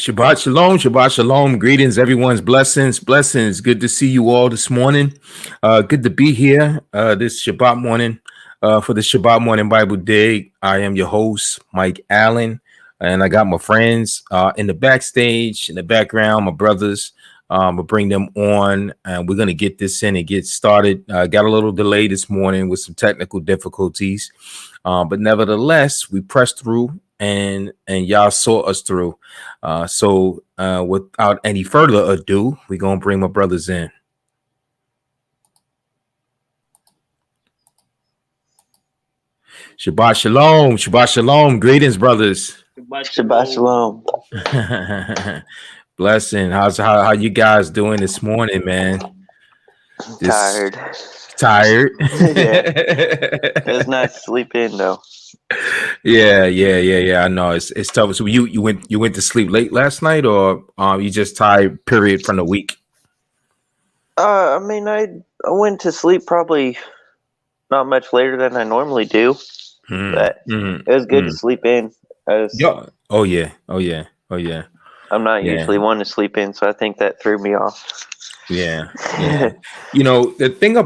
Shabbat shalom. Greetings, everyone's blessings. Good to see you all this morning. Good to be here this Shabbat morning for the Shabbat morning Bible Dig. I am your host, Mike Allen, and I got my friends in the backstage, in the background, my brothers. I'll bring them on, and we're gonna get this in and get started. Got a little delay this morning with some technical difficulties, but nevertheless, we pressed through, and y'all saw us through. So without any further ado, we're gonna bring my brothers in. Shabbat shalom. Greetings, brothers. Shabbat shalom. Blessing. How you guys doing this morning, man? Tired. Yeah, it's nice to sleep in though. Yeah. I know it's tough. So you went to sleep late last night, or you just tired? Period from the week. I went to sleep probably not much later than I normally do, but it was good to sleep in. Oh yeah. I'm not usually one to sleep in, so I think that threw me off. Yeah. You know, the thing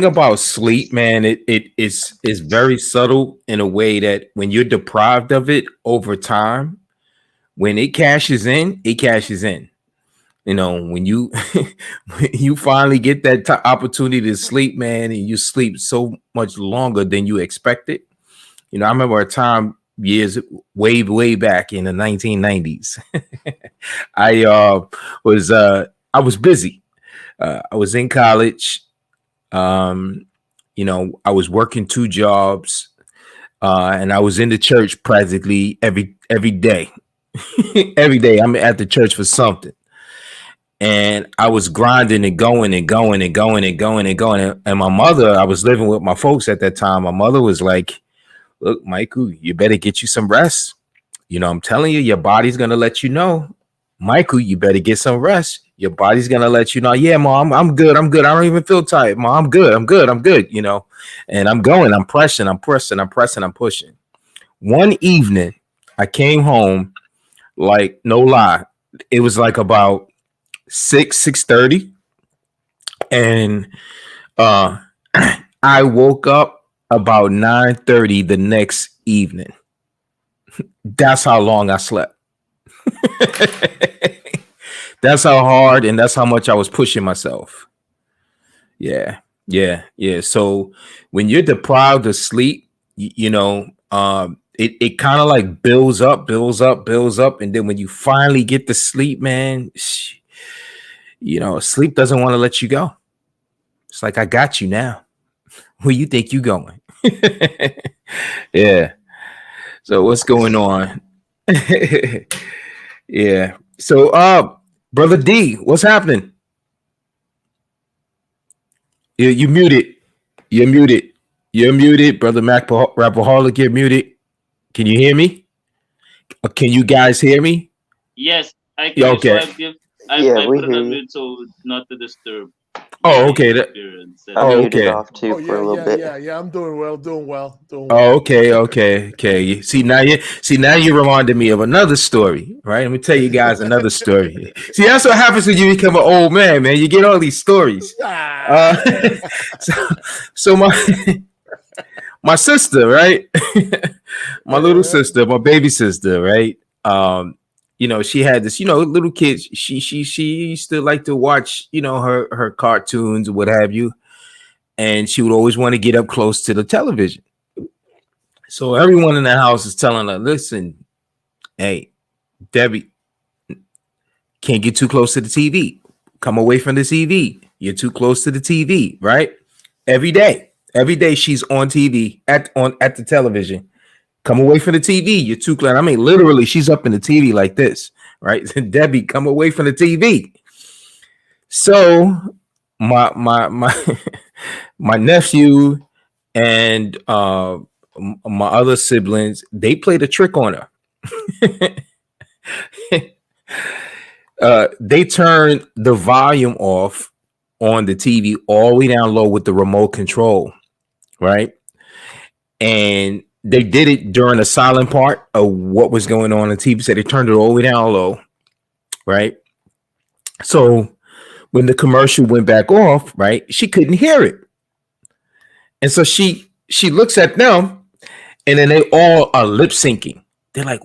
about sleep, man, it is very subtle in a way that when you're deprived of it over time, when it cashes in, it cashes in. You know, when you when you finally get that opportunity to sleep, man, and you sleep so much longer than you expected. You know, I remember a time years way back in the 1990s. I was busy. I was in college. You know, I was working 2 jobs, and I was in the church practically every day. Every day I'm at the church for something. And I was grinding and going. And my mother, I was living with my folks at that time. My mother was like, "Look, Michael, you better get you some rest. You know, I'm telling you, your body's going to let you know. Michael, you better get some rest. Your body's going to let you know, yeah, Mom, I'm good. I don't even feel tired. Mom, I'm good, you know. And I'm going, I'm pushing. One evening, I came home, like, no lie. It was like about 6:30. And I woke up about 9:30 the next evening. That's how long I slept. That's how hard and that's how much I was pushing myself. Yeah. So when you're deprived of sleep, you know, it kind of like builds up, and then when you finally get to sleep, man, you know, sleep doesn't want to let you go. It's like, I got you now. Where you think you going? Yeah. So what's going on? Yeah. So Brother D, what's happening? You muted. You're muted. Brother Mac Rapperholic, you're muted. Can you hear me? Can you guys hear me? Yes, I can. Okay. So I put it on mute so not to disturb. Oh, okay. I muted off too for a little bit. Yeah. I'm doing well. Oh, okay. See now you reminded me of another story, right? Let me tell you guys another story. See, that's what happens when you become an old man. You get all these stories. So my sister, right? My little sister, my baby sister, right? You know, she had this, you know, little kids. She used to like to watch, you know, her cartoons or what have you. And she would always want to get up close to the television. So everyone in the house is telling her, listen, hey, Debbie, can't get too close to the TV. Come away from the TV. You're too close to the TV, right? Every day she's on TV, at the television. Come away from the TV. You're too close. I mean, literally, she's up in the TV like this, right? Debbie, come away from the TV. So my my nephew and my other siblings, they played a trick on her. They turned the volume off on the TV all the way down low with the remote control, right? And they did it during the silent part of what was going on TV. So they turned it all the way down low, right? So when the commercial went back off, right, she couldn't hear it. And so she looks at them, and then they all are lip syncing. They're like,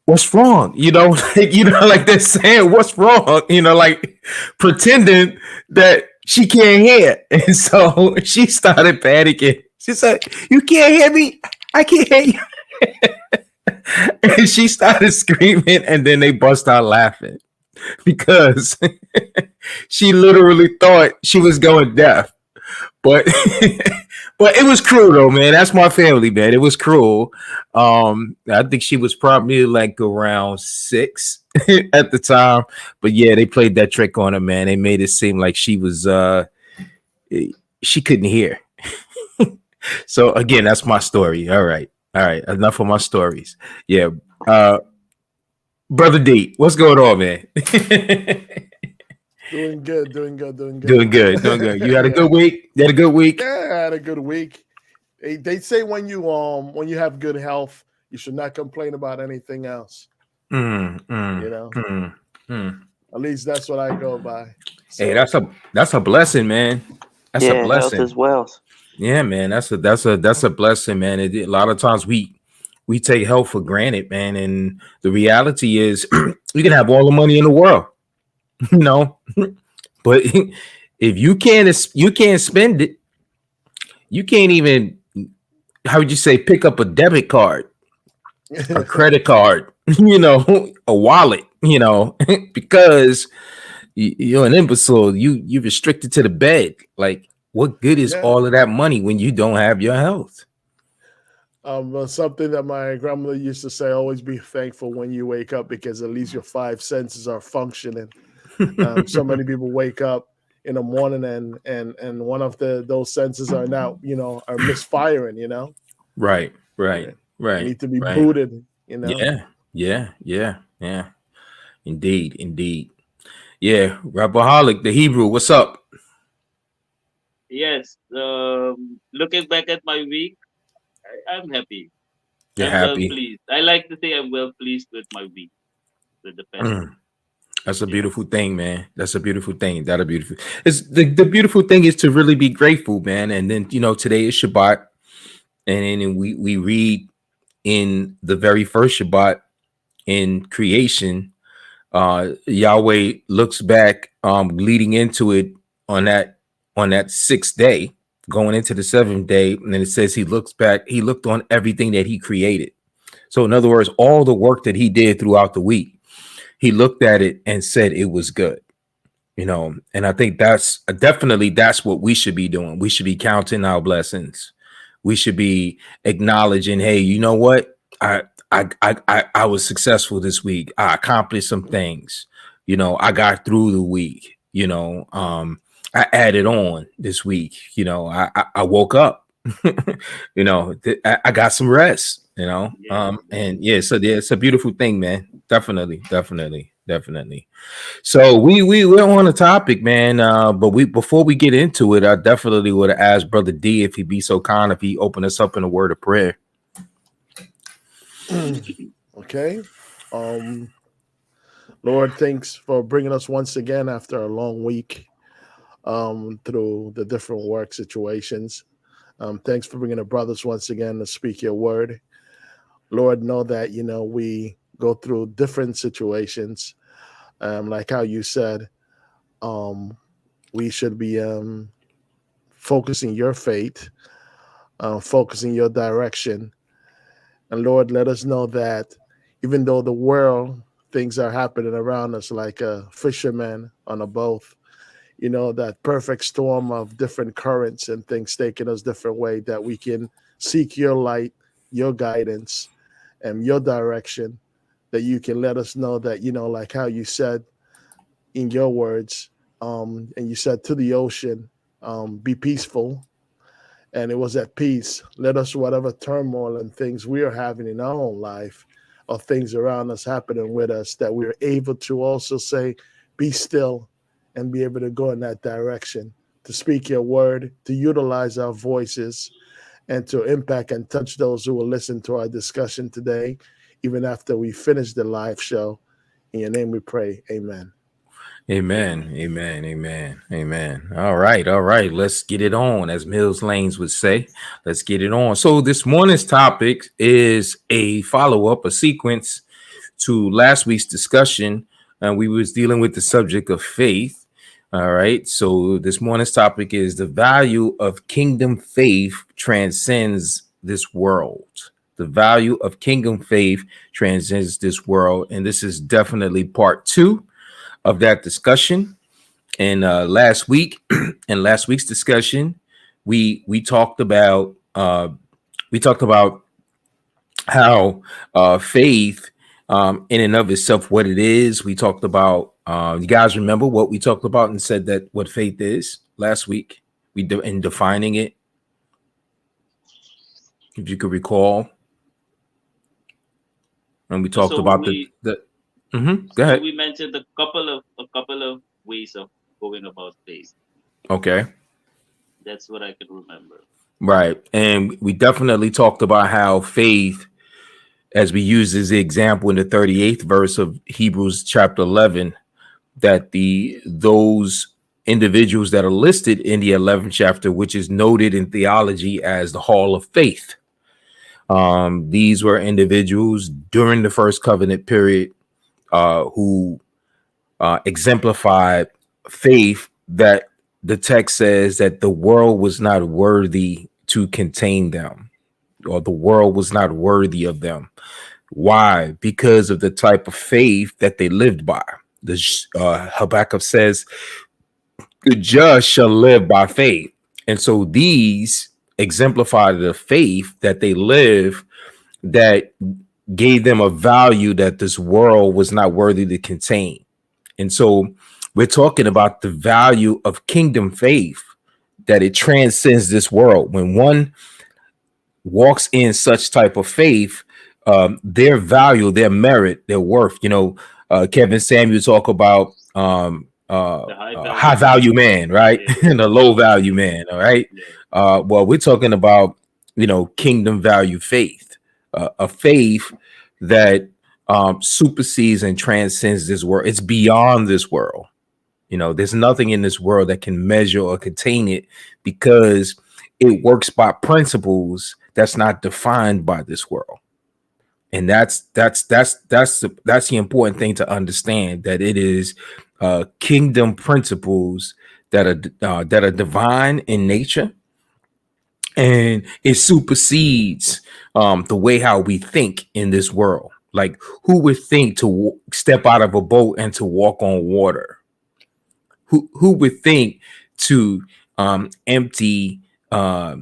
what's wrong? Like they're saying, what's wrong? Like pretending that she can't hear. And so she started panicking. She said, you can't hear me? I can't hear you. And she started screaming, and then they bust out laughing because she literally thought she was going deaf. But but it was cruel though, man. That's my family, man. It was cruel. I think she was probably like around 6 at the time. But yeah, they played that trick on her, man. They made it seem like she was she couldn't hear. So again, that's my story. All right. Enough of my stories. Yeah. Brother D, what's going on, man? Doing good. Doing good. You had a good week? Yeah, I had a good week. They say when you have good health, you should not complain about anything else. At least that's what I go by. So, hey, that's a blessing, man. That's a blessing. Health as well. Yeah, man. That's a blessing, man. A lot of times we take health for granted, man. And the reality is you can have all the money in the world. But if you can't spend it, you can't even, how would you say, pick up a debit card, a credit card, a wallet, because you're an imbecile. You're restricted to the bed. Like, what good is all of that money when you don't have your health? Something that my grandmother used to say: always be thankful when you wake up, because at least your 5 senses are functioning. So many people wake up in the morning and one of those senses are now are misfiring. Right. They need to be booted. Yeah. Indeed. Yeah, Rabaholic, the Hebrew. What's up? Yes. Looking back at my week, I'm happy. You're I'm happy. well pleased. I like to say I'm well pleased with my week, with the festival. That's a beautiful thing, man. That's a beautiful thing. It's the beautiful thing is to really be grateful, man. And then today is Shabbat, and then we read in the very first Shabbat in creation. Yahweh looks back, leading into it on that 6th day, going into the 7th day, and then it says he looks back. He looked on everything that he created. So in other words, all the work that he did throughout the week, he looked at it and said it was good, and I think that's what we should be doing. We should be counting our blessings. We should be acknowledging, hey, you know what? I was successful this week. I accomplished some things. I got through the week. I added on this week. I woke up. I got some rest. So it's a beautiful thing, man. Definitely. So we're on a topic, man. But before we get into it, I definitely would have asked Brother D if he'd be so kind if he opened us up in a word of prayer. Okay. Lord, thanks for bringing us once again after a long week through the different work situations. Thanks for bringing the brothers once again to speak your word. Lord, know that, we go through different situations. Like how you said, we should be focusing your faith, focusing your direction. And Lord, let us know that even though the world, things are happening around us like a fisherman on a boat, that perfect storm of different currents and things taking us different way, that we can seek your light, your guidance, and your direction, that you can let us know that, like how you said in your words, and you said to the ocean, be peaceful. And it was at peace. Let us, whatever turmoil and things we are having in our own life, or things around us happening with us, that we're able to also say, be still, and be able to go in that direction, to speak your word, to utilize our voices, and to impact and touch those who will listen to our discussion today, even after we finish the live show. In your name we pray. Amen. Amen. Amen. Amen. Amen. All right. All right. Let's get it on, as Mills Lanes would say. Let's get it on. So this morning's topic is a follow-up, a sequence to last week's discussion. And we was dealing with the subject of faith. All right. So this morning's topic is the value of kingdom faith transcends this world. The value of kingdom faith transcends this world. And this is definitely part 2 of that discussion. And last week, in last week's discussion, we talked about how faith in and of itself, what it is. We talked about you guys remember what we talked about and said that what faith is last week. In defining it, if you could recall, and we talked about the go ahead. So we mentioned a couple of ways of going about faith. Okay. That's what I can remember. Right. And we definitely talked about how faith, as we use as the example in the 38th verse of Hebrews chapter 11, that those individuals that are listed in the 11th chapter, which is noted in theology as the hall of faith. These were individuals during the first covenant period who exemplified faith that the text says that the world was not worthy to contain them, or the world was not worthy of them. Why? Because of the type of faith that they lived by. Habakkuk says, the just shall live by faith. And so these exemplify the faith that they live, that gave them a value that this world was not worthy to contain. And so we're talking about the value of kingdom faith, that it transcends this world. When one walks in such type of faith, their value, their merit, their worth, Kevin Samuel talk about high value man, right? Yeah. And a low value man. All right. Yeah. Well, we're talking about, kingdom value faith, a faith that supersedes and transcends this world. It's beyond this world. There's nothing in this world that can measure or contain it, because it works by principles that's not defined by this world. And that's the important thing to understand, that it is kingdom principles that are divine in nature, and it supersedes the way how we think in this world. Like, who would think to step out of a boat and to walk on water? Who would think to empty a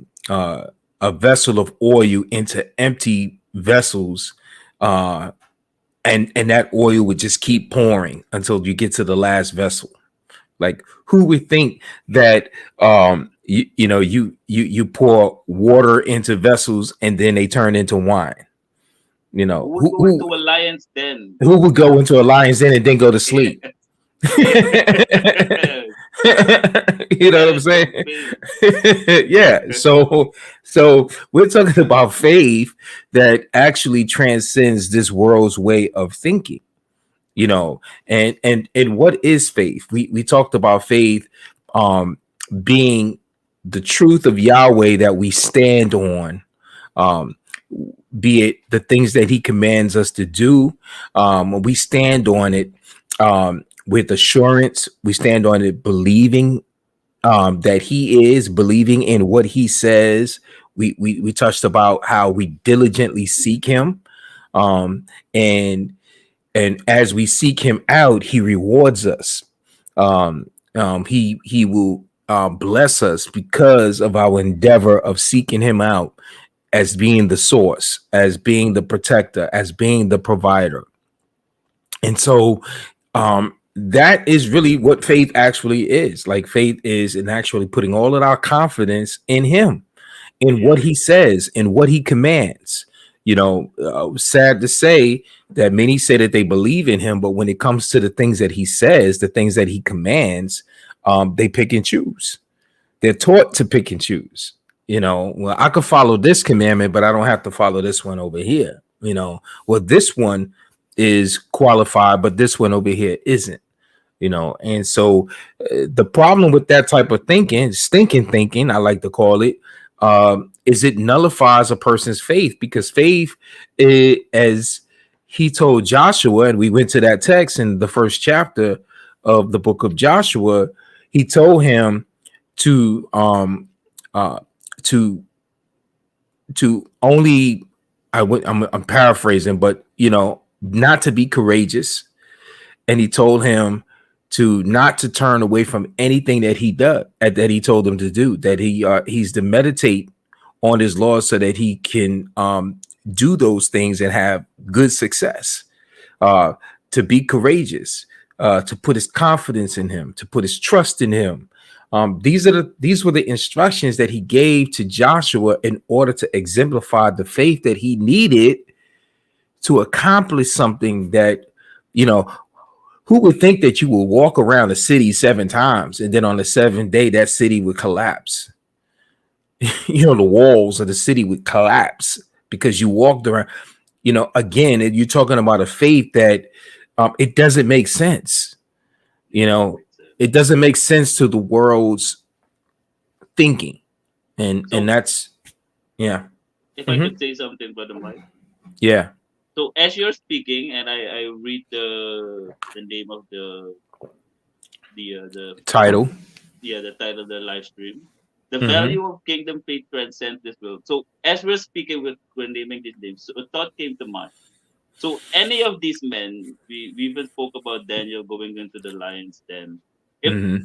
vessel of oil into empty vessels, and that oil would just keep pouring until you get to the last vessel? Like, who would think that you pour water into vessels and then they turn into wine? Who would go into a lion's den? Who would go into a lion's den and then go to sleep? You know what I'm saying? Yeah. So we're talking about faith that actually transcends this world's way of thinking. And what is faith? We talked about faith being the truth of Yahweh that we stand on, be it the things that he commands us to do. We stand on it with assurance. We stand on it believing that he is, believing in what he says. We touched about how we diligently seek him, and as we seek him out, he rewards us. He will bless us because of our endeavor of seeking him out, as being the source, as being the protector, as being the provider. And so that is really what faith actually is. Like, faith is in actually putting all of our confidence in him, in what he says, in what he commands. Sad to say that many say that they believe in him, but when it comes to the things that he says, the things that he commands, they pick and choose. They're taught to pick and choose. well, I could follow this commandment, but I don't have to follow this one over here. Well, this one is qualified, but this one over here isn't. And so the problem with that type of thinking, stinking thinking, I like to call it, is it nullifies a person's faith, because faith, as he told Joshua, and we went to that text in the first chapter of the book of Joshua, he told him to only, I'm paraphrasing, but not to be courageous, and he told him to not to turn away from anything that he does, that he told him to do, that he's to meditate on his laws so that he can do those things and have good success, to be courageous, to put his confidence in him, to put his trust in him. These were the instructions that he gave to Joshua in order to exemplify the faith that he needed to accomplish something that, who would think that you will walk around the city 7 times and then on the 7th day that city would collapse? The walls of the city would collapse because you walked around. Again, you're talking about a faith that it doesn't make sense. It doesn't make sense to the world's thinking, and that's If I could say something, Brother Mike. Yeah. So as you're speaking, and I read the name of the title. Yeah, the title of the live stream. The value of kingdom faith transcends this world. So as we're speaking, we're naming these names, so a thought came to mind. So any of these men, we even spoke about Daniel going into the lion's den. If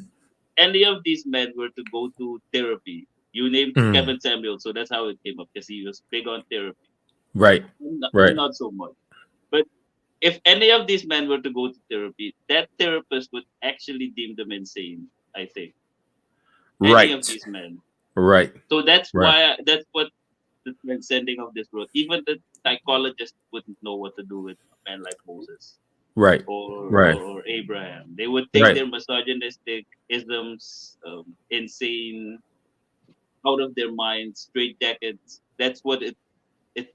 any of these men were to go to therapy, you named Kevin Samuel, so that's how it came up, because he was big on therapy. Right. Not so much. But if any of these men were to go to therapy, that therapist would actually deem them insane, I think. Any of these men. Right. So that's why that's what the transcending of this world. Even the psychologist wouldn't know what to do with a man like Moses. Right. Or Abraham. They would take their misogynistic isms, insane, out of their minds, straight jackets. That's what it's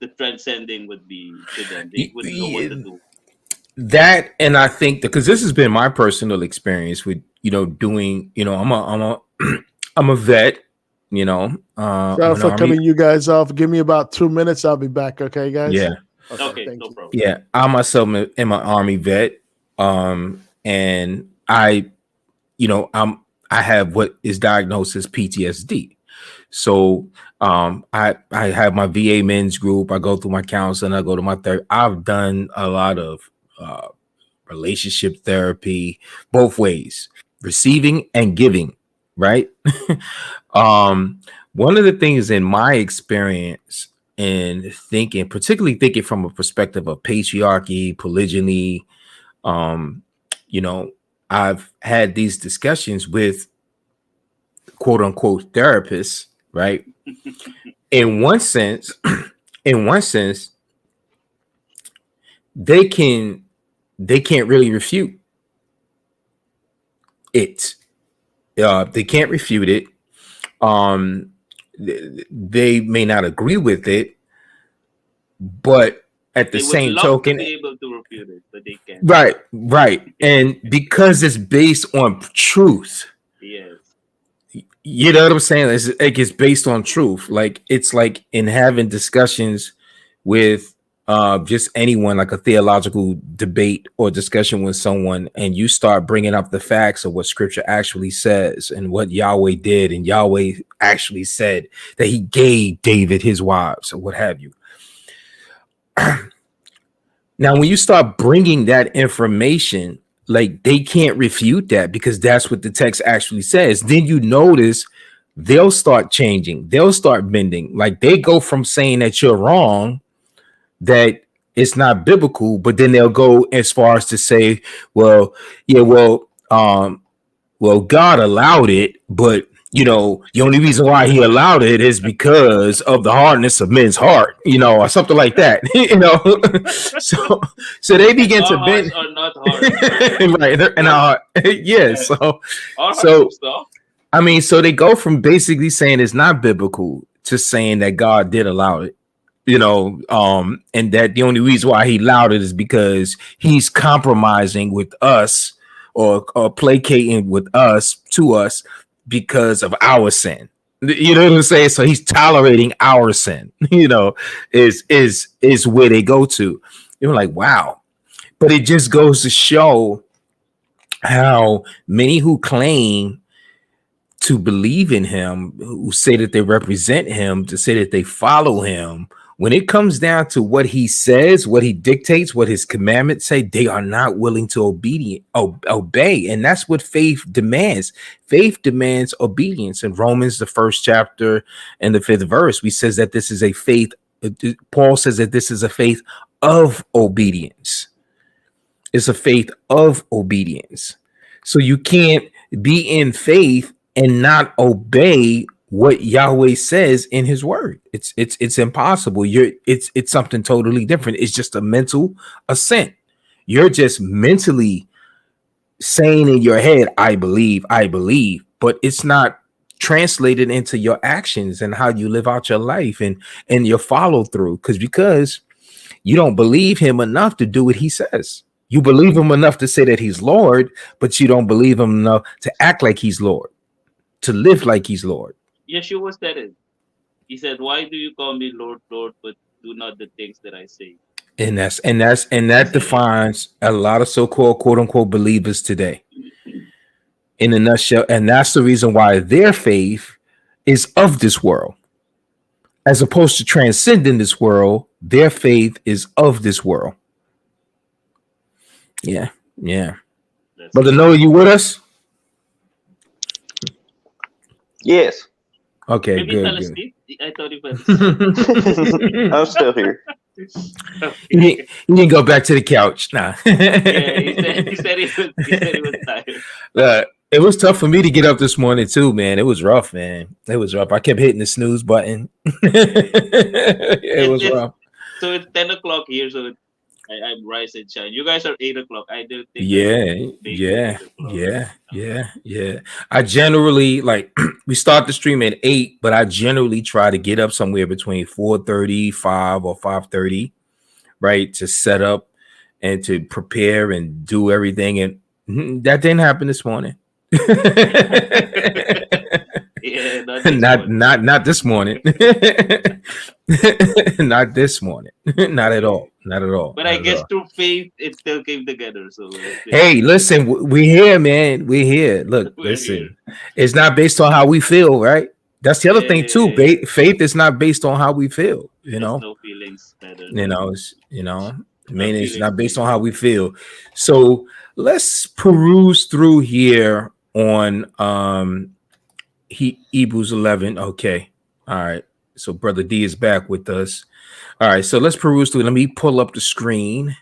the transcending would be to them. They wouldn't know what to do. That, and I think because this has been my personal experience with doing, I'm a vet, Sorry for cutting you guys off. Give me about 2 minutes. I'll be back. Okay, guys. Yeah. Okay, no problem. Yeah, I myself am an Army vet, and I have what is diagnosed as PTSD. So I have my VA men's group. I go through my counseling. I go to my therapy. I've done a lot of relationship therapy, both ways, receiving and giving. Right. One of the things in my experience in thinking, particularly thinking from a perspective of patriarchy, polygyny, I've had these discussions with quote unquote therapists, right? in one sense, they can't really refute it. They can't refute it. They may not agree with it, but at the same token, to be able to refute it, but they can't. Right. And because it's based on truth. Yes. You know what I'm saying? It's based on truth. Like it's like in having discussions with just anyone, like a theological debate or discussion with someone, and you start bringing up the facts of what scripture actually says and what Yahweh did, and Yahweh actually said that he gave David his wives or what have you. Now, when you start bringing that information, like they can't refute that because that's what the text actually says. Then you notice they'll start changing. They'll start bending. Like they go from saying that you're wrong, that it's not biblical, but then they'll go as far as to say, well, God allowed it, but the only reason why he allowed it is because of the hardness of men's heart, or something like that, so they begin to bend. Are not hard. Right, and yeah, so I mean, so they go from basically saying it's not biblical to saying that God did allow it. And that the only reason why he allowed it is because he's compromising with us or placating with us to us because of our sin. You know what I'm saying? So he's tolerating our sin, is where they go to. You're like, wow. But it just goes to show how many who claim to believe in him, who say that they represent him, to say that they follow him, when it comes down to what he says, what he dictates, what his commandments say, they are not willing to obey. And that's what faith demands. Faith demands obedience. In Romans, the 1st chapter and the 5th verse, we says that this is a faith. Paul says that this is a faith of obedience. It's a faith of obedience. So you can't be in faith and not obey what Yahweh says in his word. It's impossible. It's something totally different. It's just a mental assent. You're just mentally saying in your head, I believe, but it's not translated into your actions and how you live out your life and your follow through. Because you don't believe him enough to do what he says. You believe him enough to say that he's Lord, but you don't believe him enough to act like he's Lord, to live like he's Lord. Yeshua said it. He said, "Why do you call me Lord, Lord, but do not the things that I say?" And that defines a lot of so-called quote unquote believers today. In a nutshell, and that's the reason why their faith is of this world. As opposed to transcending this world, their faith is of this world. Yeah. Brother Noah, you with us? Yes. Okay, Maybe good. I thought he was. I'm still here. He didn't go back to the couch. Nah. Yeah, he said he was tired. It was tough for me to get up this morning too, man. It was rough, man. It was rough. I kept hitting the snooze button. It was rough. So it's 10 o'clock here, so I'm rise and shine. You guys are 8 o'clock. I do think. Yeah. I generally we start the stream at 8, but I generally try to get up somewhere between 4:30, 5 or 5:30, right, to set up and to prepare and do everything. And that didn't happen this morning. Yeah, not this morning. Not this morning. Not at all. But I guess through faith, it still came together. So hey, listen, we're here, man. We're here. Look, listen, it's not based on how we feel, right? That's the other thing too. Faith is not based on how we feel. No feelings better. It's not based on how we feel. So let's peruse through here on Hebrews 11. Okay, all right. So Brother D is back with us. All right, so let's peruse through. Let me pull up the screen.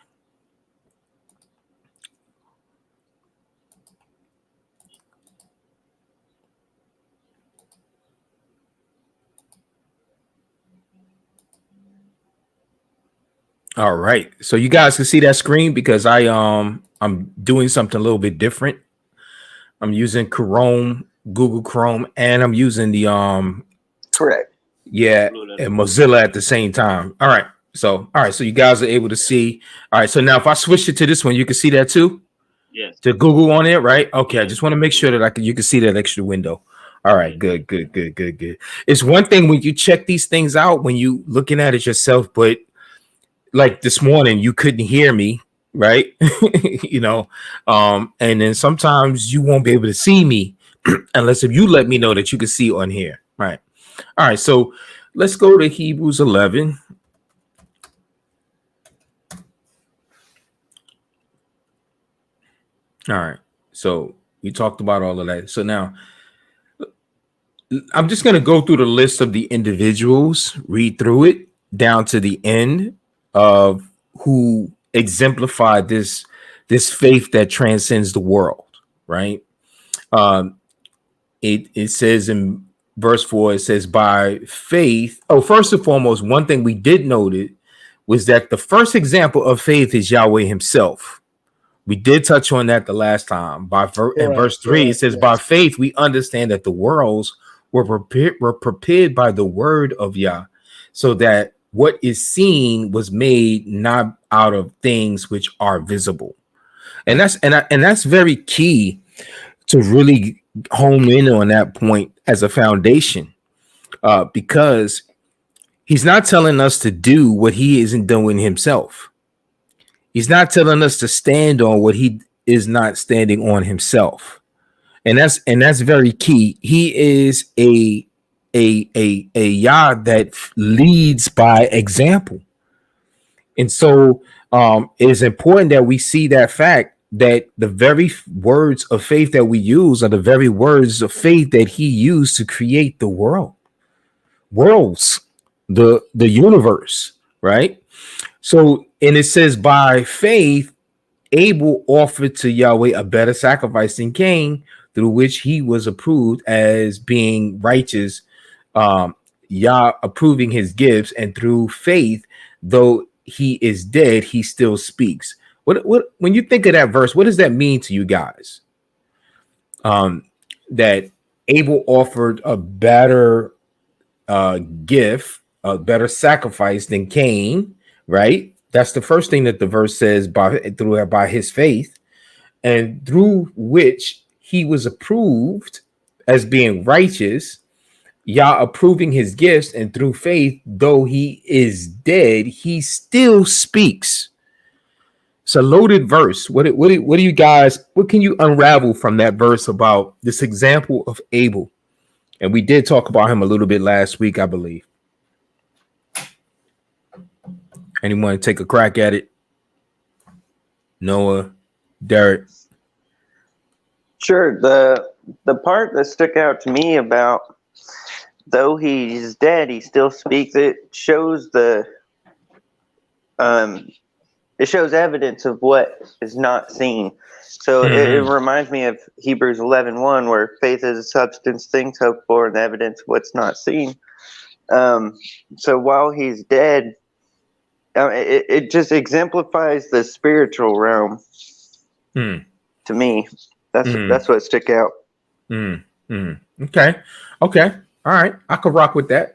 All right, so you guys can see that screen because I'm doing something a little bit different. I'm using Google Chrome, and I'm using the correct. Yeah, and Mozilla at the same time. All right, so you guys are able to see. All right, so now if I switch it to this one, you can see that too. Yes. To Google on it, right? Okay, I just want to make sure that you can see that extra window. All right, good. It's one thing when you check these things out when you looking at it yourself, but like this morning, you couldn't hear me, right? And then sometimes you won't be able to see me unless if you let me know that you can see on here, right? All right, so let's go to Hebrews 11. All right, so we talked about all of that. So now I'm just going to go through the list of the individuals, read through it down to the end of who exemplified this faith that transcends the world, right? It says in verse 4, it says by faith. Oh, first and foremost, one thing we did note was that the first example of faith is Yahweh himself. We did touch on that the last time. In verse 3, it says, by faith, we understand that the worlds were prepared by the word of Yah, so that what is seen was made not out of things which are visible. And that's very key to really hone in on that point as a foundation, because he's not telling us to do what he isn't doing himself. He's not telling us to stand on what he is not standing on himself. And that's very key. He is a Yah that leads by example. And so it is important that we see that fact, that the very words of faith that we use are the very words of faith that he used to create the worlds, the universe, right? So, and it says, by faith, Abel offered to Yahweh a better sacrifice than Cain, through which he was approved as being righteous, Yah approving his gifts, and through faith, though he is dead, he still speaks. What when you think of that verse, what does that mean to you guys? That Abel offered a better gift, a better sacrifice than Cain, right? That's the first thing that the verse says, by his faith, and through which he was approved as being righteous, Yah approving his gifts, and through faith, though he is dead, he still speaks. It's a loaded verse. What do you guys, what can you unravel from that verse about this example of Abel? And we did talk about him a little bit last week, I believe. Anyone take a crack at it? Noah, Derek. Sure. The part that stuck out to me about, though he's dead, he still speaks, it shows it shows evidence of what is not seen. So it reminds me of Hebrews 11:1, where faith is a substance, things hoped for, and evidence of what's not seen. So while he's dead, it just exemplifies the spiritual realm to me. That's what stuck out. Okay. All right. I could rock with that.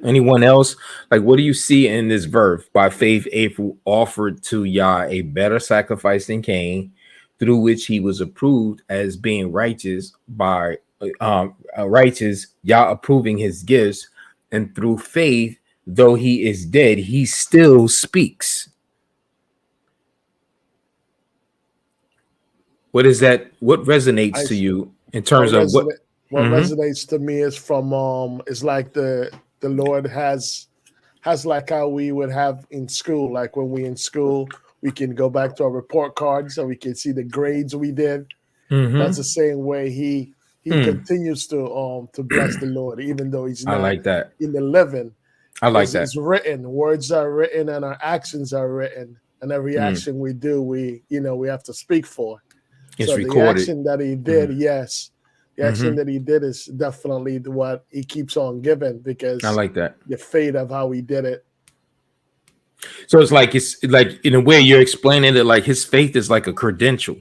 Anyone else? Like, what do you see in this verse? By faith, Abel offered to Yah a better sacrifice than Cain, through which he was approved as being righteous, by righteous, Yah approving his gifts, and through faith, though he is dead, he still speaks. What is that? What resonates to you in terms of what? What resonates to me is from it's like the Lord has like how we would have in school. Like when we in school, we can go back to our report cards and we can see the grades we did. That's the same way he continues to bless the Lord, even though he's not like that in the living. I like that. It's written, words are written, and our actions are written, and every action we do, we have to speak for. It's so recorded. The action that he did, yes. The action that he did is definitely what he keeps on giving, because I like that. The fate of how he did it. So it's like in a way you're explaining it like his faith is like a credential.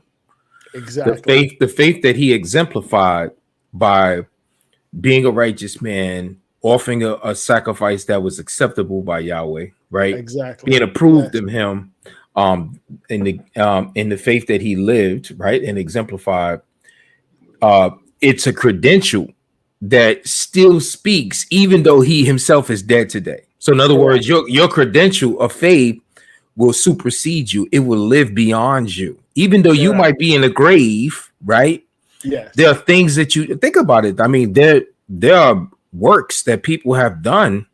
Exactly. The faith that he exemplified by being a righteous man, offering a sacrifice that was acceptable by Yahweh, right? Exactly. Being approved of him, in the faith that he lived, right, and exemplified. It's a credential that still speaks, even though he himself is dead today. So in other words, your credential of faith will supersede you. It will live beyond you. Even though you might be in the grave, right? Yes. There are things that you think about it. I mean, there are works that people have done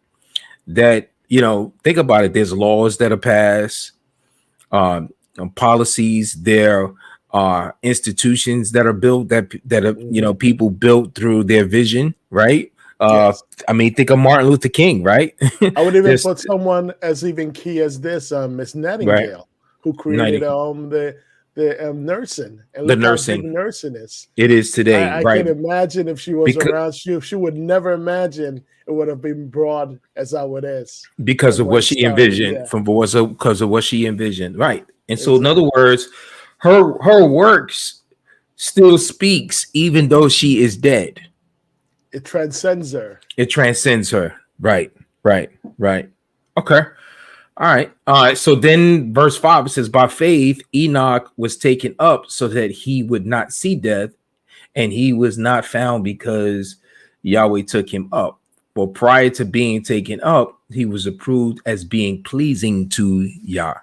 that, think about it. There's laws that are passed, policies, there are institutions that are built that are, people built through their vision, right? Yes. I mean, think of Martin Luther King, right? I would even put someone as even key as this, Miss Nightingale, who created the nursing, and look how big nursing is. It is today. I can imagine if she was around, she would never imagine it would have been broad as how it is because of what she envisioned. Because of what she envisioned, right? And so, in other words, her works still speaks even though she is dead. It transcends her. It transcends her. Right. Okay. All right. So then verse 5 it says, by faith, Enoch was taken up so that he would not see death, and he was not found because Yahweh took him up. Well, prior to being taken up, he was approved as being pleasing to Yah.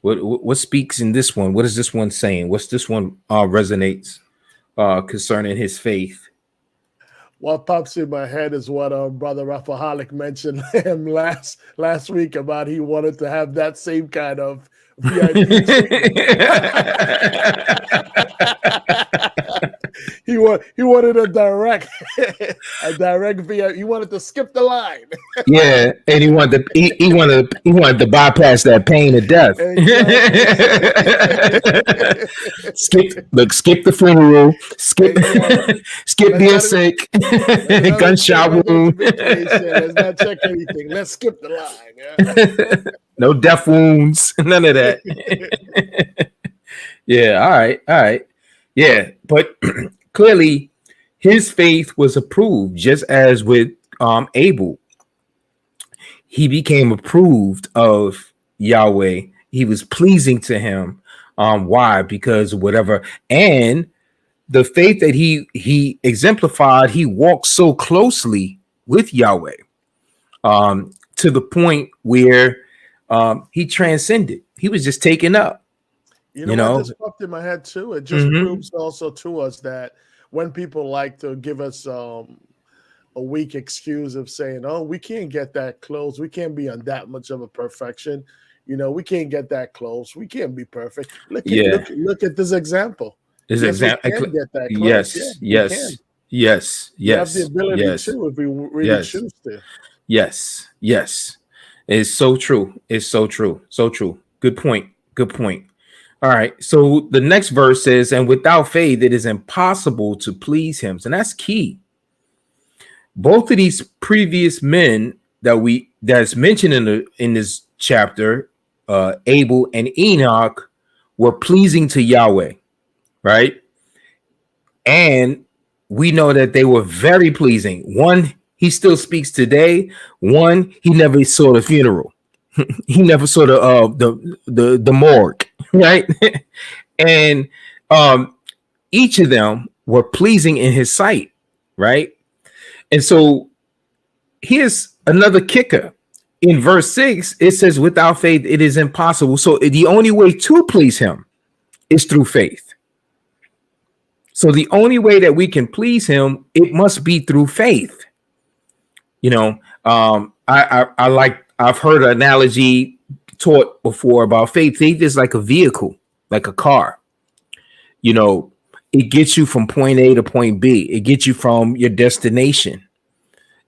What speaks in this one? What is this one saying? What's this one resonates concerning his faith? What pops in my head is what Brother Rapaholic mentioned him last week about he wanted to have that same kind of VIP treatment. he wanted a direct VIP. He wanted to skip the line. Yeah, and he wanted to bypass that pain of death. Exactly. skip the funeral, skip being sick, gunshot wound. Let's not check anything. Let's skip the line. Yeah. No death wounds, none of that. Yeah, all right. Yeah, but clearly his faith was approved, just as with Abel. He became approved of Yahweh. He was pleasing to him. Why? Because whatever, and the faith that he exemplified, he walked so closely with Yahweh, to the point where he transcended. He was just taken up. You know what just popped in my head too? It just proves also to us that when people like to give us a weak excuse of saying, oh, we can't get that close. We can't be on that much of a perfection. You know, we can't get that close. We can't be perfect. Look at this example. We can get that close. Yes. We have the ability to if we really choose to. Yes. It's so true. Good point. All right. So the next verse says, and without faith, it is impossible to please him. So that's key. Both of these previous men that's mentioned in this chapter, Abel and Enoch, were pleasing to Yahweh, right? And we know that they were very pleasing. One, he still speaks today. One, he never saw the funeral. He never saw the morgue, right? And each of them were pleasing in his sight, right? And so here's another kicker. In verse 6, it says, without faith, it is impossible. So the only way to please him is through faith. So the only way that we can please him, it must be through faith. You know, I've heard an analogy taught before about faith. Faith is like a vehicle, like a car. You know, it gets you from point A to point B. It gets you from your destination.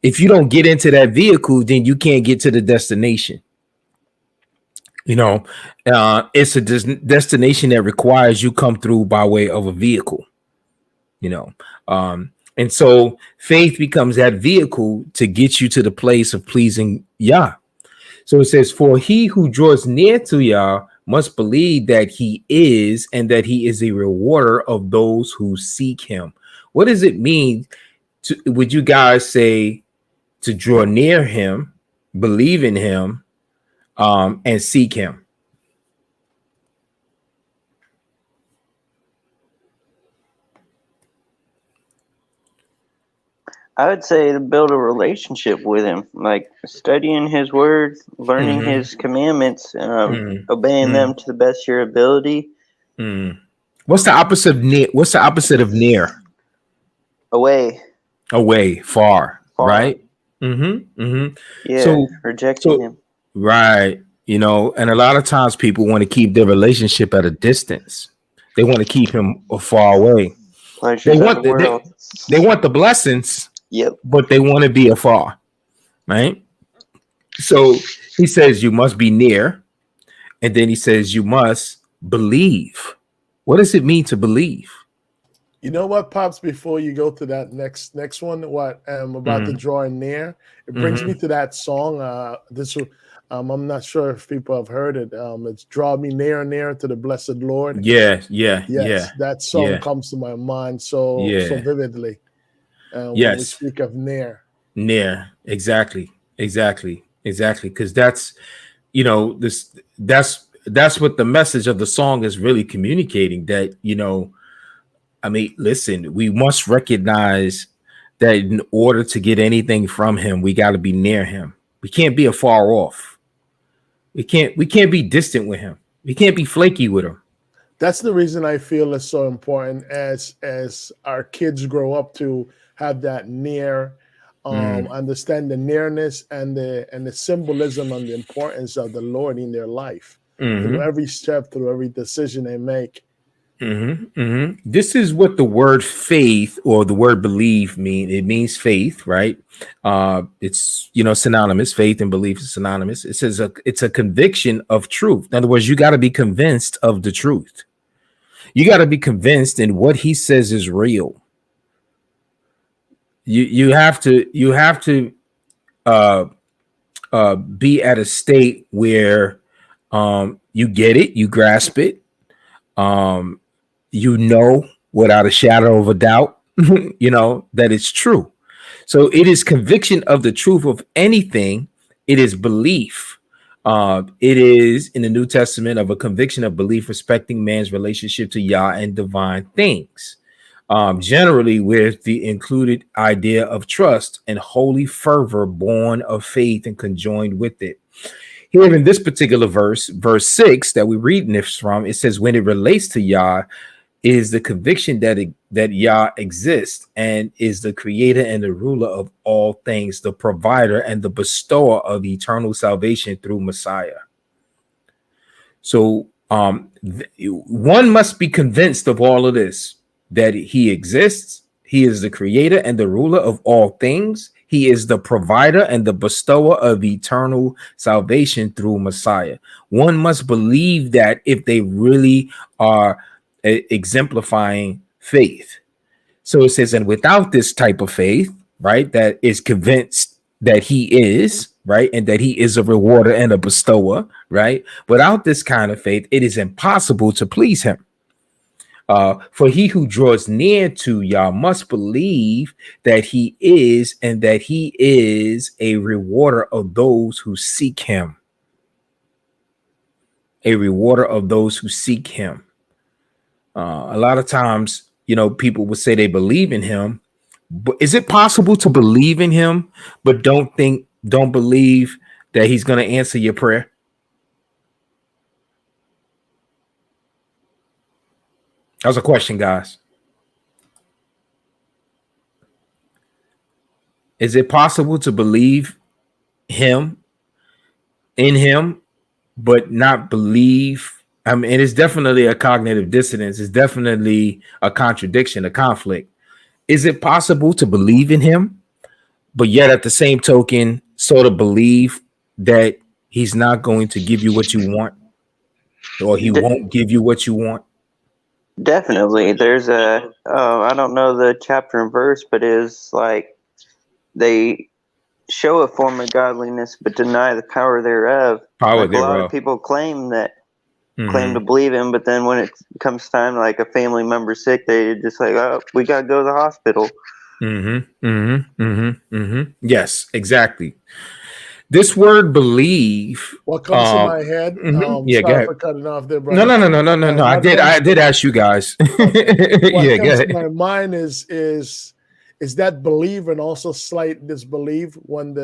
If you don't get into that vehicle, then you can't get to the destination. You know, it's a destination that requires you come through by way of a vehicle. You know, and so faith becomes that vehicle to get you to the place of pleasing Yah. So it says, for he who draws near to Yah must believe that he is, and that he is a rewarder of those who seek him. What does it mean would you guys say, to draw near him, believe in him, and seek him? I would say to build a relationship with him, like studying his word, learning his commandments, obeying them to the best of your ability. What's the opposite of near? What's the opposite of near? Away, far. Right? Yeah, so rejecting him. Right. You know, and a lot of times people want to keep their relationship at a distance. They want to keep him far away. They want the blessings. Yep. But they want to be afar, right? So he says you must be near, and then he says you must believe. What does it mean to believe? You know what, Pops, before you go to that next one, what about the drawing near? It brings me to that song. I'm not sure if people have heard it. It's Draw Me Near and Near to the Blessed Lord. Yeah. That song comes to my mind so vividly. when we Yes. speak of near. Near. Exactly. Because that's, that's what the message of the song is really communicating, that, I mean, listen, we must recognize that in order to get anything from him, we got to be near him. We can't be afar off. We can't be distant with him. We can't be flaky with him. That's the reason I feel it's so important as our kids grow up to have that near, understand the nearness and the symbolism and the importance of the Lord in their life through Mm-hmm. every step, through every decision they make. Mm-hmm. Mm-hmm. This is what the word faith or the word believe mean. It means faith, right? It's synonymous. Faith and belief is synonymous. It says it's a conviction of truth. In other words, you got to be convinced of the truth. You got to be convinced in what he says is real. You have to uh, be at a state where you get it, you grasp it, um, without a shadow of a doubt, that it's true. So it is conviction of the truth of anything. It is belief. It is in the New Testament of a conviction of belief respecting man's relationship to Yah and divine things. Generally with the included idea of trust and holy fervor born of faith and conjoined with it. Here in this particular verse 6 that we're reading this from, it says when it relates to Yah, is the conviction that Yah exists and is the creator and the ruler of all things, the provider and the bestower of eternal salvation through Messiah. So one must be convinced of all of this, that he exists, he is the creator and the ruler of all things, he is the provider and the bestower of eternal salvation through Messiah. One must believe that if they really are exemplifying faith. So it says, and without this type of faith, right, that is convinced that he is, right, and that he is a rewarder and a bestower, right, without this kind of faith, it is impossible to please him. For he who draws near to Yah must believe that he is, and that he is a rewarder of those who seek him. A rewarder of those who seek him. A lot of times, people would say they believe in him, but is it possible to believe in him, but don't believe that he's going to answer your prayer? That was a question, guys. Is it possible to believe in him, but not believe? I mean, it is definitely a cognitive dissonance. It's definitely a contradiction, a conflict. Is it possible to believe in him, but yet at the same token, sort of believe that he's not going to give you what you want, or he won't give you what you want? Definitely. There's I don't know the chapter and verse, but it is like they show a form of godliness but deny the power thereof. Power Like a lot of thereof. people claim to believe him, but then when it comes time, like a family member sick, they just like, oh, we gotta go to the hospital. Yes, exactly. This word believe. What comes to my head? Yeah, go Sorry ahead. for cutting off there, No. brother. I did ask you guys. What Yeah, go comes to ahead. my mind is that believe and also slight disbelief when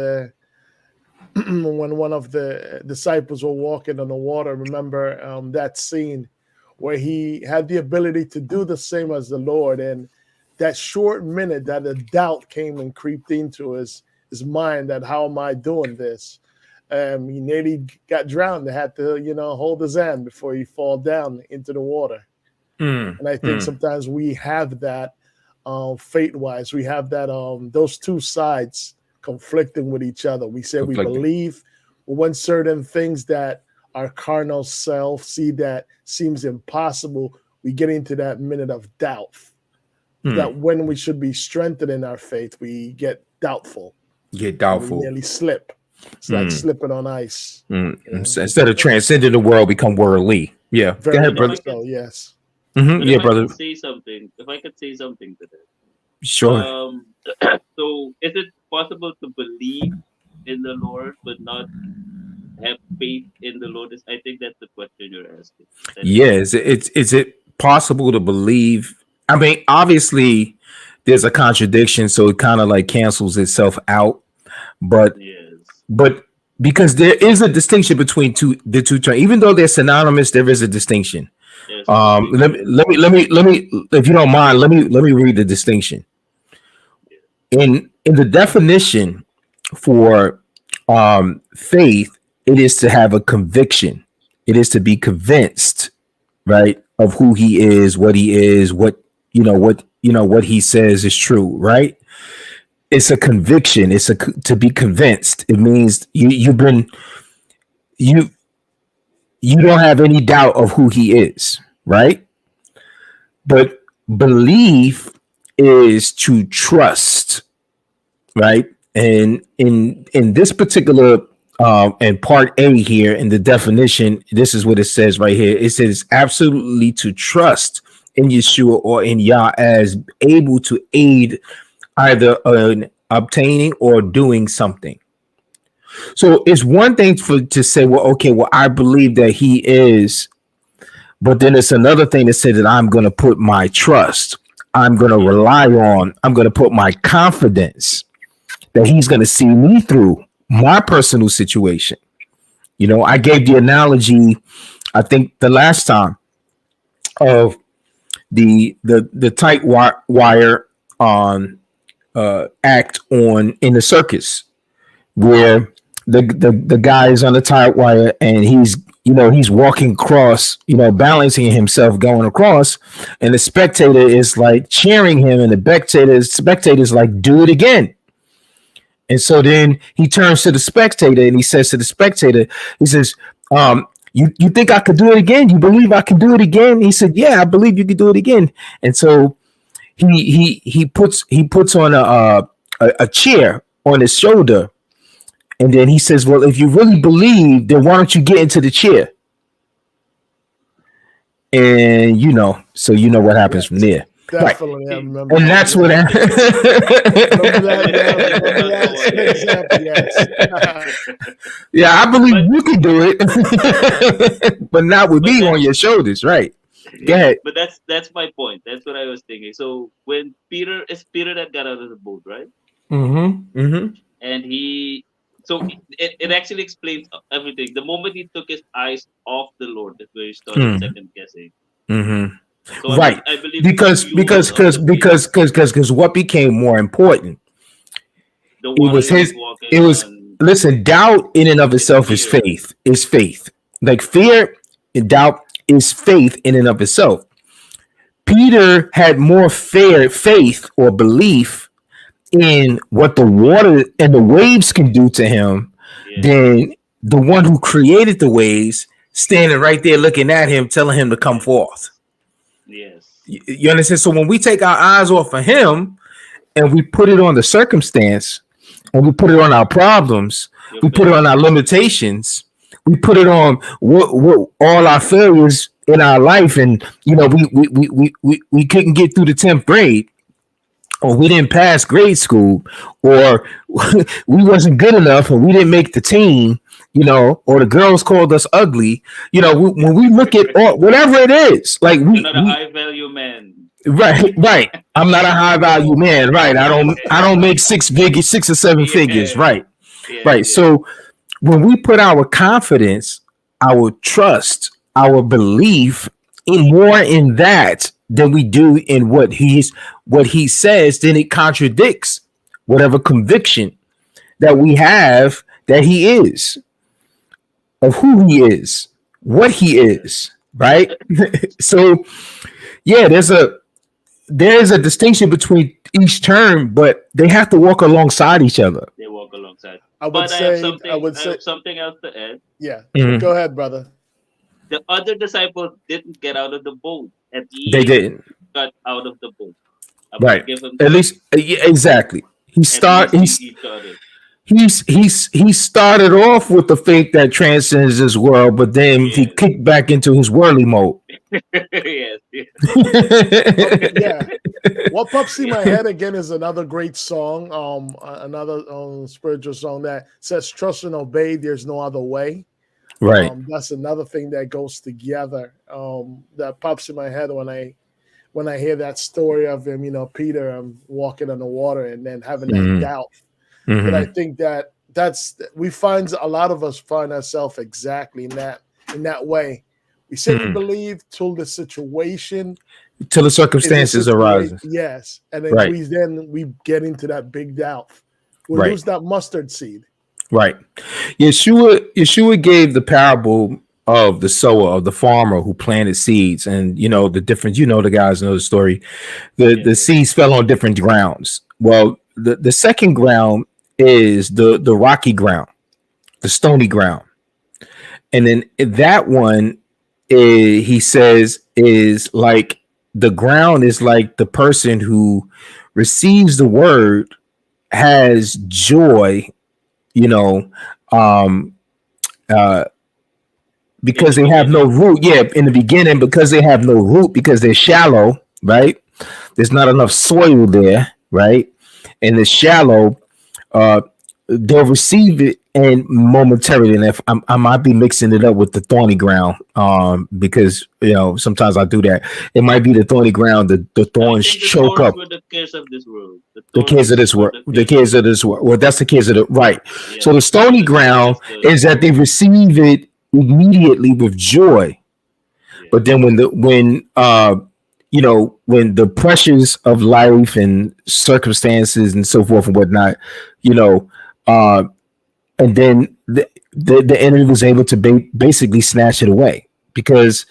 when one of the disciples were walking on the water. Remember that scene where he had the ability to do the same as the Lord, and that short minute that a doubt came and creeped into his mind that how am I doing this? He nearly got drowned. They had to, hold his hand before he fall down into the water. And I think sometimes we have that fate-wise. We have that those two sides conflicting with each other. We say we believe when certain things that our carnal self see that seems impossible, we get into that minute of doubt. That when we should be strengthened in our faith, we get doubtful. Get doubtful. We nearly slip. It's like slipping on ice. Instead of transcending the world, become worldly. Yeah. Very Go ahead, brother. much so, yes. But Yeah, brother. if I could say something to that. Sure. So is it possible to believe in the Lord but not have faith in the Lord? I think that's the question you're asking. That is Yeah, is it possible to believe? I mean, obviously, there's a contradiction, so it kind of like cancels itself out. But yes, but because there is a distinction between the two terms, even though they're synonymous, there is a distinction. there's a distinction. If you don't mind, let me read the distinction in the definition for faith. It is to have a conviction. It is to be convinced, right, of who he is, what what he says is true, right? It's a conviction. It's to be convinced. It means you you don't have any doubt of who he is, right? But belief is to trust, right? And in this particular and part A here in the definition, this is what it says right here. It says absolutely to trust in Yeshua or in Yah as able to aid either in obtaining or doing something. So it's one thing to say, well, okay, well, I believe that he is, but then it's another thing to say that I'm going to put my trust, I'm going to rely on, I'm going to put my confidence that he's going to see me through my personal situation. I gave the analogy, I think the last time, of the tight wire on act on in the circus, where the guy is on the tight wire and he's walking across, balancing himself going across, and the spectator is like cheering him, and the spectator's like, do it again. And so then he turns to the spectator and he says to the spectator, he says, you think I could do it again? You believe I can do it again? He said, yeah, I believe you can do it again. And so he puts on a chair on his shoulder, and then he says, well, if you really believe, then why don't you get into the chair? And so what happens from there. Definitely, right. I remember. And that's what Remember that example, yes. Yeah, I believe you can do it, but not with me on your shoulders, right? Go ahead. But that's my point. That's what I was thinking. So when Peter that got out of the boat, right? And it actually explains everything. The moment he took his eyes off the Lord, that's where he started second guessing. So right. I believe because what became more important? It was listen, doubt in and of itself is faith. Is faith. Like fear and doubt is faith in and of itself. Peter had more faith or belief in what the water and the waves can do to him than the one who created the waves standing right there looking at him, telling him to come forth. Yes. You understand? So when we take our eyes off of him and we put it on the circumstance, and we put it on our problems, we put it on our limitations, we put it on what all our failures in our life, and we couldn't get through the 10th grade, or we didn't pass grade school, or we wasn't good enough and we didn't make the team, or the girls called us ugly. When we look at whatever it is, like you're not a high value man. Right. I'm not a high value man. Right. I don't make 6 or 7 figures. Right. Right. So when we put our confidence, our trust, our belief more in that than we do in what he says, then it contradicts whatever conviction that we have that he is, of who he is, what he is, right? So yeah, there's a distinction between each term, but they have to walk alongside each other. They walk alongside. I have something else to add. Yeah. Go ahead, brother. The other disciples didn't get out of the boat. At least They didn't. Got out of the boat. Right. At least, exactly. He started off with the faith that transcends this world, but then he kicked back into his worldly mode. Yes, yes. Yeah. What pops in my head again is another great song, another spiritual song that says, "Trust and obey. There's no other way." Right. That's another thing that goes together. That pops in my head when I hear that story of him, Peter walking on the water and then having that Hmm. doubt. But I Hmm. think a lot of us find ourselves exactly in that way. We say we Hmm. believe till the situation Till the is a circumstances situation, arises. yes, and then Right. we get into that big doubt. We Right. lose that mustard seed. Right. Yeshua gave the parable of the sower, of the farmer who planted seeds, and the difference. The guys know the story. The Yes, the yes. seeds fell on different grounds. Well, the second ground is the rocky ground, the stony ground, and then that one, he says, is like the ground is like the person who receives the word, has joy, you know, um, uh, In because the they have no beginning. root. Yeah, in the beginning, because they have no root, because they're shallow, right? There's not enough soil there, right? And it's shallow. Uh, they'll receive it and momentarily. And if I might be mixing it up with the thorny ground, because sometimes I do that. It might be the thorny ground. The I thorns think the choke thorns up were the cares of this world. The the kids of thorns this were world. the The cares of kids this of this world. world. Well, that's the kids of the right. So Yes, the those stony are the ground misunderstood. is that they receive it immediately with joy. Yes. But then when the pressures of life and circumstances and so forth and whatnot, you know, uh, and then the enemy was able to basically snatch it away. Because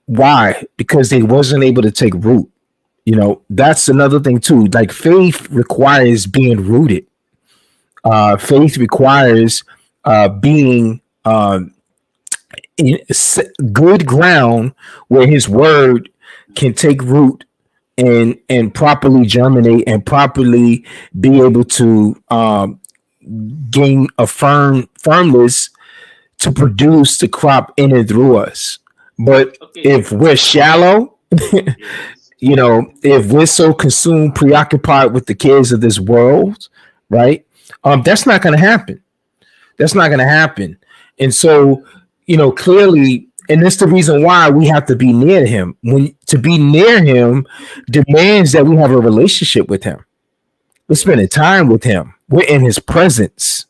why? Because they wasn't able to take root. That's another thing too. Like, faith requires being rooted. Faith requires being in good ground where his word can take root and properly germinate and properly be able to gain a firmness to produce the crop in and through us. But Okay. if we're shallow, Yes. if we're so consumed, preoccupied with the cares of this world, right? That's not going to happen. That's not going to happen. And so, clearly, and that's the reason why we have to be near him. When to be near him demands that we have a relationship with him. We're spending Yes. time with him. We're in his presence.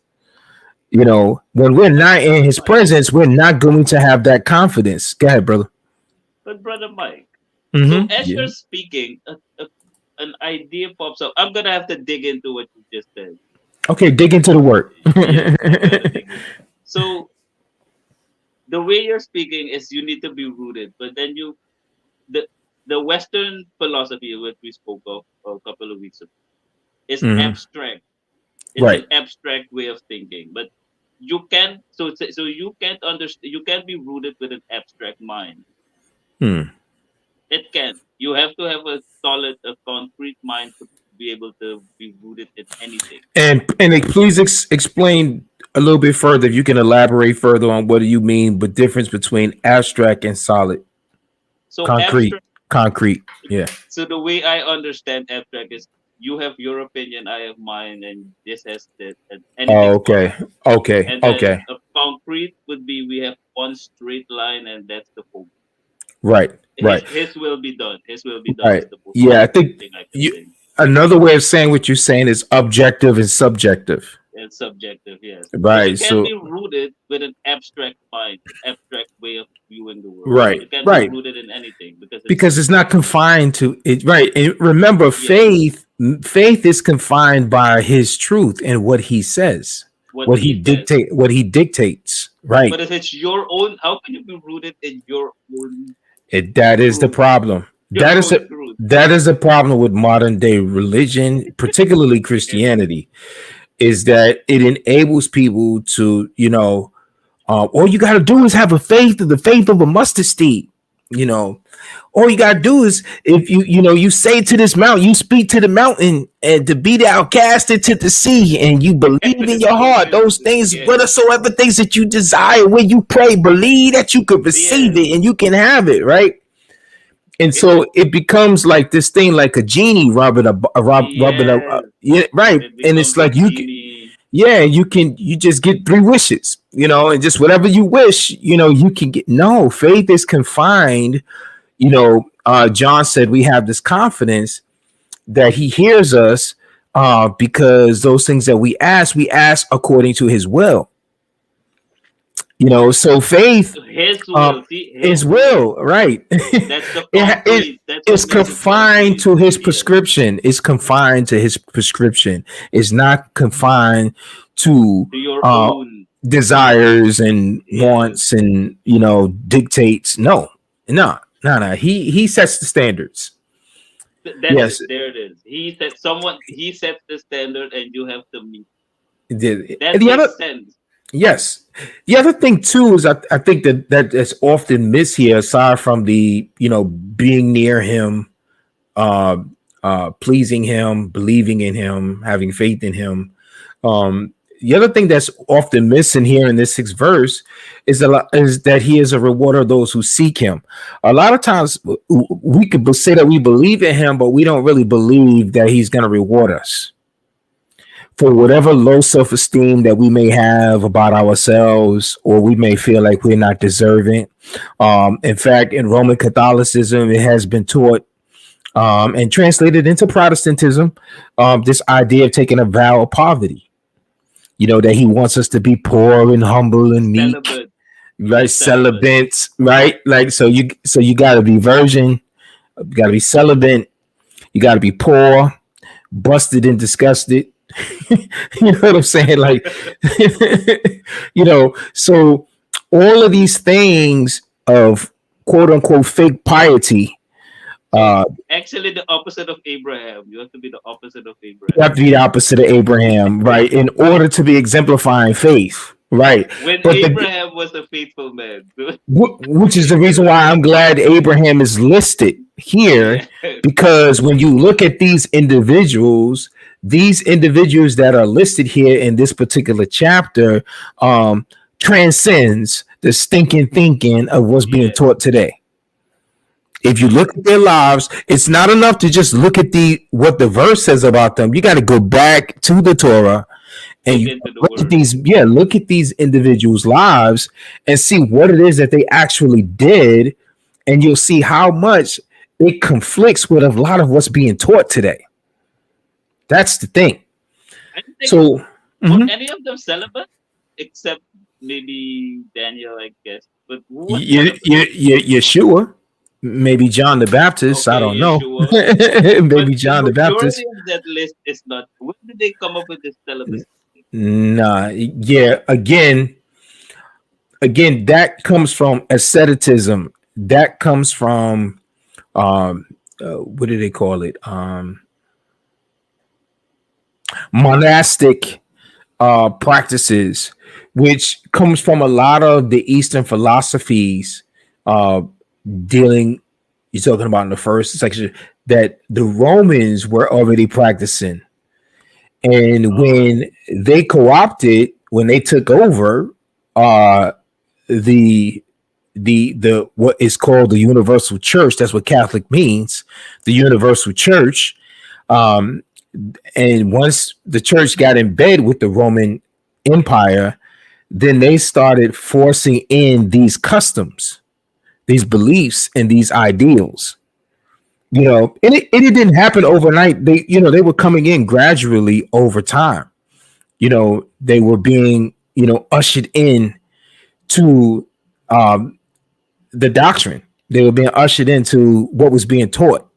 When we're But not in brother his Mike, presence, we're not going to have that confidence. Go ahead, brother. but brother Mike. So Mm-hmm. as Yeah. you're speaking, an idea pops up. I'm gonna have to dig into what you just said. Okay, dig into the word. Yes, I'm gonna have to dig in. So the way you're speaking is you need to be rooted, but then the the Western philosophy, which we spoke of a couple of weeks ago, is Hmm. abstract. It's Right. an abstract way of thinking, but you can't. So you can't understand. You can't be rooted with an abstract mind. Hmm. It can. You have to have a solid, a concrete mind to be able to be rooted in anything. And please explain a little bit further. If you can elaborate further on what do you mean, the difference between abstract and solid, So concrete, abstract. concrete. Yeah. So the way I understand abstract is you have your opinion, I have mine, and this has this, and Oh, anything's okay. possible. Okay. And then Okay. a concrete would be we have one straight line, and that's the focus. Right. Right. His will be done. His will be done Right. is the most Yeah. I concrete think thing I can you. think. Another way of saying what you're saying is objective and subjective. It's subjective, yes. But you Right. can be So. rooted with an abstract mind, abstract way of viewing the world. Right. You can be Right. rooted in anything because it's Because it's not subjective. confined to it. Right. And remember, Yes. faith is confined by his truth and what he says, What he says. what he dictates. Right. But if it's your own, how can you be rooted in your own That is the truth? problem. Your own truth. That is a problem with modern day religion, particularly Yes. Christianity, is that it enables people to, all you got to do is have the faith of a mustard seed. You know, all you gotta do is if you say to this mountain, you speak to the mountain and to be thou cast into the sea, and you believe in your heart those things, Yes. whatsoever things that you desire when you pray, believe that you could receive Yes. it and you can have it, right? And Yes. so it becomes like this thing, like a genie rubbing Yes. yeah, right. It And it's becomes a like genie. yeah, you just get three wishes, and just whatever you wish, you can get. No, faith is confined. John said we have this confidence that he hears us, because those things that we ask according to his will. So faith, His will. See, his his will. will, right? That's the it concrete. That's it's what makes it confined concrete. to his Yes. prescription. It's confined to his prescription. It's not confined to To your uh own. desires and Yes. wants and dictates. No. He sets the standards. That's it. Yes. There it is. He sets the standard and you have to meet. The, That the other makes sense. Yes. The other thing too is I think that is often missed here, aside from the being near him, uh, pleasing him, believing in him, having faith in him. The other thing that's often missing here in this sixth verse is that he is a rewarder of those who seek him. A lot of times we could say that we believe in him, but we don't really believe that he's going to reward us for whatever low self-esteem that we may have about ourselves, or we may feel like we're not deserving. In fact, in Roman Catholicism, it has been taught and translated into Protestantism, this idea of taking a vow of poverty. That he wants us to be poor and humble and meek, Celibate. right? Yes, celibate. Celibate, right? Like so you got to be virgin, you got to be celibate, you got to be poor, busted and disgusted. You know what I'm saying? Like, so all of these things of quote unquote fake piety, uh, Actually, the opposite of Abraham. You have to be the opposite of you Abraham. have to be the opposite of Abraham, right? In order to be exemplifying faith, right? When But Abraham was a faithful man. which is the reason why I'm glad Abraham is listed here, Yeah. because when you look at these individuals that are listed here in this particular chapter, transcends the stinking thinking of what's being Yeah. taught today. If you look at their lives, it's not enough to just look at what the verse says about them. You got to go back to the Torah and Look you into the look at word. look at these individuals' lives and see what it is that they actually did, and you'll see how much it conflicts with a lot of what's being taught today. That's the thing. I don't think So, were mhm. any of them celibate, except maybe Daniel, I guess. But who was celibate? Yeshua, maybe John the Baptist. I Okay, don't know. Yeshua. But Maybe the John the Baptist. majority of that list is not. Where did they come up with this celibacy? Nah, yeah. Again, that comes from asceticism. That comes from um, what do they call it? Monastic practices, which comes from a lot of the Eastern philosophies, uh, dealing. You're talking about in the first section that the Romans were already practicing, and Oh, when they co-opted, when they took over, uh, the the what is called the universal church. That's what Catholic means, the universal church. Um, and once the church got in bed with the Roman Empire, then they started forcing in these customs, these beliefs, and these ideals. And it didn't happen overnight. They were coming in gradually over time. They were being ushered in to um, the doctrine. They were being ushered into what was being taught.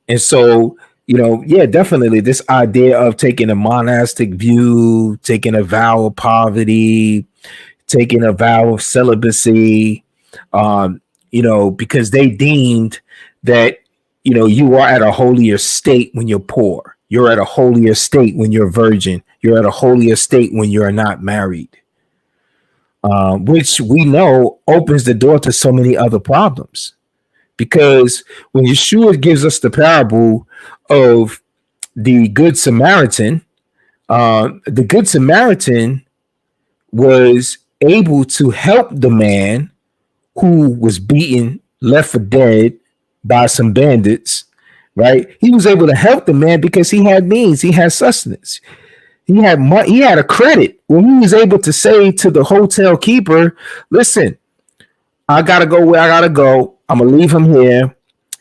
And so, yeah, definitely this idea of taking a monastic view, taking a vow of poverty, taking a vow of celibacy, because they deemed that, you are at a holier state when you're poor. You're at a holier state when you're virgin. You're at a holier state when you're not married, which we know opens the door to so many other problems. because when Yeshua gives us the parable of the Good Samaritan, the Good Samaritan was able to help the man who was beaten, left for dead by some bandits, right? He was able to help the man because he had means, he had sustenance, he had money, he had a credit. When he was able to say to the hotel keeper, listen, I gotta go where I gotta go. I'm gonna leave him here,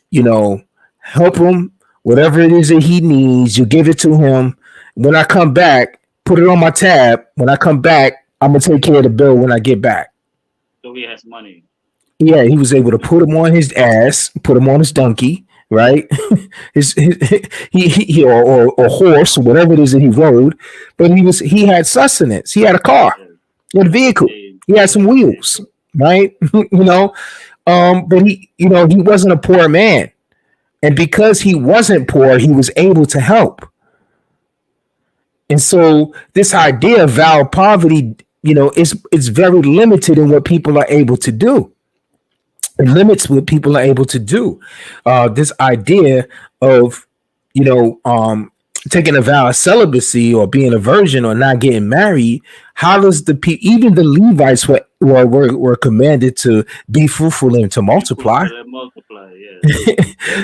you know, help him, whatever it is that he needs, you give it to him. When I come back, put it on my tab. When I come back, I'm gonna take care of the bill when I get back. So he has money. Yeah, he was able to put him on his ass, put him on his donkey, right? his he or horse, whatever it is that he rode. But he had sustenance. He had a car, he had a vehicle, he had some wheels, right? But he wasn't a poor man, and because he wasn't poor, he was able to help. And so this idea of vow poverty, it's very limited in what people are able to do. It limits what people are able to do. This idea of, taking a vow of celibacy or being a virgin or not getting married. How does even the Levites were commanded to be fruitful and to multiply?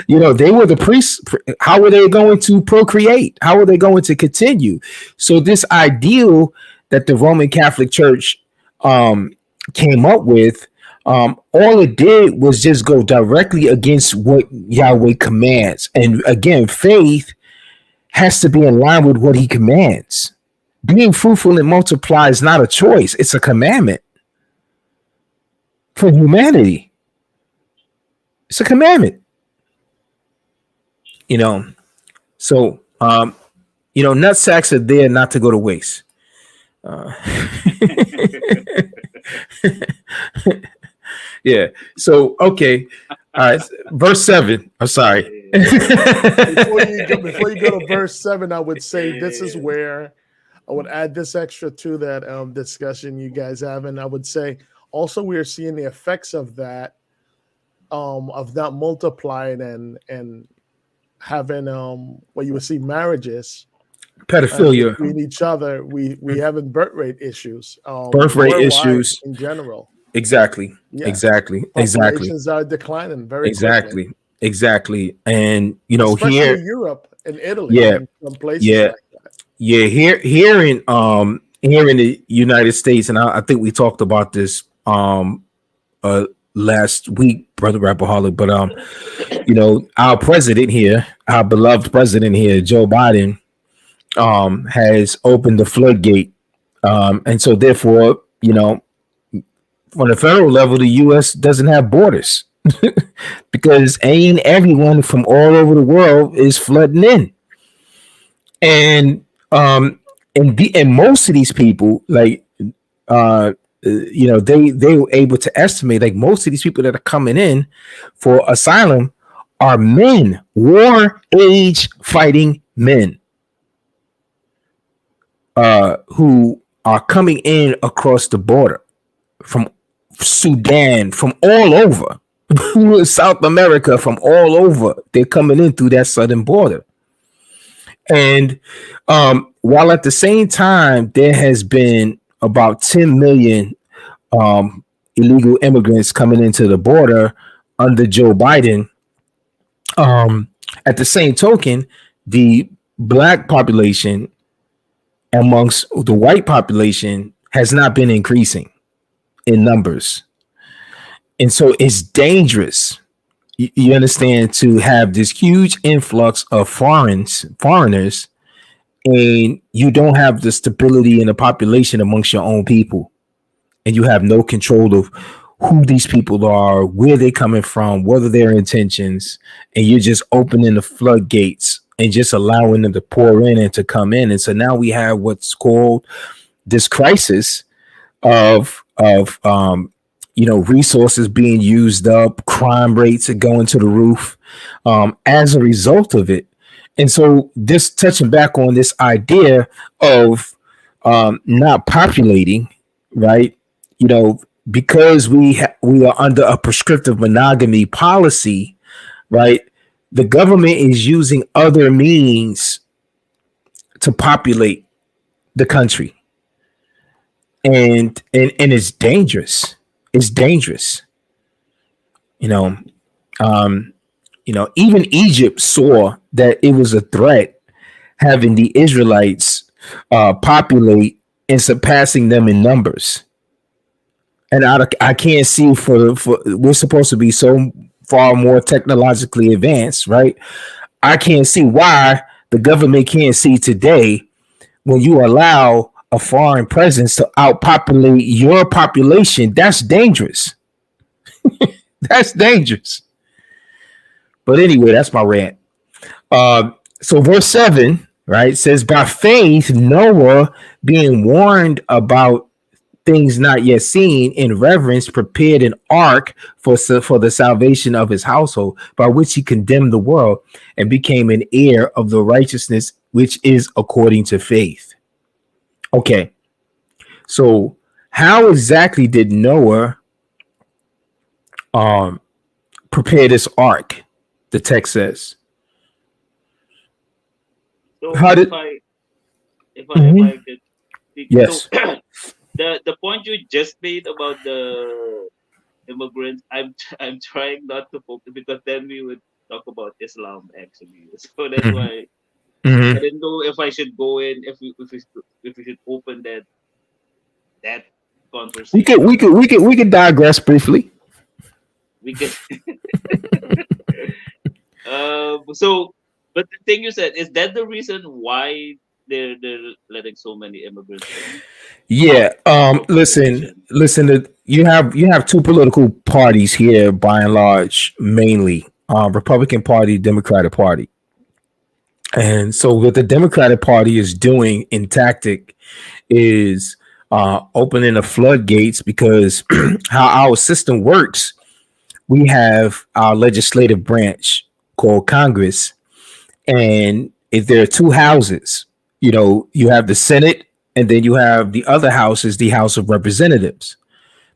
Yeah. They were the priests. How were they going to procreate? How were they going to continue? So this ideal that the Roman Catholic Church came up with, all it did was just go directly against what Yahweh commands. And again, faith has to be in line with what he commands. Being fruitful and multiply is not a choice. It's a commandment for humanity. It's a commandment. So, nut sacks are there not to go to waste. Yeah. So, okay. All right. Verse 7. I'm sorry. Before you go to verse 7, I would say this is where I would add this extra to that discussion you guys have. And I would say also we're seeing the effects of that, of not multiplying and having what you would see marriages pedophilia between each other. We having birth rate issues, birth rate issues in general. Exactly. Yeah. Exactly. Populations are declining very quickly. Exactly. And especially here in Europe and Italy, yeah, and some places like that. Yeah, here in the United States, and I think we talked about this last week, Brother Rapperholic, but our president here, our beloved president here, Joe Biden, has opened the floodgate. And so therefore, on the federal level, the US doesn't have borders because ain't everyone from all over the world is flooding in. And most of these people, like they were able to estimate, like, most of these people that are coming in for asylum are men, war age fighting men, who are coming in across the border from Sudan, from all over South America, from all over. They're coming in through that southern border. And while at the same time there has been about 10 million illegal immigrants coming into the border under Joe Biden, at the same token, the black population amongst the white population has not been increasing in numbers. And so it's dangerous, you understand, to have this huge influx of foreigners, and you don't have the stability in the population amongst your own people, and you have no control of who these people are, where they're coming from, what are their intentions, and you're just opening the floodgates and just allowing them to pour in and to come in. And so now we have what's called this crisis of resources being used up, crime rates are going to the roof as a result of it. And so this, touching back on this idea of not populating, right? because we are under a prescriptive monogamy policy, right? The government is using other means to populate the country, and it's dangerous. It's dangerous. You know, even Egypt saw that it was a threat having the Israelites populate and surpassing them in numbers. And I can't see for we're supposed to be so far more technologically advanced, right? I can't see why the government can't see today when you allow a foreign presence to outpopulate your population. That's dangerous. That's dangerous. But anyway, that's my rant. So verse 7, right, says, by faith, Noah, being warned about things not yet seen, in reverence prepared an ark for the salvation of his household, by which he condemned the world and became an heir of the righteousness which is according to faith. Okay, so how exactly did Noah prepare this ark? The text says. So How did? if I could speak. Yes. So the point you just made about the immigrants, I'm trying not to focus because then we would talk about Islam actually. So that's why I didn't know if I should go in if we should open that conversation. We could digress briefly. We can. So, but the thing you said, is that the reason why they're letting so many immigrants in? Yeah. Listen. You have two political parties here, by and large, mainly Republican Party, Democratic Party. And so, what the Democratic Party is doing in tactic is opening the floodgates, because how our system works, we have our legislative branch called Congress, and if there are two houses, you have the Senate, and then you have the other house is the House of Representatives.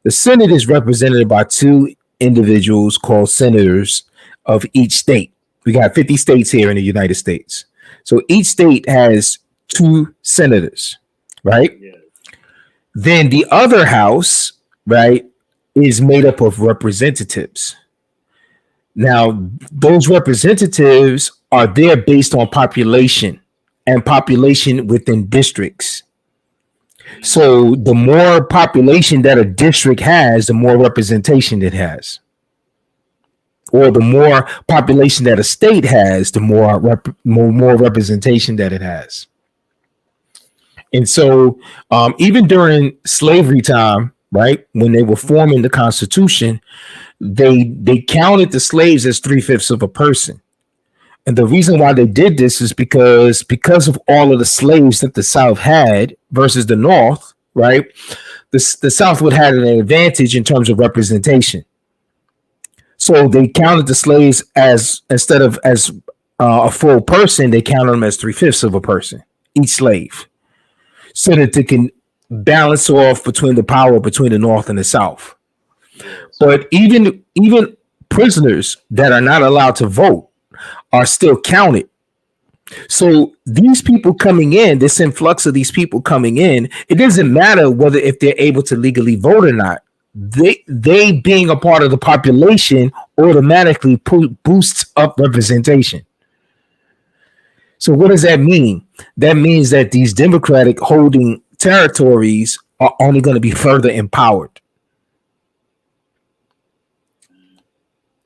The Senate is represented by two individuals called senators of each state. We got 50 states here in the United States. So each state has two senators, right? Yeah. Then the other house, right, is made up of representatives. Now, those representatives are there based on population and population within districts. So the more population that a district has, the more representation it has. Or the more population that a state has, the more representation that it has. And so even during slavery time, right, when they were forming the Constitution, they counted the slaves as 3/5 of a person. And the reason why they did this is because of all of the slaves that the South had versus the North, right? The South would have an advantage in terms of representation. So they counted the slaves as, instead of as a full person, they counted them as 3/5 of a person, each slave, so that they can balance off between the power between the North and the South. But even prisoners that are not allowed to vote are still counted. So these people coming in, this influx of these people coming in, it doesn't matter whether if they're able to legally vote or not. They being a part of the population automatically boosts up representation. So what does that mean? That means that these Democratic holding territories are only going to be further empowered.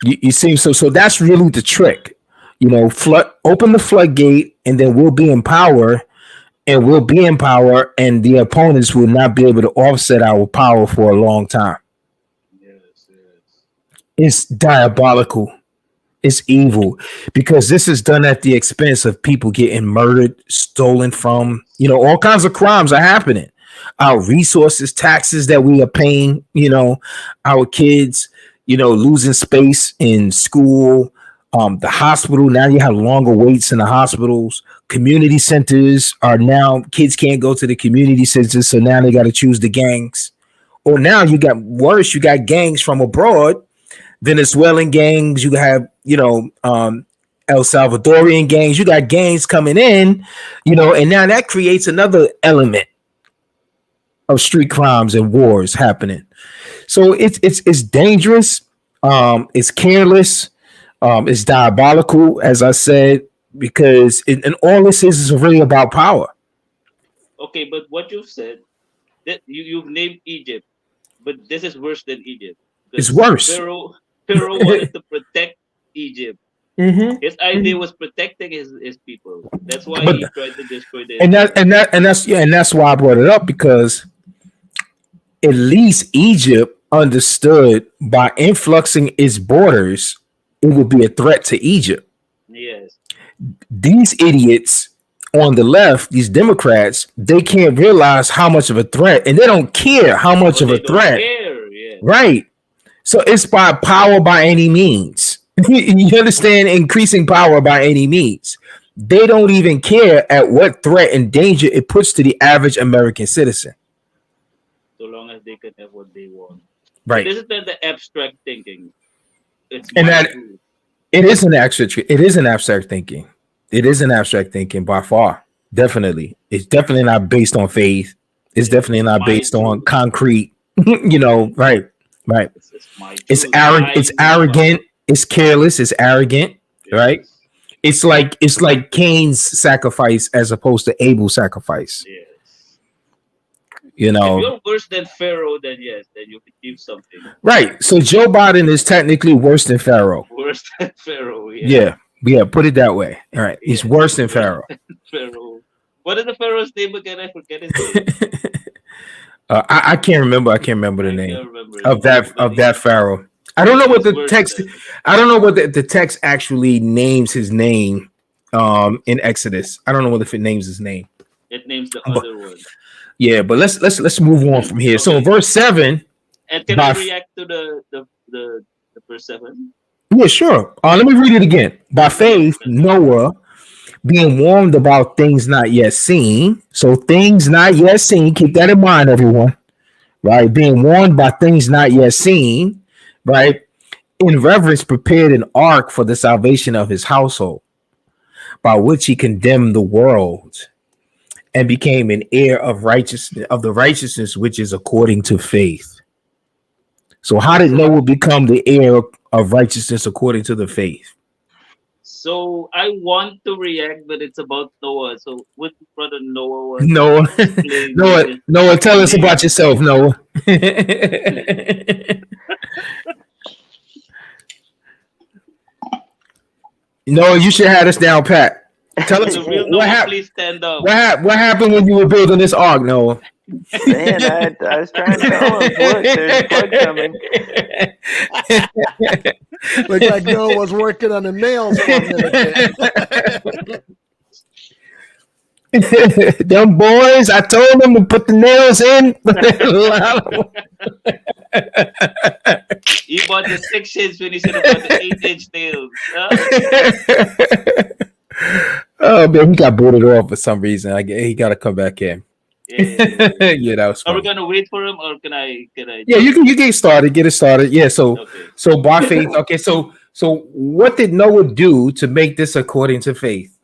You see, so that's really the trick. Open the floodgate, and then we'll be in power, and the opponents will not be able to offset our power for a long time. Yes. It's diabolical. It's evil, because this is done at the expense of people getting murdered, stolen from. All kinds of crimes are happening. Our resources, taxes that we are paying, our kids, losing space in school, the hospital. Now you have longer waits in the hospitals. Community centers are now, kids can't go to the community centers, so now they got to choose the gangs. Or now you got worse, you got gangs from abroad, Venezuelan gangs, you have, El Salvadorian gangs, you got gangs coming in, and now that creates another element of street crimes and wars happening. So it's dangerous, it's careless, it's diabolical, as I said, because and all this is really about power. Okay, but what you've said, that you've named Egypt, but this is worse than Egypt It's because worse. Pharaoh wanted to protect Egypt. Mm-hmm. His idea was protecting his people. That's why But he tried to destroy the and that Israelites. and that's why I brought it up, because at least Egypt understood by influxing its borders, it would be a threat to Egypt. Yes. These idiots on the left, these Democrats, they can't realize how much of a threat, and they don't care how much Oh, of a they don't threat. care. Yeah. Right. So it's by power by any means. You understand? Increasing power by any means. They don't even care at what threat and danger it puts to the average American citizen. So long as they can have what they want. But Right. this is the abstract thinking. It's And my that truth. it is an abstract thinking. It is an abstract thinking by far. Definitely. It's definitely not based on faith. It's definitely not My based on truth. concrete. Right. Right. It's my It's truth. arrogant, it's arrogant, it's careless, it's arrogant, right? Yes. It's like Cain's sacrifice as opposed to Abel's sacrifice. Yes. You If know, you're worse than Pharaoh, then yes, then you can give something. right? So Joe Biden is technically worse than Pharaoh. Worse than Pharaoh, yeah. Yeah. Put it that way. All right, he's Yes, worse than worse Pharaoh. than Pharaoh. What is the Pharaoh's name again? I forget his name. I can't remember. I can't remember the I name can't remember his of name, that but of that Pharaoh. I don't know what he's the worse text. than- I don't know what the text actually names his name. In Exodus, I don't know what if it names his name. It names the But- other one. Yeah, but let's move on from here. So in Okay. verse 7. And can I react to the verse 7? Yeah, sure. Let me read it again. By faith, Noah, being warned about things not yet seen. So things not yet seen, keep that in mind, everyone. Right? Being warned by things not yet seen, right? In reverence, prepared an ark for the salvation of his household, by which he condemned the world and became an heir of righteousness, of the righteousness which is according to faith. So how did Noah become the heir of righteousness according to the faith? So I want to react, but it's about Noah. So what brother Noah was Noah, explain Noah, tell us about yourself, Noah. Noah, you should have this down pat. Tell us The real what Noah, happened. please stand up. What happened when you were building this ark, Noah? Man, I was trying to tell him, look, there's a flood coming. Looked like Noah was working on the nails for a minute there. Them boys, I told them to put the nails in. He bought the 6 inch when he said about the 8-inch nails. Oh man, he got booted off for some reason. He got to come back in. Yeah. Yeah, that was Are we funny. gonna wait for him, or can I? Yeah, you get started. Get it started. Yeah. So Okay. by faith. Okay. So what did Noah do to make this according to faith?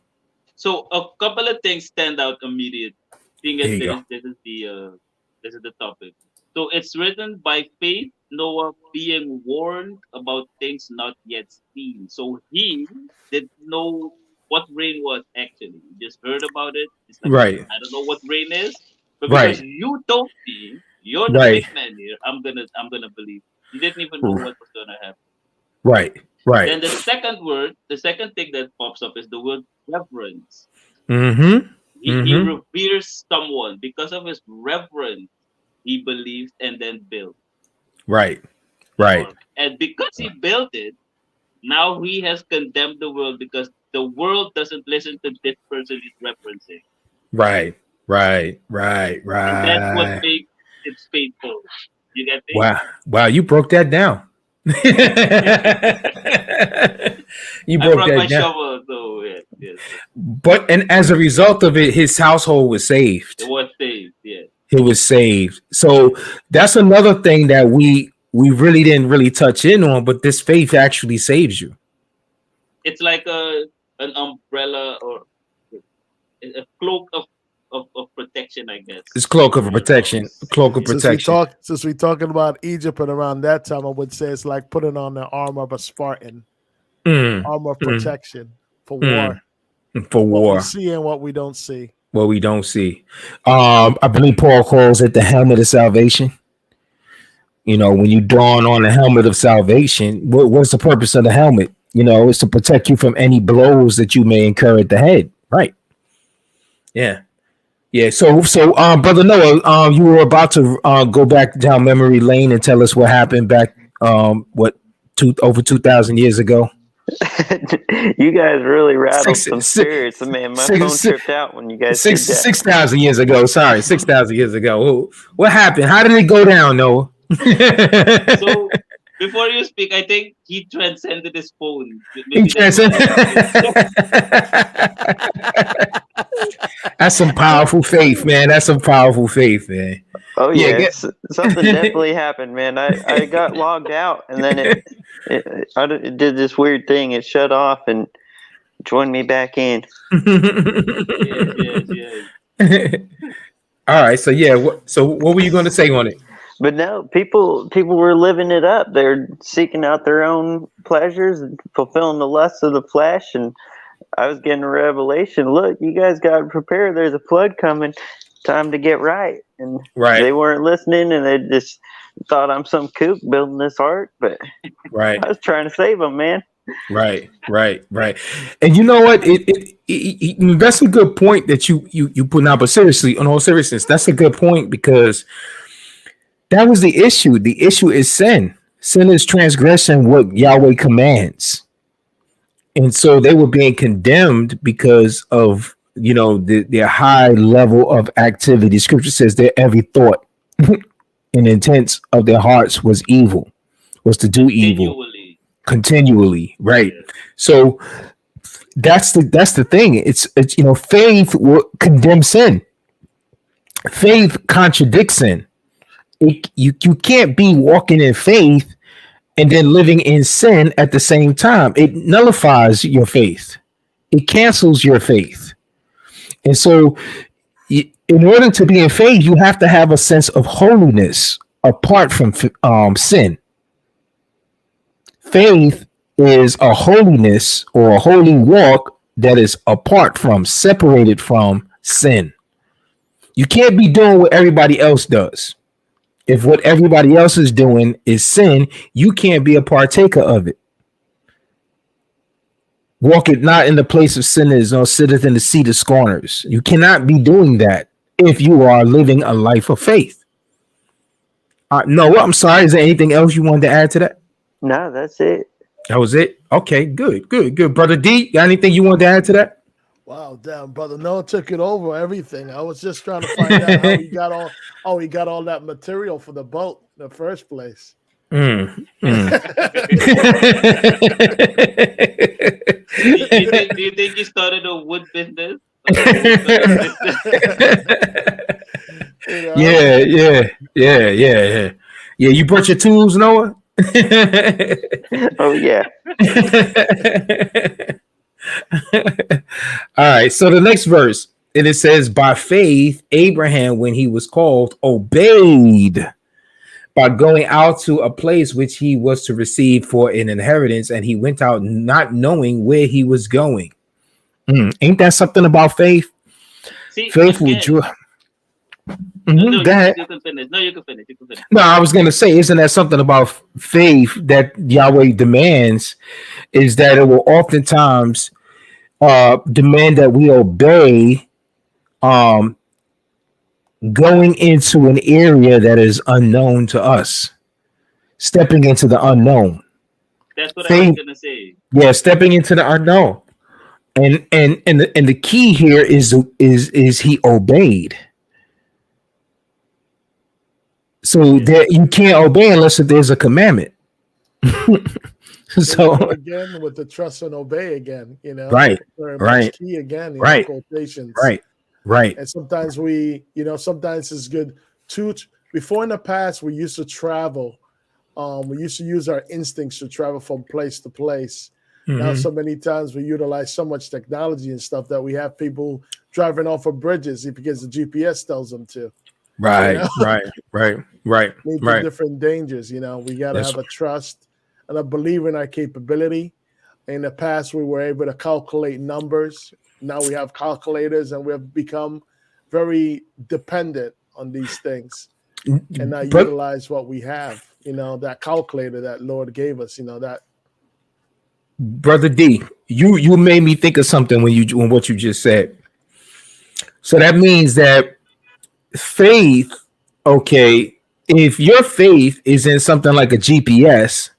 So a couple of things stand out immediate. Thing There is, you this is the topic. So it's written by faith, Noah being warned about things not yet seen. So he didn't know what rain was actually. He just heard about it. It's like, Right. I don't know what rain is, but Right. because you told me, you're the Right. big man here. I'm gonna believe. He didn't even know what was gonna happen. Right. Right. Then the second thing that pops up is the word reverence. Mm-hmm. He reveres someone because of his reverence. He believed and then built. Right. Right. And because he built it, now he has condemned the world because the world doesn't listen to this person he's referencing. Right. Right. Right. And that's what Right. makes it faithful. You get me? Wow. You broke that down. You I broke brought that my down. shovel, so yes. But and as a result of it, his household was saved. It was saved, yes. he was saved. So that's another thing that we really didn't really touch in on, but this faith actually saves you. It's like an umbrella or a cloak of protection, I guess. It's cloak of protection. Cloak of protection. Since we talking about Egypt and around that time, I would say it's like putting on the armor of a Spartan, armor of protection for war. For What war. we see and what we don't see. What we don't see. I believe Paul calls it the helmet of salvation. You know, when you don on the helmet of salvation, what's the purpose of the helmet? You know, it's to protect you from any blows that you may incur at the head. Right. Yeah. Yeah. So Brother Noah, you were about to go back down memory lane and tell us what happened back over 2,000 years ago. You guys really rattled some spirits. Man, my phone tripped out when you guys did that. 6,000 years ago. Sorry, 6,000 years ago. What happened? How did it go down, Noah? So before you speak, I think he transcended his phone. He transcended. That's some powerful faith, man. That's some powerful faith, man. Oh yeah, something definitely happened, man. I got logged out, and then it did this weird thing. It shut off and joined me back in. Yes. All right, so yeah, what were you going to say on it? But no, people were living it up. They're seeking out their own pleasures and fulfilling the lusts of the flesh. And I was getting a revelation. Look, you guys got to prepare. There's a flood coming. Time to get right. And they weren't listening, and they just thought I'm some kook building this ark. But I was trying to save them, man. Right. And you know what? That's a good point that you put out. But seriously, in all seriousness, that's a good point, because that was the issue. The issue is sin. Sin is transgression what Yahweh commands. And so they were being condemned because of, you know, their high level of activity. Scripture says their every thought and intent of their hearts was evil, was to do evil continually. Right. So that's the thing. It's you know, faith will condemn sin. Faith contradicts sin. You can't be walking in faith and then living in sin at the same time. It nullifies your faith. It cancels your faith. And so in order to be in faith, you have to have a sense of holiness apart from sin. Faith is a holiness or a holy walk that is apart from, separated from sin. You can't be doing what everybody else does. If what everybody else is doing is sin, you can't be a partaker of it. Walk it not in the place of sinners, nor sitteth in the seat of scorners. You cannot be doing that if you are living a life of faith. No, I'm sorry. Is there anything else you wanted to add to that? No, that's it. That was it? Okay, good. Brother D, got anything you wanted to add to that? Wow, damn, Brother Noah took it over everything. I was just trying to find out how he got all that material for the boat in the first place. You think he started a wood business? You know? Yeah. You brought your tools, Noah? Oh yeah. All right, so the next verse, and it says, by faith Abraham, when he was called, obeyed by going out to a place which he was to receive for an inheritance, and he went out not knowing where he was going. Ain't that something about faith? See, faith will draw. You can finish. You can finish. No, I was gonna say, isn't that something about faith that Yahweh demands? Is that it will oftentimes demand that we obey, going into an area that is unknown to us, stepping into the unknown. That's what I was gonna say. Yeah, stepping into the unknown, and the key here is he obeyed. So that you can't obey unless there's a commandment. So again, with the trust and obey again, you know, right, key again, right, quotations. Right. And sometimes sometimes it's good to. Before in the past, we used to travel. We used to use our instincts to travel from place to place. Now, Mhm. so many times we utilize so much technology and stuff that we have people driving off of bridges because the GPS tells them to. You Right. know, Right. Right. Right. meet the Right. different dangers. We got to That's have a trust and a belief in our capability. In the past, we were able to calculate numbers. Now we have calculators, and we have become very dependent on these things and not but utilize what we have. That calculator that Lord gave us. That brother D, you made me think of something when what you just said. So that means that faith, okay, if your faith is in something like a GPS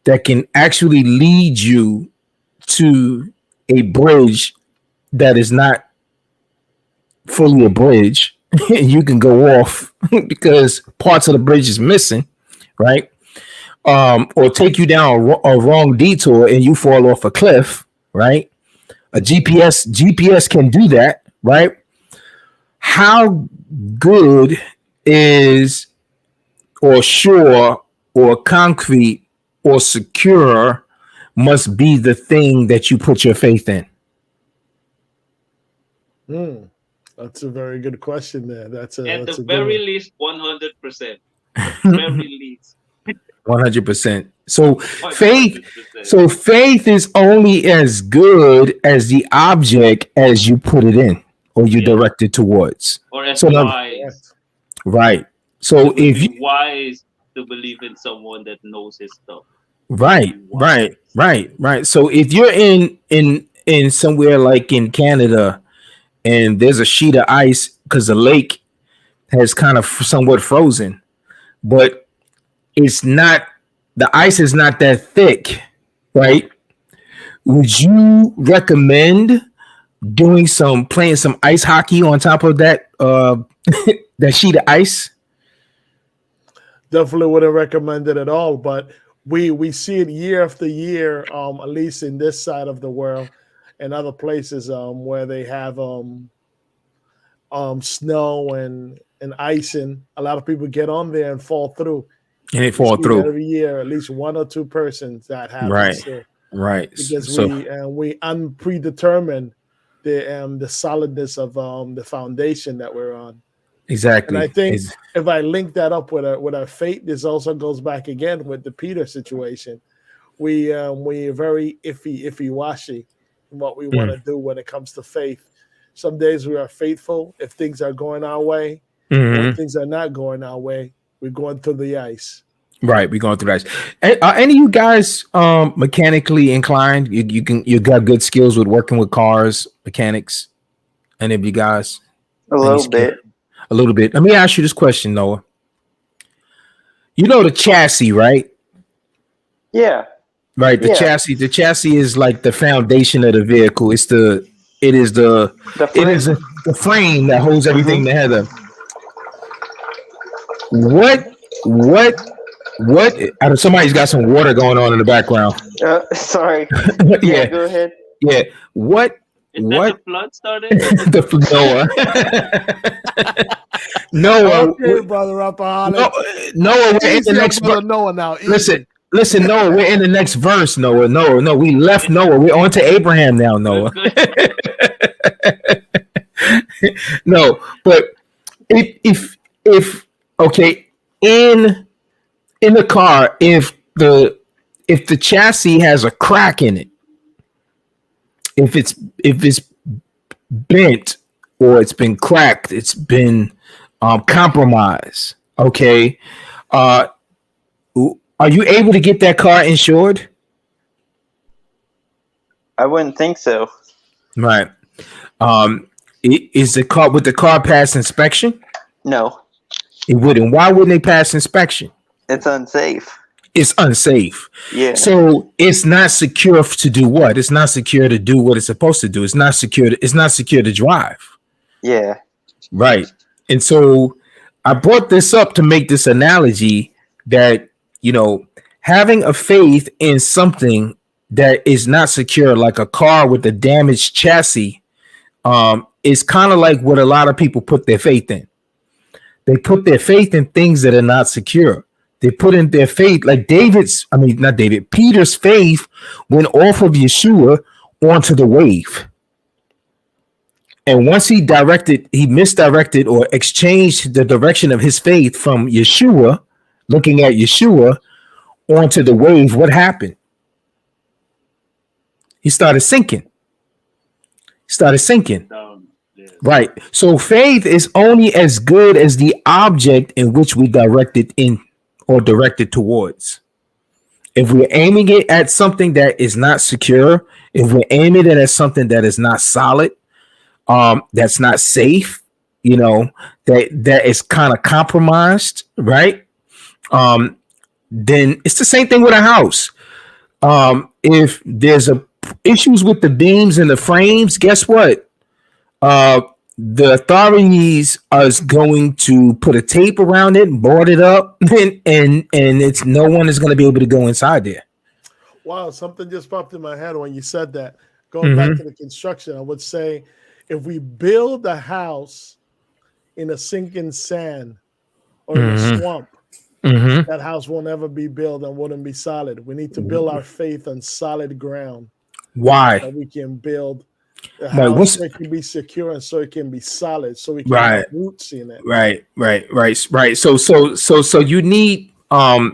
that can actually lead you to a bridge that is not fully a bridge, and you can go off because parts of the bridge is missing, right? Or take you down a wrong detour and you fall off a cliff, right? A GPS can do that, right? How good is or sure or concrete or secure must be the thing that you put your faith in? That's a very good question. There, that's At a the good very one. least, 100%. The very least, 100%. So faith, 100%. so faith is only as good as the object as you put it in or you Yeah. direct it towards. Or as So wise. right. You So would if be you wise to believe in someone that knows his stuff. right, Be wise. right. So if you're in somewhere like in Canada and there's a sheet of ice because the lake has kind of somewhat frozen, but it's not the ice is not that thick, right? Would you recommend playing some ice hockey on top of that that sheet of ice? Definitely wouldn't recommend it at all. But we see it year after year, at least in this side of the world and other places where they have snow and icing. A lot of people get on there and fall through. And they We fall see that through. every year, at least one or two persons that Right. happens to, Right. because So we unpredetermine the solidness of the foundation that we're on. And I exactly. think if I link that up with our faith, this also goes back again with the Peter situation. We very iffy washy in what we want to do when it comes to faith. Some days we are faithful if things are going our way, but when Mhm. things are not going our way, we're going through the ice. Right, we're going through that. Are any of you guys mechanically inclined? You got good skills with working with cars, mechanics. Any of you guys? A Any little skill? bit. A little bit. Let me ask you this question, Noah. You know the chassis, right? Yeah. Right. The Yeah. chassis. The chassis is like the foundation of the vehicle. It is the The it frame. is the frame that holds everything Mhm. together. What somebody's got some water going on in the background. Sorry. Yeah, Yeah, go ahead. yeah. Is that the What flood started? Noah? Noah, Okay, brother Rapaholic. Noah, we're in the Easy on next brother Noah now. listen, Easy. listen, Noah, we're in the next verse, Noah. No, we left Noah. We're on to Abraham now, Noah. Good. No, but if okay, in the car, if the chassis has a crack in it, if it's bent or it's been cracked, it's been compromised. Okay, uh, are you able to get that car insured? I wouldn't think so. Right. Is the car with the car pass inspection? No, It wouldn't. Why wouldn't they pass inspection? it's unsafe. It's unsafe. Yeah. So it's not secure to do what? It's not secure to do what it's supposed to do. It's not secure. It's not secure to drive. Yeah. Right. And so I brought this up to make this analogy that, having a faith in something that is not secure, like a car with a damaged chassis, is kind of like what a lot of people put their faith in. They put their faith in things that are not secure. They put in their faith, like Peter's faith went off of Yeshua onto the wave. And once he misdirected or exchanged the direction of his faith from Yeshua, looking at Yeshua, onto the wave, what happened? He started sinking. Down. Yes. Right. So faith is only as good as the object in which we direct it in or direct it towards. If we're aiming it at something that is not secure, if we're aiming it at something that is not solid, that's not safe, that is kind of compromised, right? Then it's the same thing with a house. If there's issues with the beams and the frames, guess what? The authorities are going to put a tape around it and board it up, and it's no one is going to be able to go inside there. Wow, something just popped in my head when you said that. Going back to the construction, I would say if we build a house in a sinking sand or in a swamp, that house will never be built and wouldn't be solid. We need to build our faith on solid ground. Why? So we can build the house so it can be secure and so it can be solid, so we can have roots in it. Right. So you need a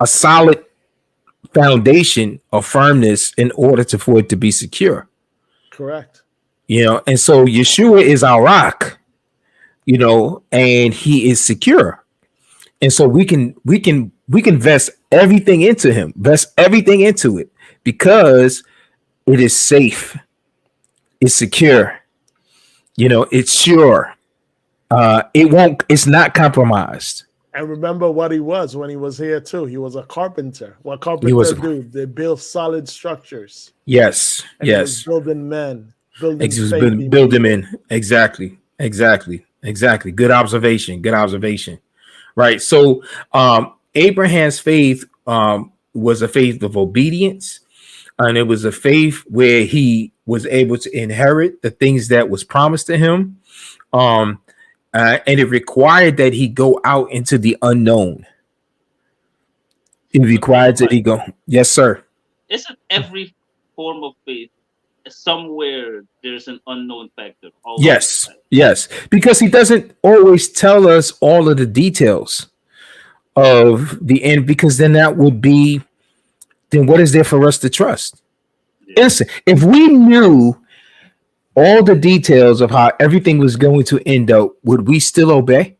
solid foundation of firmness in order for it to be secure. Correct. And so Yeshua is our rock, and he is secure. And so we can vest everything into him, it because it is safe, it's secure, it's sure. It's not compromised. And remember what he was when he was here too. He was a carpenter. What carpenters do? They build solid structures. Yes. And yes. He was building men. Build them in. Exactly. Good observation. Right. So Abraham's faith was a faith of obedience, and it was a faith where he was able to inherit the things that was promised to him. And it required that he go out into the unknown. It required that he go. Yes, sir. Isn't every form of faith somewhere there's an unknown factor? Yes, because he doesn't always tell us all of the details of the end, because then what is there for us to trust? Yeah. Listen, if we knew all the details of how everything was going to end up, would we still obey?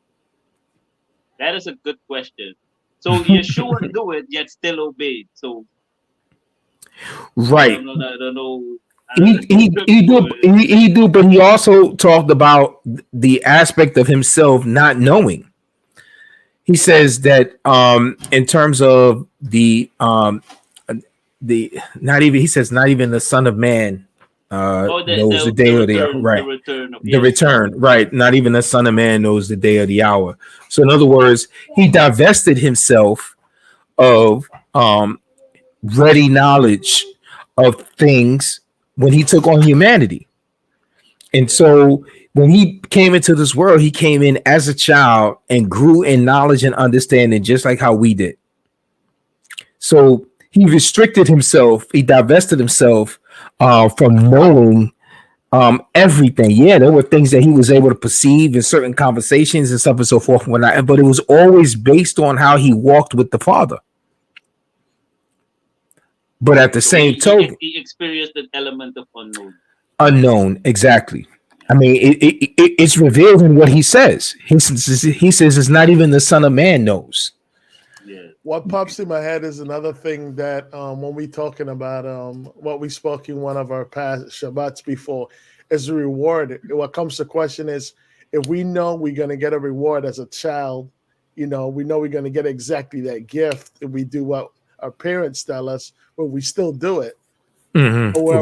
That is a good question. So Yeshua knew it, yet still obeyed. So right. I don't know. He do, but he also talked about the aspect of himself not knowing. He says that in terms of not even the Son of Man knows the day or the hour. Right. The return. Right. Not even the Son of Man knows the day or the hour. So in other words, he divested himself of ready knowledge of things when he took on humanity. And so when he came into this world, he came in as a child and grew in knowledge and understanding, just like how we did. So he restricted himself. He divested himself from knowing everything. Yeah, there were things that he was able to perceive in certain conversations and stuff and so forth. But it was always based on how he walked with the Father. But at the same token, he experienced an element of unknown. Exactly. I mean, it's revealed in what he says. He says it's not even the Son of Man knows. Yeah. What pops in my head is another thing that when we talking about what we spoke in one of our past Shabbats before is the reward. What comes to question is, if we know we're going to get a reward as a child, we know we're going to get exactly that gift if we do what our parents tell us, but we still do it. Mm-hmm. Or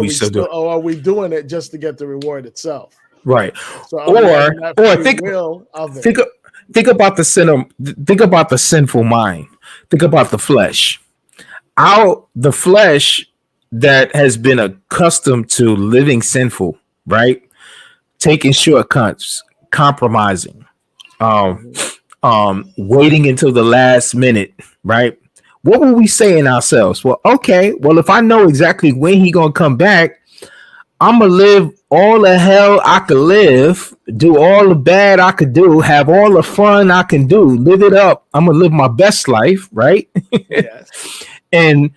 are we doing it just to get the reward itself? Right. So think about the sinner. Think about the sinful mind. Think about the flesh. The flesh that has been accustomed to living sinful, right? taking shortcuts, compromising, um, waiting until the last minute, right? What were we saying ourselves? Well, okay, well, if I know exactly when he gonna come back, I'm gonna live all the hell I could live, do all the bad I could do, have all the fun I can do, live it up. I'm gonna live my best life, right? Yes. And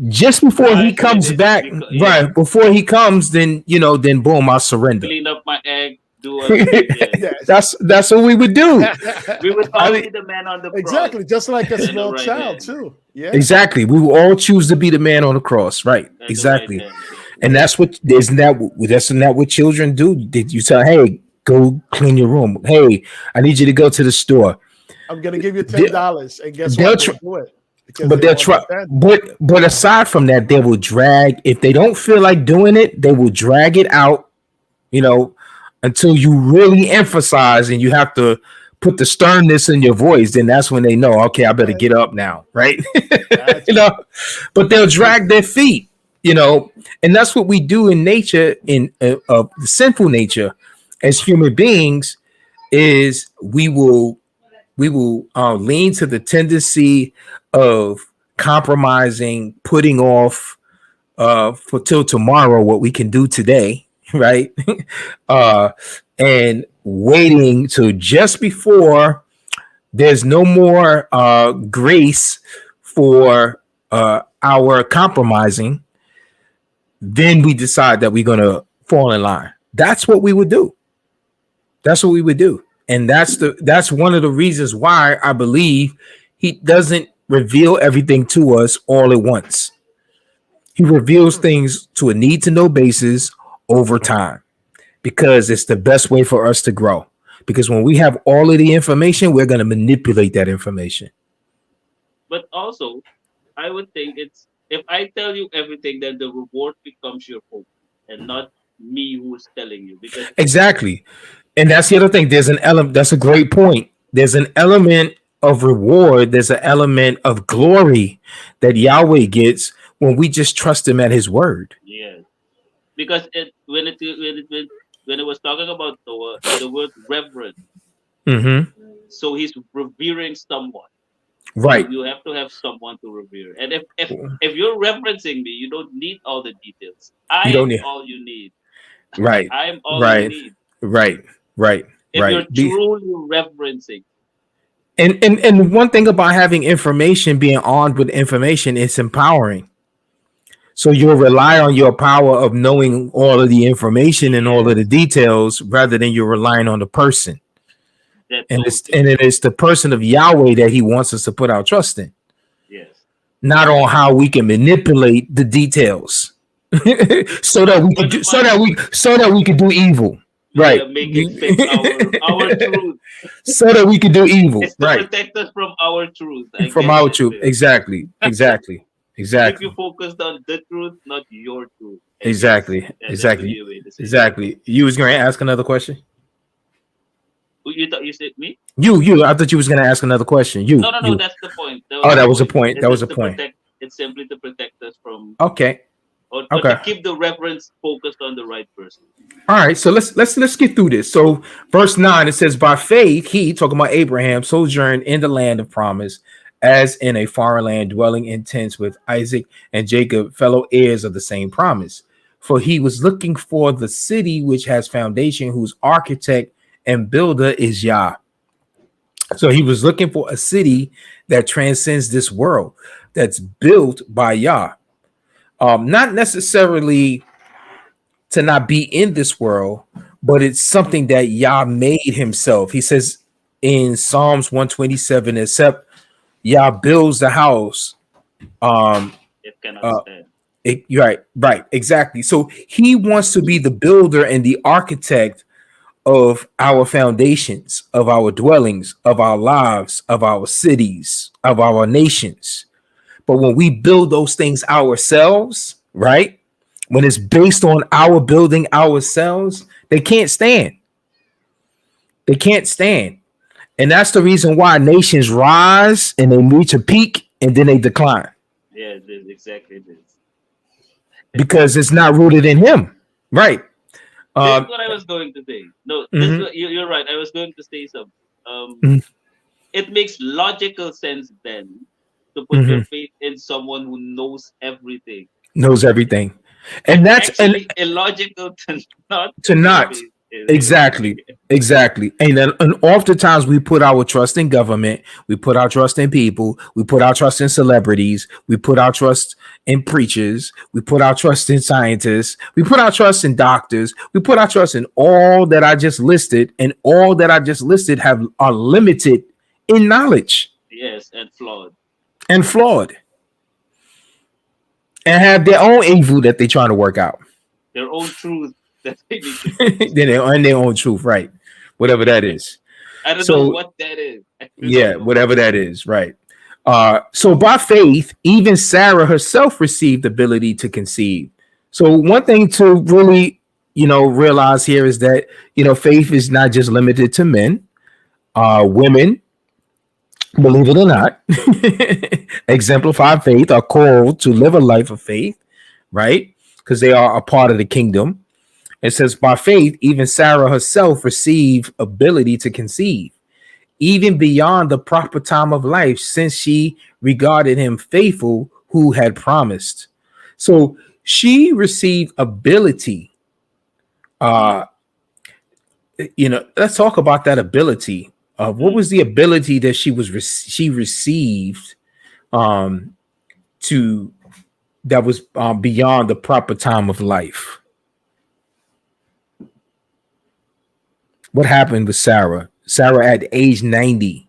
just before he Nice with comes it, back, because, right? Before he comes, then then boom, I surrender. clean up my egg, do everything. Yes. Yes. That's what we would do. We would I all mean, be the man on the cross. Exactly. Just like a And the small right child, hand. too. Yeah. exactly. We will all choose to be the man on the cross, right? And the right Exactly. hand. And that's what isn't that what children do? Did you tell, hey, go clean your room? Hey, I need you to go to the store. I'm going to give you They- $10. And guess they'll what? tr- They do it. Because But they they'll want try. the 10. But aside from that, they will drag. If they don't feel like doing it, they will drag it out. Until you really emphasize and you have to put the sternness in your voice. Then that's when they know. Okay, I better get up now, right? Gotcha. But they'll drag their feet. And that's what we do in nature, in the sinful nature, as human beings, is we will lean to the tendency of compromising, putting off for till tomorrow what we can do today, right? And waiting to just before there's no more grace for our compromising, then we decide that we're going to fall in line. That's what we would do. That's what we would do. And that's one of the reasons why I believe he doesn't reveal everything to us all at once. He reveals things to a need to know basis over time, because it's the best way for us to grow. Because when we have all of the information, we're going to manipulate that information. But also, I would think it's if I tell you everything, then the reward becomes your hope and not me who's telling you. Because Exactly. And that's the other thing. There's an element. That's a great point. There's an element of reward. There's an element of glory that Yahweh gets when we just trust him at his word. yeah, because when it was talking about the word reverend, Mm-hmm. so he's revering someone. Right. You have to have someone to revere. And if you're referencing me, you don't need all the details. I You don't am need. all you need. Right. I am all you Right. need. Right. Right. If you're Right. truly referencing. And one thing about having information, being armed with information, it's empowering. So you'll rely on your power of knowing all of the information and all of the details rather than you're relying on the person. And it is the person of Yahweh that he wants us to put our trust in, Yes. not on how we can manipulate the details, so that we can do evil, right? Make it fit our truth. So that we can do evil, It's to right? protect us from our truth. From our truth, exactly. Keep you focused on the truth, not your truth. And Exactly. You was going to ask another question. You thought you said me? You. I thought you was going to ask another question. No. You. That's the point. That was a point. That was a point. It's simply to protect us from. Okay. Or to keep the reference focused on the right person. All right, so let's get through this. So verse 9, it says, by faith he, talking about Abraham, sojourned in the land of promise, as in a foreign land, dwelling in tents with Isaac and Jacob, fellow heirs of the same promise. For he was looking for the city which has foundation, whose architect and builder is Yah. So he was looking for a city that transcends this world, that's built by Yah. Not necessarily to not be in this world, but it's something that Yah made himself. He says in Psalms 127, except Yah builds the house, it cannot stand. Right, exactly. So he wants to be the builder and the architect of our foundations, of our dwellings, of our lives, of our cities, of our nations. But when we build those things ourselves, right? When it's based on our building ourselves, they can't stand. They can't stand. And that's the reason why nations rise and they reach a peak and then they decline. Yeah, exactly this. Because it's not rooted in him. Right. This is Um, what I was going to say. No, this is mhm, what, you're right. I was going to say some. Um, mhm, it makes logical sense then to put your mhm. faith in someone who knows everything. Knows everything, and It's that's and actually illogical to not to put your not faith in him. exactly, and then and oftentimes we put our trust in government, we put our trust in people, we put our trust in celebrities, we put our trust in preachers, we put our trust in scientists, we put our trust in doctors, we put our trust in all that I just listed, and all that I just listed have are limited in knowledge Yes, and flawed. and flawed and have their own evil that they're trying to work out. Their own truth that they need to Then fix. they earn their own truth, right? Whatever that is. I don't know So what that is. I really yeah, don't know what whatever that that is. is, right? So by faith, even Sarah herself received the ability to conceive. So one thing to really, realize here is that faith is not just limited to men. Women, believe it or not, exemplify faith, are called to live a life of faith, right? Because they are a part of the kingdom. It says, by faith, even Sarah herself received ability to conceive, even beyond the proper time of life, since she regarded him faithful who had promised. So she received ability. Mm, Uh, let's talk about that ability. What mm. was the ability that she received um, to that was beyond the proper time of life? What happened with Sarah? Sarah at age 90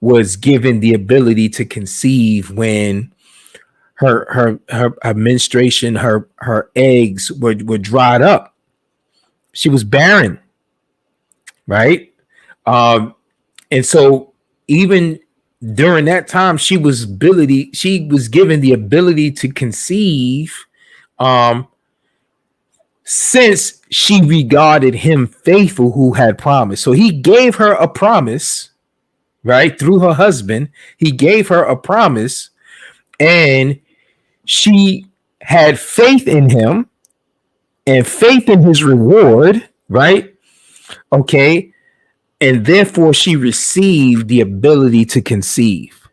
was given the ability to conceive when her menstruation, her eggs were dried up. She was barren, right? Um, and so even during that time, she was given the ability to conceive, um, since she regarded him faithful who had promised. So he gave her a promise, right? Through her husband, he gave her a promise, and she had faith in him and faith in his reward, right? Okay. And therefore she received the ability to conceive.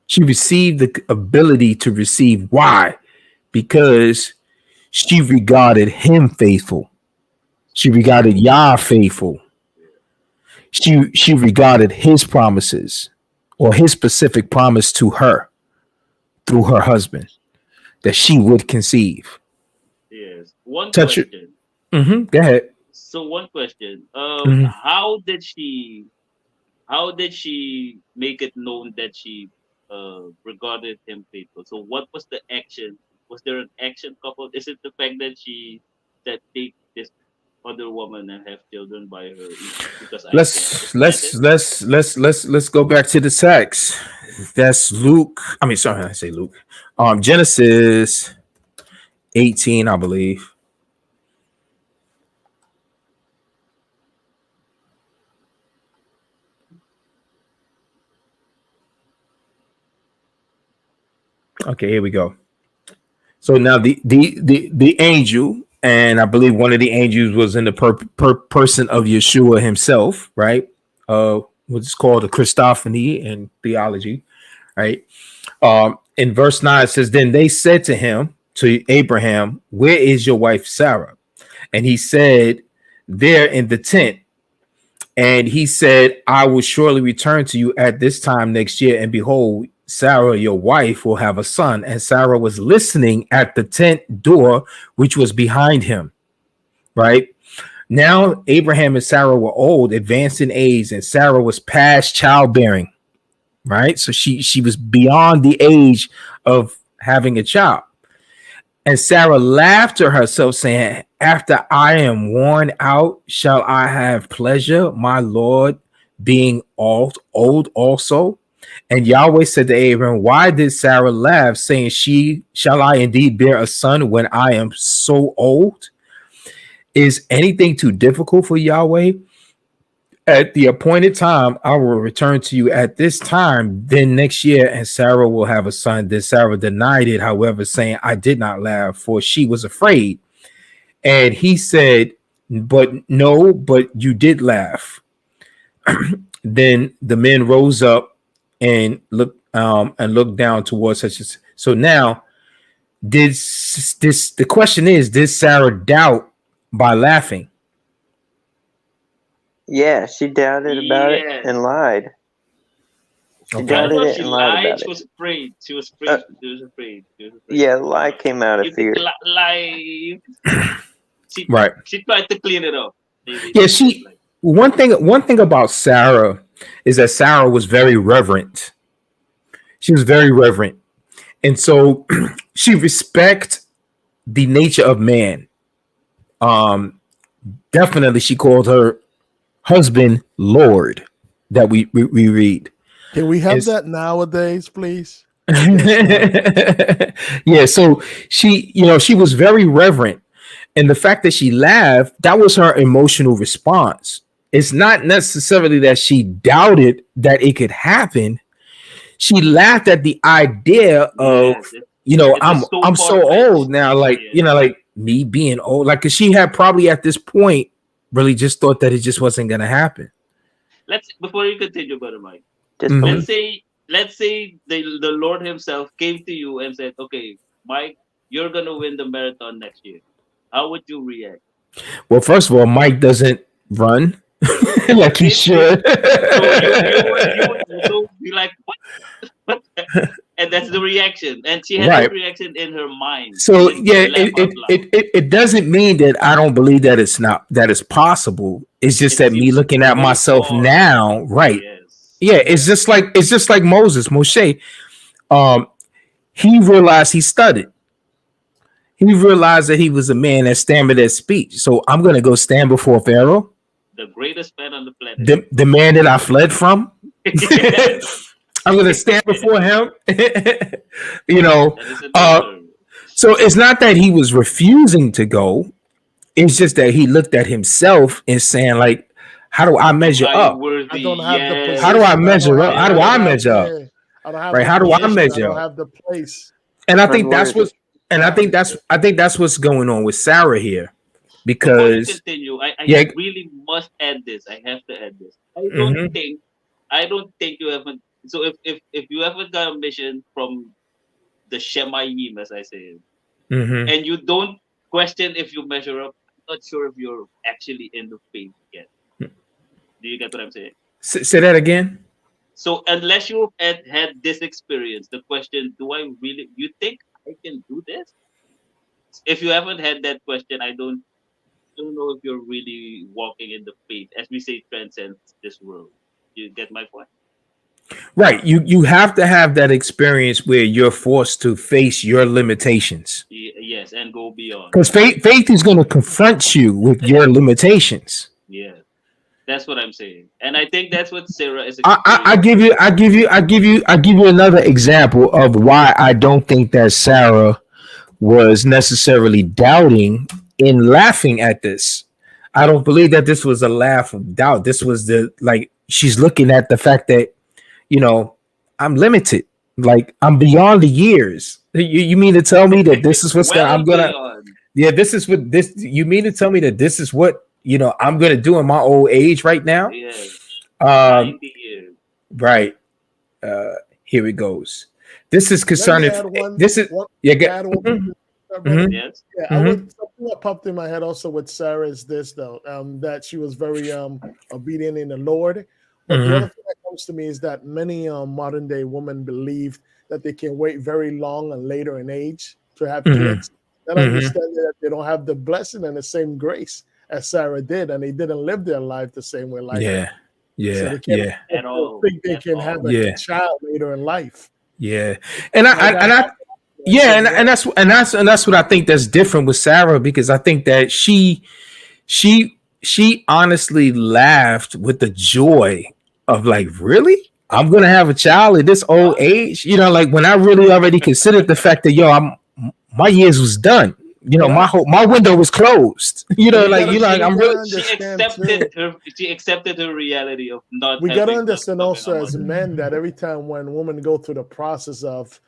She received the ability to receive. Why? Because she regarded him faithful. She regarded Yah faithful. She regarded his promises, or his specific promise to her through her husband, that she would conceive. Yes. One Touch it. question. Go ahead. So one question. Mhm. How did she make it known that she regarded him faithful? So what was the action? Was there an action coupled? Is it the fact that she said take this other woman and have children by her because I can? Let's Isn't that let's it? let's let's let's let's go back to the text. That's Luke. I mean, sorry, I say Luke. Genesis 18, I believe. Okay, here we go. So now the angel, and I believe one of the angels was in the person of Yeshua himself, right? What's called a Christophany in theology, right? In verse 9 it says, then they said to him, to Abraham, where is your wife Sarah? And he said, there in the tent. And he said, I will surely return to you at this time next year. And behold, Sarah, your wife, will have a son. And Sarah was listening at the tent door, which was behind him. Right now, Abraham and Sarah were old, advanced in age, and Sarah was past childbearing. Right. So she was beyond the age of having a child. And Sarah laughed to herself, saying, after I am worn out, shall I have pleasure, my Lord, being old also? And Yahweh said to Abraham, why did Sarah laugh, saying, shall I indeed bear a son when I am so old? Is anything too difficult for Yahweh? At the appointed time, I will return to you at this time. Then next year, and Sarah will have a son. Then Sarah denied it, however, saying, I did not laugh, for she was afraid. And he said, but no, but you did laugh. Then the men rose up and looked down towards such as. So now, the question is, did Sarah doubt by laughing? Yeah, she doubted about it Yes. and lied. She Okay. I don't know doubted if it she and lied lied. about She it. was afraid. She was afraid. Uh, She was afraid. She was afraid. Yeah, lie came out of You think fear. lie? She Right. she tried to clean it up. Yeah, She said like, one thing about Sarah is that Sarah was very reverent. She was very reverent. And so she respect the nature of man. Um Definitely she called her husband Lord that we read. Can we have It's, that nowadays, please? I guess not. yeah, so she was very reverent. And the fact that she laughed, that was her emotional response. It's not necessarily that she doubted that it could happen. She laughed at the idea of, yes, it I'm was so I'm far so old fetched. now, Yes. like me being old, like, cause she had probably at this point really just thought that it just wasn't gonna happen. Let's before you continue, brother Mike. Mhm. Disbelief. Let's say the Lord Himself came to you and said, "Okay, Mike, you're gonna win the marathon next year." How would you react? Well, first of all, Mike doesn't run like he See? should. So you would also be like, what? And that's the reaction. And she had this Right. reaction in her mind. She So didn't yeah, laugh out loud. it doesn't mean that I don't believe that it's possible. It's just It that me seems looking at very myself far. now, right? Yes. Yeah, it's just like Moshe. Um, he realized he stuttered. He realized that he was a man that stammered at speech. So I'm gonna go stand before Pharaoh, The greatest man on the planet. the man that I fled from. Yes. I'm gonna stand before him. you know, That is an uh, honor. so it's not that he was refusing to go. It's just that he looked at himself and saying, like, how do I Am measure I up? I worthy? don't have the How do I Yes. position. measure up? How do I Yes. measure up? I don't have Right? the How do I position. I measure don't up? have the place. And I think that's Unworthy. what and I think that's what's going on with Sarah here. Before you Because continue, I yeah, really must add this. I have to add this. hmm I don't think you haven't. So if you haven't got a mission from the Shemayim, as I say, hmm and you don't question if you measure up, I'm not sure if you're actually in the faith yet. Do you get what I'm saying? say that again. So unless you had this experience, the question, do I really? You think I can do this? If you haven't had that question, I don't know if you're really walking in the faith, as we say, transcends this world. You get my point? Right. You have to have that experience where you're forced to face your limitations. Yes, and go beyond. Because faith is going to confront you with your limitations. Yeah, that's what I'm saying, and I think that's what Sarah is I give experiencing. you I give you another example of why I don't think that Sarah was necessarily doubting in laughing at this. I don't believe that this was a laugh of doubt. This was the like she's looking at the fact that, you know, I'm limited. Like I'm beyond the years. You mean to tell me that this is what's gonna Well I'm gonna beyond. yeah, this is what this you mean to tell me that this is what I'm gonna do in my old age right now? Yes, Um 90 years. right. Uh here it goes. This is Let me concerning add one. this is One yeah, add one, brother. hmm Yes. Yeah, I hmm would. Something that popped in my head also with Sarah is this though, that she was very obedient in the Lord. But the hmm other thing that comes to me is that many modern day women believe that they can wait very long and later in age to have hmm kids, not hmm understanding that they don't have the blessing and the same grace as Sarah did, and they didn't live their life the same way like Yeah. her. So Yeah. they can't Yeah. At all. think they At can have all. a Yeah. child later in life. Yeah. And Might not I happen at the yeah, same way. and that's what I think that's different with Sarah, because I think that she honestly laughed with the joy of like, really? I'm gonna have a child at this old Huh? age? Like when I really already considered the fact that my years was done. Yeah. My window was closed. And Like we I'm gotta really She understand accepted too. her. She accepted her reality of not We gotta having, not understand becoming a also as mother. men that every time when women go through the process of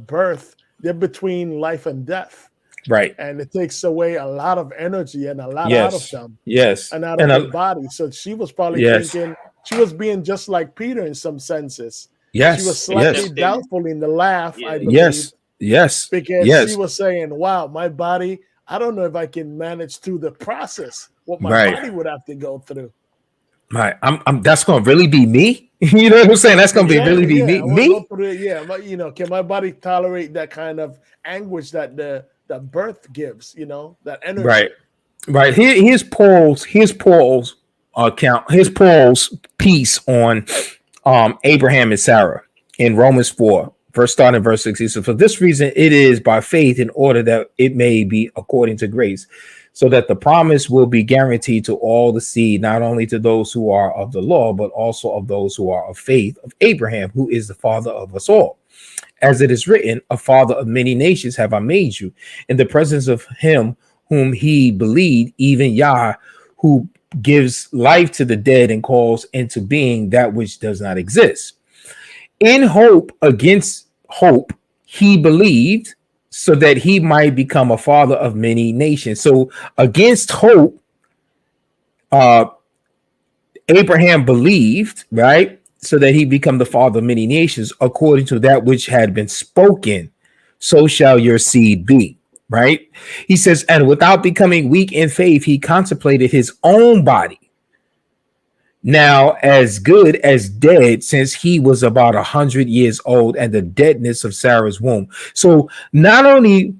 birth, they're between life and death. Right. and it takes away a lot of energy and a lot out of Yes. them Yes. and out And of their body. So she was probably yes. thinking she was being just like Peter in some senses. She was Yes. slightly Yes. Accepting. doubtful in the laugh, I Yes. believe, Yes. Yes. because she Yes. was saying, wow, my body, I don't know if I can manage through the process, what my Right. body would have to go through. Right. I'm that's gonna really be me. You know what I'm saying? That's gonna be really Exactly. be Yeah. me. I want to go Me? through it. Yeah. But, can my body tolerate that kind of anguish that the birth gives, that Right. energy? Right. Here's Paul's account, here's Paul's piece on Abraham and Sarah in Romans 4, starting verse 6. He says, for this reason it is by faith, in order that it may be according to grace, so that the promise will be guaranteed to all the seed, not only to those who are of the law, but also of those who are of faith of Abraham, who is the father of us all. As it is written, a father of many nations have I made you, in the presence of him whom he believed, even Yah, who gives life to the dead and calls into being that which does not exist. In hope against hope, he believed, so that he might become a father of many nations. So against hope, uh, Abraham believed, right? So that he become the father of many nations, according to that which had been spoken, so shall your seed be. Right? He says, and without becoming weak in faith, he contemplated his own body, now as good as dead, since he was about 100 years old, and the deadness of Sarah's womb. So not only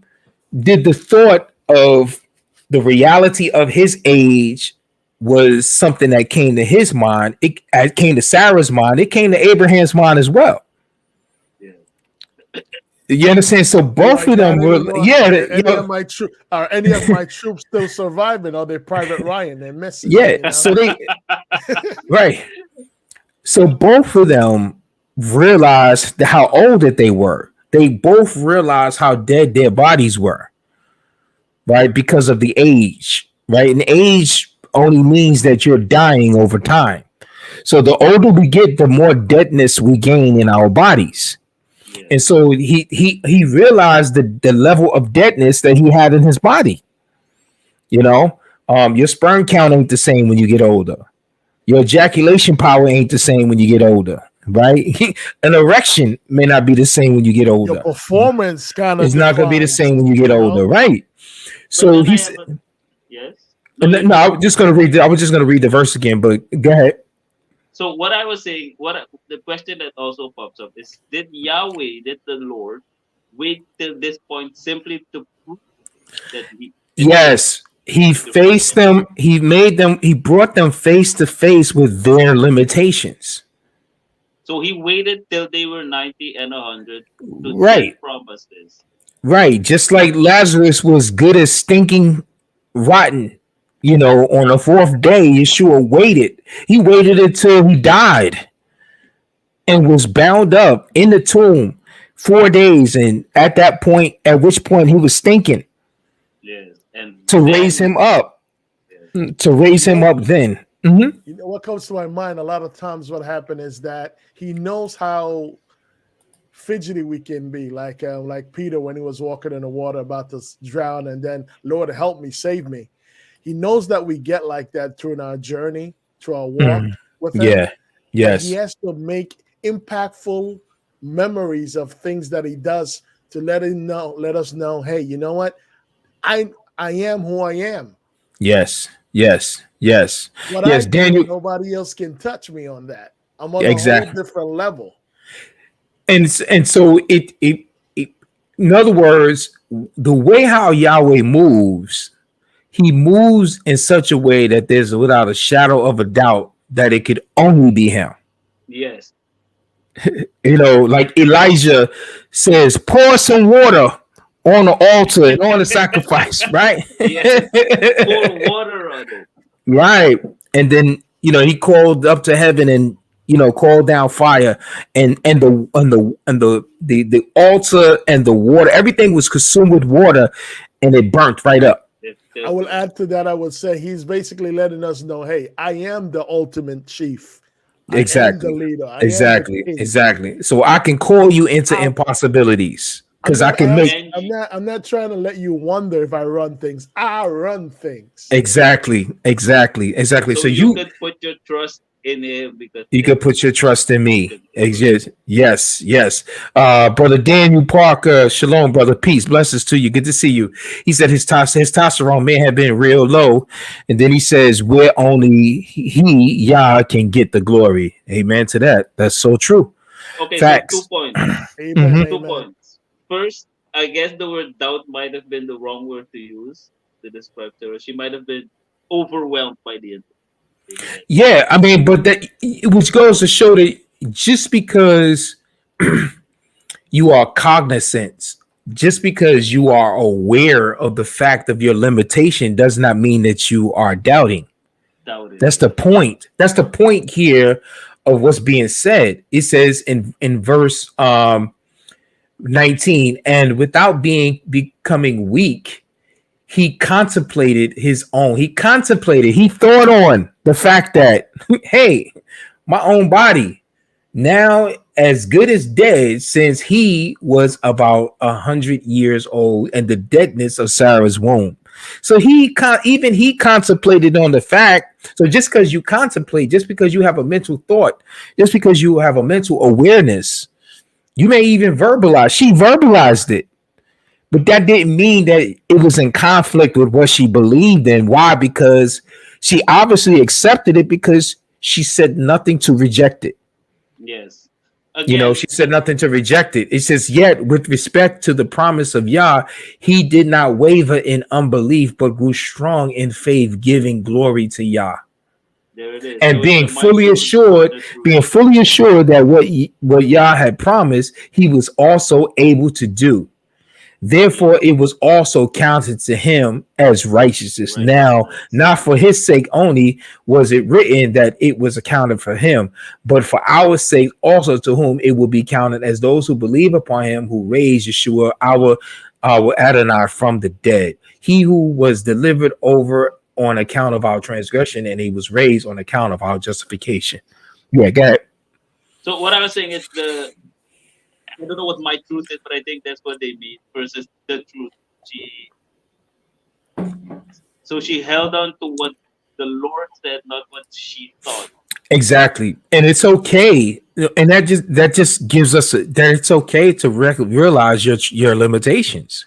did the thought of the reality of his age was something that came to his mind, it came to Sarah's mind, it came to Abraham's mind as well. Yeah. You understand? So both Like of them that were, anymore. yeah, Are any of my troops still surviving? Or they Private Ryan? They're missing. yeah. So they, right. So both of them realized how old that they were. They both realized how dead their bodies were, right? Because of the age, right? And age only means that you're dying over time. So the older we get, the more deadness we gain in our bodies. Yeah. And so he realized the level of deadness that he had in his body. Your sperm count ain't the same when you get older. Your ejaculation power ain't the same when you get older, right? An erection may not be the same when you get Your older. performance kind of It's not going to be the declines. same when you get older, right? But So then I he have said, yes. no, I was just going to read. I was just going to read the verse again, but go ahead. So what I was saying, the question that also pops up is: did the Lord, wait till this point simply to prove that it was Yes, he the will faced of God? them. He made them. He brought them face to face with their limitations. So he waited till they were 90 and 100 to then Right, promise this. right. Just like Lazarus was good as stinking rotten. On the fourth day, Yeshua waited. He waited until he died and was bound up in the tomb 4 days. And at which point he was stinking, Yes, and to raise then him up, yes, to raise You him know, up then. Mhm. what comes to my mind a lot of times what happened is that he knows how fidgety we can be, like Peter when he was walking in the water about to drown, and then Lord help me, save me. He knows that we get like that through our journey, through our walk Mm. with him, Yeah. and he Yes. has to make impactful memories of things that he does to let us know, hey, you know what? I am who I am. Yes. Yes. Yes. What I Yes. do, Daniel. nobody else can touch me on that. I'm on a whole Exactly. different level. And so it in other words, the way how Yahweh moves, he moves in such a way that there's without a shadow of a doubt that it could only be him. yes, Like Elijah says, pour some water on the altar and on the sacrifice, right? yes, pour water on it. Right. And then, he called up to heaven and, called down fire, and the altar and the water, everything was consumed with water, and it burnt right up. I will add to that. I would say he's basically letting us know, hey, I am the ultimate chief. I am the Exactly. leader. I am the Exactly. king. Exactly. So I can call you into I'm, impossibilities. I'm because I not can make asking. I'm not trying to let you wonder if I run things. I run things. exactly. So So you could put your trust in him because you could put your trust in you me. could trust. Yes. Brother Daniel Parker, shalom, brother. Peace, blessings to you. Good to see you. He said his testosterone may have been real low, and then he says, "Where only he, Yah, can get the glory." Amen to that. That's so true. Okay, so Facts. 2 points. Amen. Mhm. 2 Amen. points. First, I guess the word doubt might have been the wrong word to use to describe Sarah. She might have been overwhelmed by the information. Yeah, I mean, but that which goes to show that just because you are cognizant, just because you are aware of the fact of your limitation, does not mean that you are doubting. Doubted, That's the yes. point. That's the point here of what's being said. It says in verse 19, and without becoming weak, he contemplated his own. He thought on the fact that, hey, my own body now as good as dead, since he was about 100 years old, and the deadness of Sarah's womb. So he contemplated on the fact. So just because you contemplate, just because you have a mental thought, just because you have a mental awareness, you may even verbalize. She verbalized it, but that didn't mean that it was in conflict with what she believed in. Why? Because she obviously accepted it because she said nothing to reject it. Yes. She Again, said nothing to reject it. It says, yet with respect to the promise of Yah, he did not waver in unbelief, but grew strong in faith, giving glory to Yah. there it is. And Showing being the might fully proves assured, the truth. that what Yah had promised, he was also able to do. Therefore, Yes. it was also counted to him as righteousness. Now, Righteousness. not for his sake only was it written that it was accounted for him, but for our sake also, to whom it will be counted as those who believe upon him who raised Yeshua, our Adonai, from the dead. He who was delivered over on account of our transgression, and he was raised on account of our justification. Yeah, go ahead. So what I was saying is I don't know what my truth is, but I think that's what they mean versus the truth. She she held on to what the Lord said, not what she thought. Exactly, and it's okay, and that just gives us that it's okay to realize your limitations.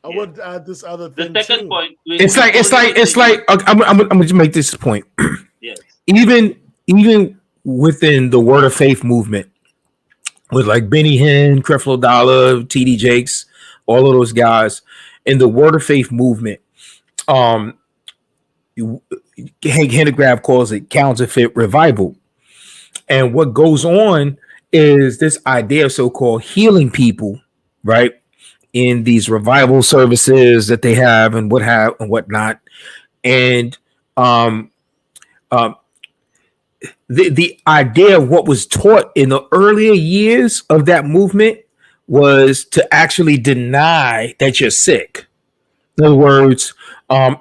I Yes. would add this other The thing second too. point, It's like before it's he like was it's digging, like I'm gonna make this point. yes, Even within the Word of Faith movement, with like Benny Hinn, Creflo Dollar, TD Jakes, all of those guys in the Word of Faith movement, um, Hank Hanegraaff calls it counterfeit revival. And what goes on is this idea of so-called healing people, right? In these revival services that they have and whatnot. And um, um, the idea of what was taught in the earlier years of that movement was to actually deny that you're sick. In other words,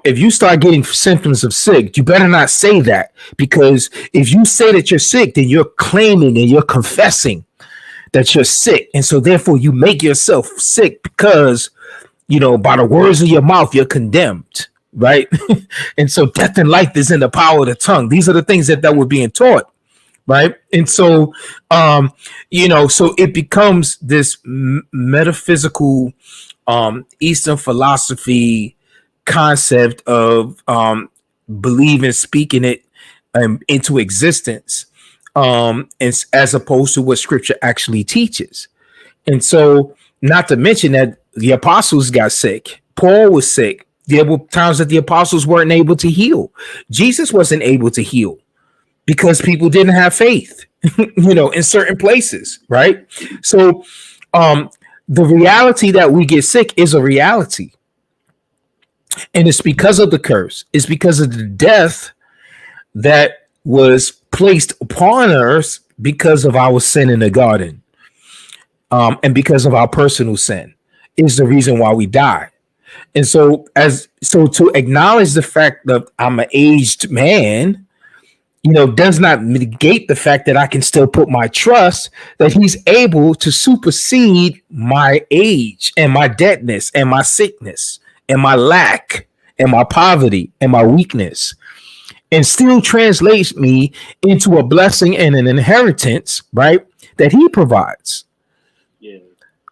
if you start getting symptoms of sick, you better not say that, because if you say that you're sick, then you're claiming and you're confessing that you're sick. And so therefore you make yourself sick because, by the words of your mouth, you're condemned, right? And so death and life is in the power of the tongue. These are the things that were being taught. Right. And so, so it becomes this metaphysical Eastern philosophy concept of believing, speaking it into existence, as opposed to what scripture actually teaches. And so, not to mention that the apostles got sick. Paul was sick. There were times that the apostles weren't able to heal. Jesus wasn't able to heal because people didn't have faith, in certain places, right? So, the reality that we get sick is a reality. And it's because of the curse. It's because of the death that was placed upon us because of our sin in the garden, and because of our personal sin is the reason why we die. And so to acknowledge the fact that I'm an aged man does not negate the fact that I can still put my trust that he's able to supersede my age and my deadness and my sickness and my lack and my poverty and my weakness, and still translates me into a blessing and an inheritance, right? That he provides. Yeah.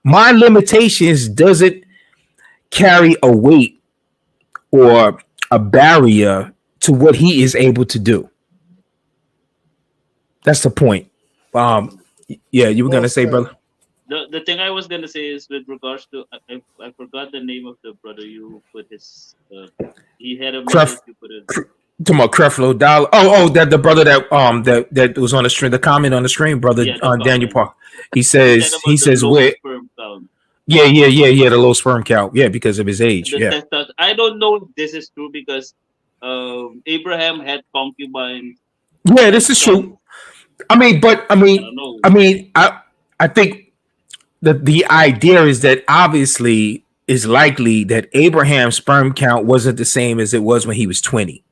My limitations doesn't carry a weight or a barrier to what he is able to do. That's the point. Yeah, you were gonna say, brother. The thing I was gonna say is with regards to I forgot the name of the brother you put his he had a message you put it. Talking about Creflo Dollar. That the brother that was on the stream, the comment on the stream, brother, Daniel Park. He says where. Yeah, the low sperm count. Yeah, because of his age. Yeah. I don't know if this is true because Abraham had concubines. Yeah, this is true. I think that the idea is that obviously is likely that Abraham's sperm count wasn't the same as it was when he was 20.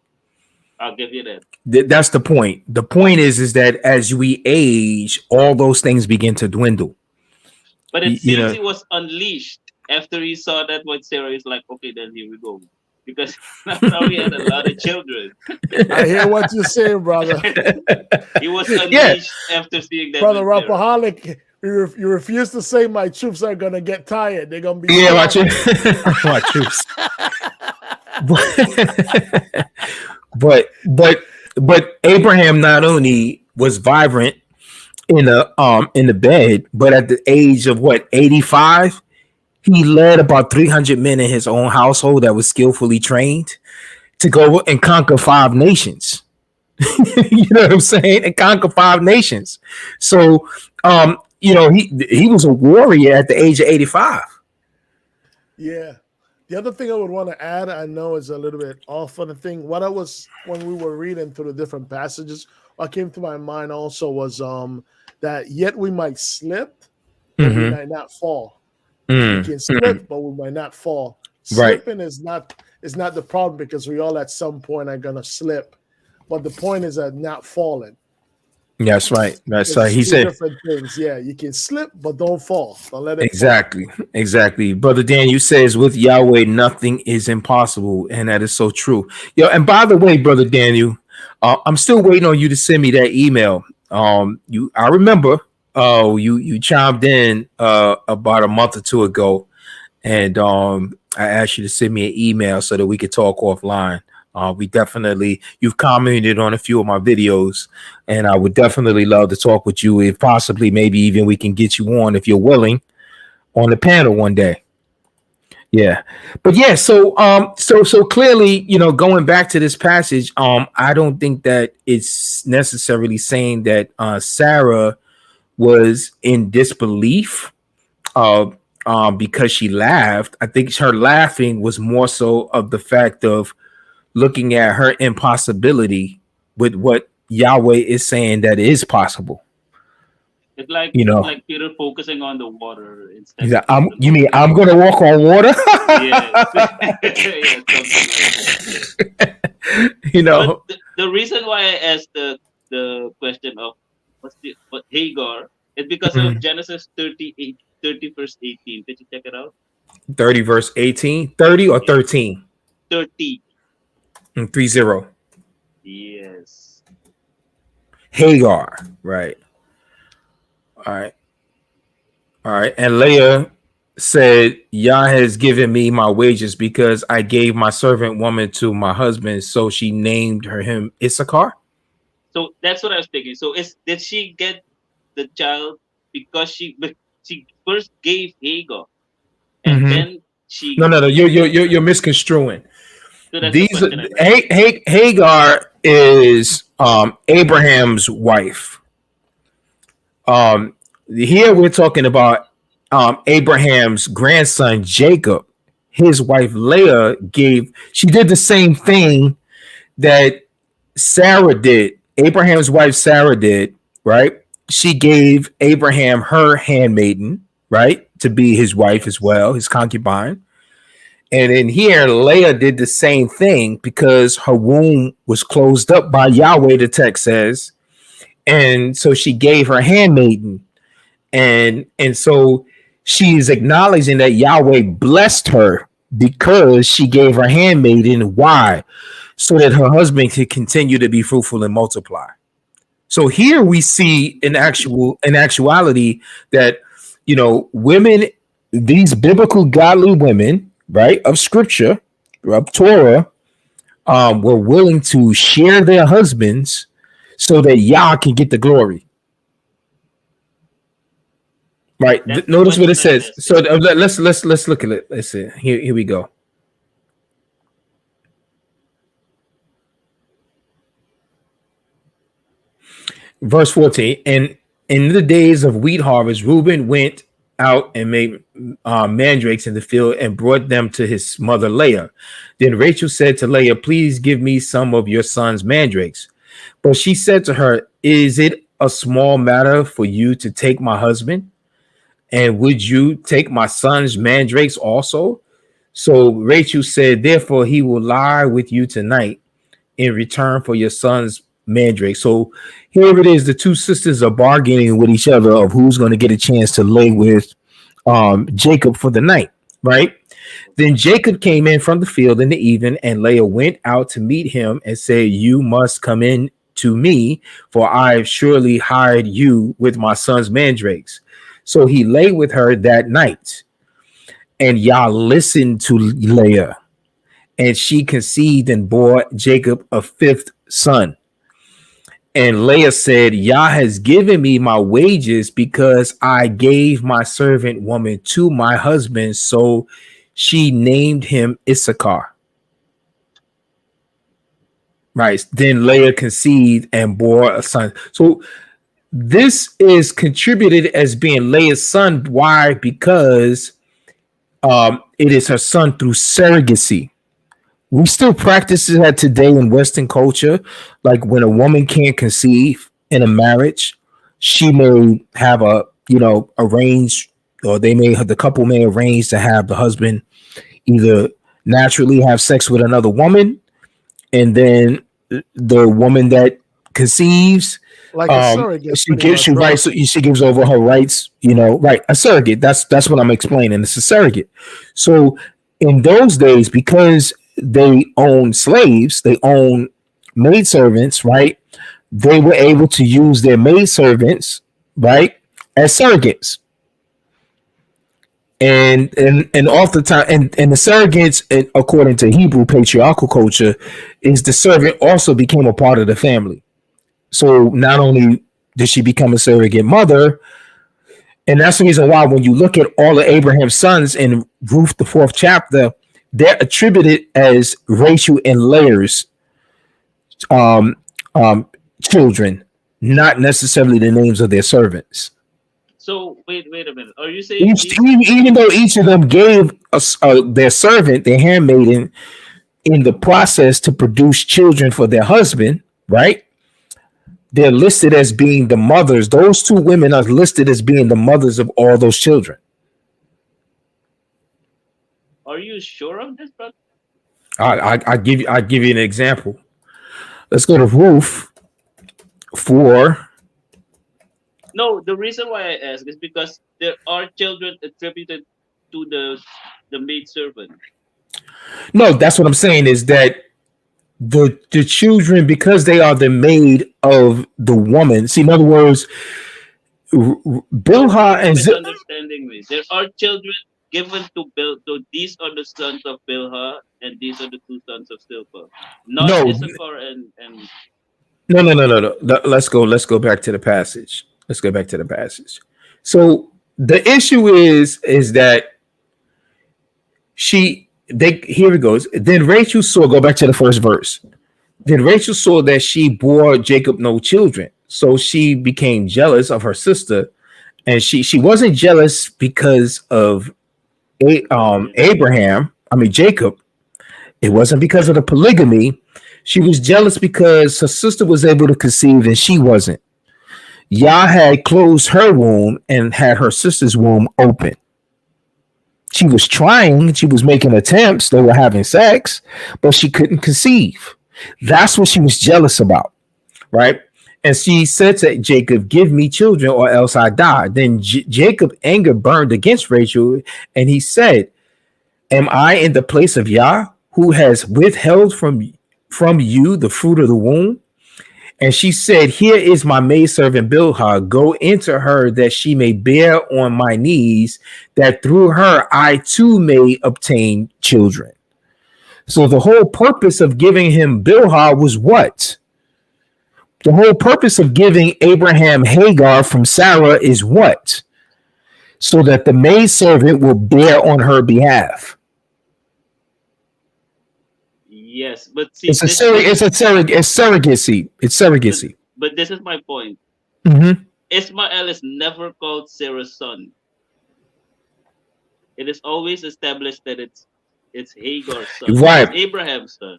I'll give you that. That's the point. The point is that as we age, all those things begin to dwindle. But it seems he was unleashed after he saw that what Sarah is like, okay, then here we go. Because now he had a lot of children. I hear what you're saying, brother. He was unleashed after seeing that. Brother Rapaholic, you refuse to say my troops are going to get tired. They're going to be... Yeah, my troops. But Abraham not only was vibrant in the bed, but at the age of 85, he led about 300 men in his own household that was skillfully trained to go and conquer 5 nations. You know what I'm saying? And conquer 5 nations. So he was a warrior at the age of 85. Yeah. The other thing I would want to add, I know is a little bit off on the thing. When we were reading through the different passages, what came to my mind also was that yet we might slip, but we might not fall. We can slip, but we might not fall. Slipping is not the problem because we all at some point are gonna slip. But the point is that not falling. That's right. That's right. He said different things. Yeah, you can slip, but don't fall. Don't let it Exactly. Brother Dan, you says with Yahweh nothing is impossible, and that is so true. And by the way, Brother Daniel, I'm still waiting on you to send me that email. I remember you chimed in about a month or two ago, and I asked you to send me an email so that we could talk offline. You've commented on a few of my videos, and I would definitely love to talk with you if possibly, maybe even we can get you on, if you're willing, on the panel one day. Yeah. But yeah, so clearly, going back to this passage, I don't think that it's necessarily saying that Sarah was in disbelief because she laughed. I think her laughing was more so of the fact of looking at her impossibility with what Yahweh is saying that is possible. It's like like Peter focusing on the water instead. Yeah, you mean I'm gonna walk on water? Yes. But the reason why I asked the question of what Hagar is because of Genesis 30 verse 18. Did you check it out? 30 verse 18, 30 or 13? 30. 30. Yes. Hagar, right. All right. And Leah said, Yah has given me my wages because I gave my servant woman to my husband. So she named him Issachar. So that's what I was thinking. So did she get the child because she first gave Hagar and then she... No, you're misconstruing. So that's Hagar is Abraham's wife. Here we're talking about Abraham's grandson Jacob. His wife Leah she did the same thing that Sarah did. Abraham's wife Sarah did, right? She gave Abraham her handmaiden, right, to be his wife as well, his concubine. And in here, Leah did the same thing because her womb was closed up by Yahweh, the text says. And so she gave her handmaiden. And so she's acknowledging that Yahweh blessed her because she gave her handmaiden. Why? So that her husband could continue to be fruitful and multiply. So here we see in actuality that, you know, women, these biblical godly women, right, of scripture, of Torah, were willing to share their husbands so that Yah can get the glory. Right. Notice what it says. So let's look at it. Let's see. Here we go. Verse 14. And in the days of wheat harvest, Reuben went out and made mandrakes in the field and brought them to his mother Leah. Then Rachel said to Leah, please give me some of your son's mandrakes. But she said to her, is it a small matter for you to take my husband? And would you take my son's mandrakes also? So Rachel said, therefore he will lie with you tonight in return for your son's mandrake. So here it is. The two sisters are bargaining with each other of who's going to get a chance to lay with Jacob for the night, right? Then Jacob came in from the field in the evening, and Leah went out to meet him and said, you must come in to me, for I have surely hired you with my son's mandrakes. So he lay with her that night, and Yah listened to Leah, and she conceived and bore Jacob a fifth son. And Leah said, Yah has given me my wages because I gave my servant woman to my husband. So she named him Issachar. Right. Then Leah conceived and bore a son. So this is contributed as being Leah's son. Why? Because it is her son through surrogacy. We still practice that today in Western culture. Like when a woman can't conceive in a marriage, she may have arrange, or the couple may arrange to have the husband either naturally have sex with another woman, and then the woman that conceives, like a surrogate, she gives over her rights, right? A surrogate. That's what I'm explaining. It's a surrogate. So in those days, because they own slaves, they own maidservants, right? They were able to use their maidservants, right, as surrogates. And oftentimes, and the surrogates, according to Hebrew patriarchal culture, is the servant also became a part of the family. So not only did she become a surrogate mother, and that's the reason why when you look at all of Abraham's sons in Ruth, the 4th chapter, they're attributed as Rachel and Leah's children, not necessarily the names of their servants. So wait a minute. Are you saying even though each of them gave their servant, their handmaiden, in the process to produce children for their husband, right? They're listed as being the mothers. Those two women are listed as being the mothers of all those children. Are you sure of this, brother? I give you an example. Let's go to Ruth 4. No, the reason why I ask is because there are children attributed to the maid servant. No, that's what I'm saying is that the children, because they are the maid of the woman. See, in other words, Bilhah and misunderstanding me. There are children given to these are the sons of Bilhah and these are the two sons of Silpah. Not Issachar and No. Let's go back to the passage. So the issue is that here it goes. Then Rachel saw, go back to the first verse. Then Rachel saw that she bore Jacob no children. So she became jealous of her sister. And she wasn't jealous because of Jacob. It wasn't because of the polygamy. She was jealous because her sister was able to conceive and she wasn't. Yah had closed her womb and had her sister's womb open. She was trying, she was making attempts, they were having sex, but she couldn't conceive. That's what she was jealous about, right? And she said to Jacob, "Give me children or else I die." Then Jacob anger burned against Rachel, and he said, "Am I in the place of Yah, who has withheld from you the fruit of the womb?" And she said, "Here is my maidservant Bilhah. Go into her that she may bear on my knees, that through her I too may obtain children." So the whole purpose of giving him Bilhah was what? The whole purpose of giving Abraham Hagar from Sarah is what? So that the maidservant will bear on her behalf. Yes, but see, It's surrogacy. It's surrogacy. but this is my point. Mm-hmm. Ismael is never called Sarah's son. It is always established that it's Hagar's son, Right. it's Abraham's son.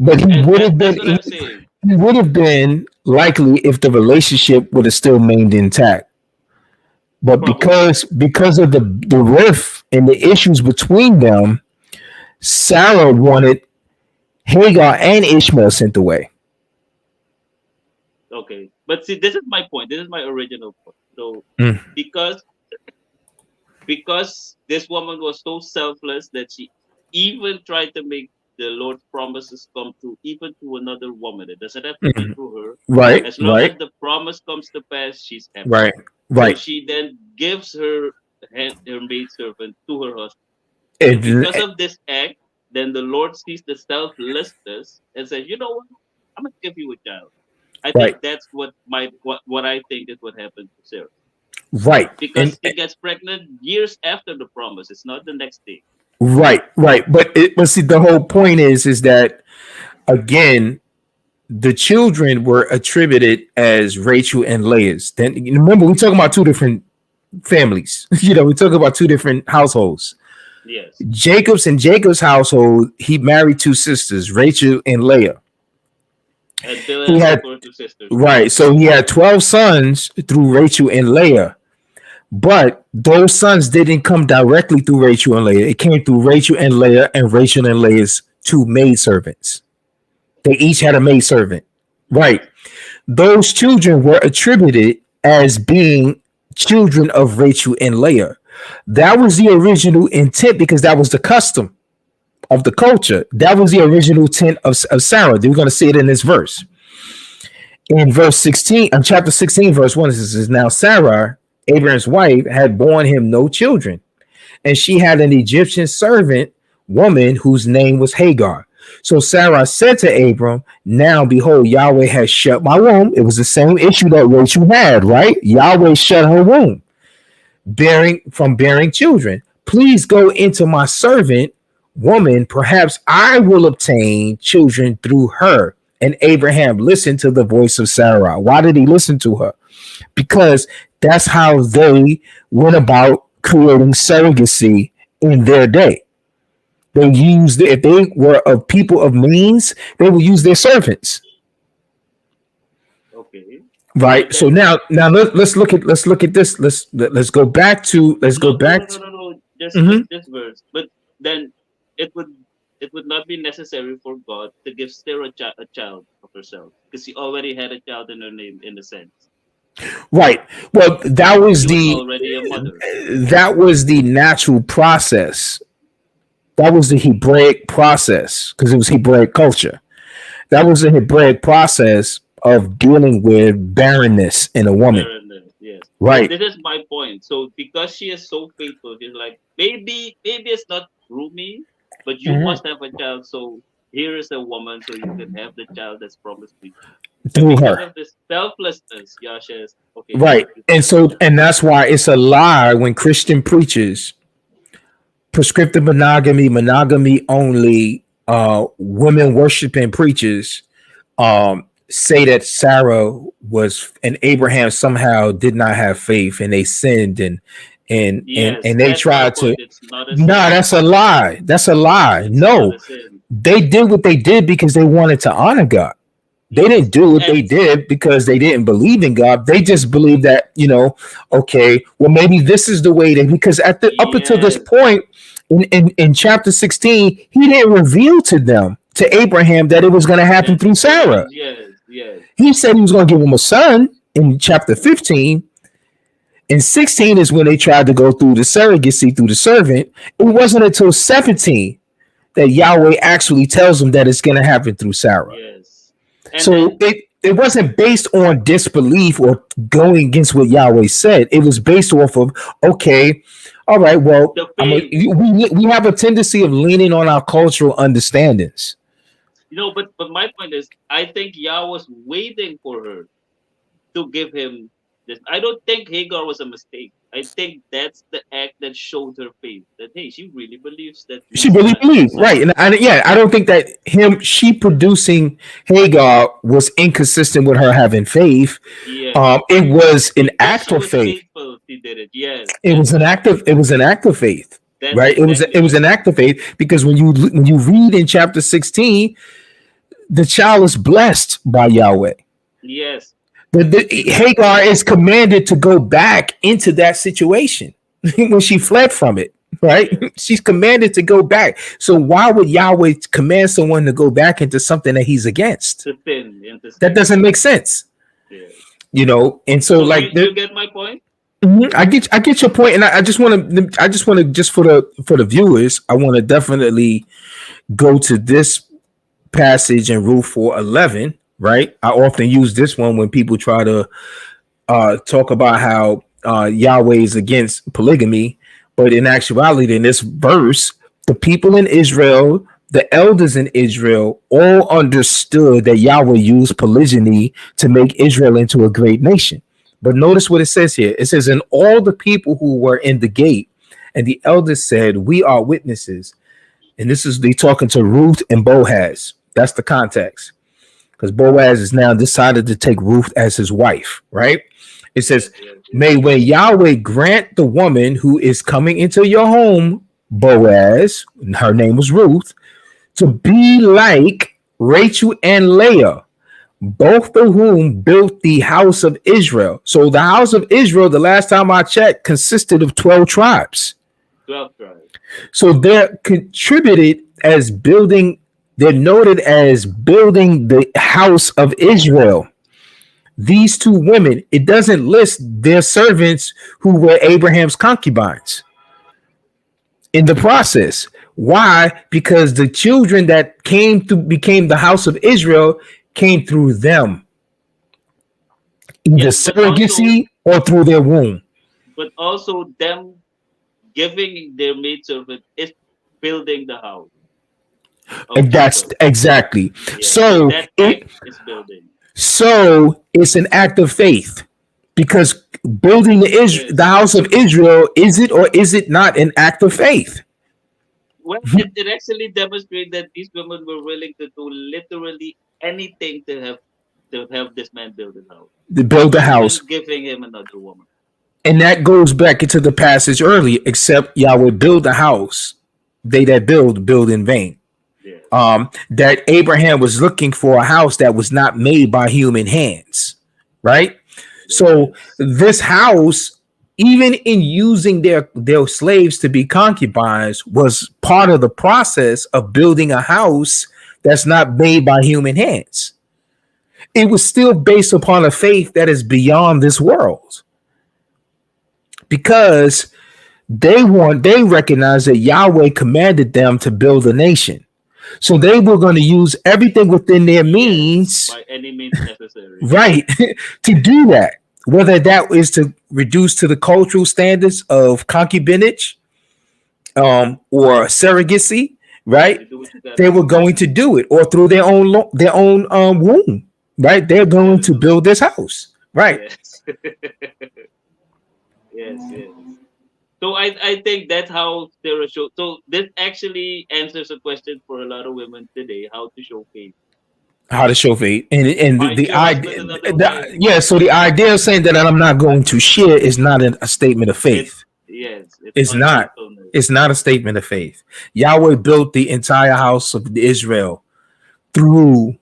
But he And would have that's been what I'm saying. he would have been likely if the relationship would have still remained intact. But Probably. because of the rift and the issues between them, Sarah wanted Hagar and Ishmael sent away. Okay, but see, this is my point. This is my original point. So Mm. because this woman was so selfless that she even tried to make the Lord's promises come true, even to another woman. It doesn't have to be Mhm. through her. Right, As long right, as the promise comes to pass, she's happy. right, So right. she then gives her maidservant to her husband. And, Because of this act, then the Lord sees the selflessness and says, "You know what? I'm gonna give you a child." I right, think that's what I think is what happened to Sarah. right, Because she gets pregnant years after the promise. It's not the next day. right. But see, the whole point is that again, the children were attributed as Rachel and Leah's. Then remember, we're talking about two different families. We're talking about two different households. Yes. Jacob's household, he married two sisters, Rachel and Leah. And Bill He has, had of course, two sisters. right, so he had 12 sons through Rachel and Leah. But those sons didn't come directly through Rachel and Leah. It came through Rachel and Leah and Rachel and Leah's two maidservants. They each had a maidservant. Right. Those children were attributed as being children of Rachel and Leah. That was the original intent because that was the custom of the culture. That was the original intent of Sarah. We're going to see it in this verse. In verse 16, chapter 16, verse 1, it says, "Now Sarah, Abraham's wife, had borne him no children, and she had an Egyptian servant woman whose name was Hagar. So Sarah said to Abram, now behold, Yahweh has shut my womb." It was the same issue that Rachel had, right? Yahweh shut her womb, bearing children. "Please go into my servant woman, perhaps I will obtain children through her." And Abraham listened to the voice of Sarah. Why did he listen to her? Because that's how they went about creating surrogacy in their day. They used, if they were of people of means, they would use their servants. Okay. Right. So now let's look at this. Let's go back to No. Just Mhm. this verse. But then it would not be necessary for God to give Sarah a child of herself because she already had a child in her name in a sense. Right. Well, that was She was the already a mother. natural process. That was the Hebraic process because it was Hebraic culture. That was the Hebraic process of dealing with barrenness in a woman. Barrenness, yes. Right. This is my point. So because she is so faithful, she's like, maybe it's not through me, but you Mhm. must have a child. So here is a woman, so you can have the child that's promised to you. Through Because her. of this selflessness, Yah says, okay, Right. And that's why it's a lie when Christian preachers, prescriptive monogamy only, women worshiping preachers, say that Sarah was and Abraham somehow did not have faith and they sinned and yes, they that's tried my to. point. It's not a No, sin. that's a lie. That's a lie. It's not No, a sin. they did what they did because they wanted to honor God. They didn't do what they And did because they didn't believe in God. They just believed that, okay, well, maybe this is the way that, because up until this yes, point in chapter 16, he didn't reveal to them, to Abraham, that it was going to happen that through it Sarah. was yes. He said he was going to give him a son in chapter 15. In 16 is when they tried to go through the surrogacy through the servant. It wasn't until 17 that Yahweh actually tells them that it's going to happen through Sarah. Yes. And So then it wasn't based on disbelief or going against what Yahweh said. It was based off of, okay, all right, well, the faith, we have a tendency of leaning on our cultural understandings. but my point is, I think Yah was waiting for her to give him this. I don't think Hagar was a mistake. I think that's the act that showed her faith. That hey, she really believes that She really believed, right? And I don't think that she producing Hagar was inconsistent with her having faith. Yes. It was an Because act she of was faith. faithful, she did it. Yes. It was an act of faith, That's right? exactly It was right. an act of faith, because when you read in chapter 16, the child is blessed by Yahweh. Yes. Hagar is commanded to go back into that situation when she fled from it, right? Yes. She's commanded to go back. So why would Yahweh command someone to go back into something that he's against? To sin into sin. That doesn't make sense, Yes. And so, So like, you get my point? I get your point, and I just want to just for the viewers, I want to definitely go to this passage in Rule 4:11. Right, I often use this one when people try to talk about how Yahweh is against polygamy, but in actuality, in this verse, the people in Israel, the elders in Israel, all understood that Yahweh used polygyny to make Israel into a great nation. But notice what it says here. It says, "And all the people who were in the gate, and the elders said, we are witnesses." And this is they talking to Ruth and Boaz. That's the context, because Boaz has now decided to take Ruth as his wife, right? It says, Yes. "May when Yahweh grant the woman who is coming into your home, Boaz," and her name was Ruth, "to be like Rachel and Leah, both of whom built the house of Israel." So the house of Israel, the last time I checked, consisted of 12 tribes. 12 tribes. So they're contributed as building, they're noted as building the house of Israel. These two women, it doesn't list their servants who were Abraham's concubines in the process. Why? Because the children that became the house of Israel came through them, either Yes, surrogacy or through their womb. but also them giving their maidservant is building the house of And that's Jacob. exactly. Yes. So That act is building. it's an act of faith, because building Yes. the house of Israel, is it or is it not an act of faith? Well, it actually demonstrates that these women were willing to do literally anything to have this man build a house. To build the Even house. giving him another woman. And that goes back into the passage earlier, except Yahweh build the house, they that build in vain. Yeah. That Abraham was looking for a house that was not made by human hands, right? So this house, even in using their slaves to be concubines, was part of the process of building a house that's not made by human hands. It was still based upon a faith that is beyond this world, because they recognize that Yahweh commanded them to build a nation. So they were going to use everything within their means, by any means necessary. right, to do that. Whether that is to reduce to the cultural standards of concubinage, or surrogacy, right? They were going to do it, or through their own womb, right? They're going to build this house, right? Yes. yes. So I think that's how Sarah showed. So this actually answers a question for a lot of women today: how to show faith. How to show faith, and Find the your husband idea, another wife. yeah. So the idea of saying that I'm not going to share is not a statement of faith. It's not. unfaithfulness. It's not a statement of faith. Yahweh built the entire house of Israel through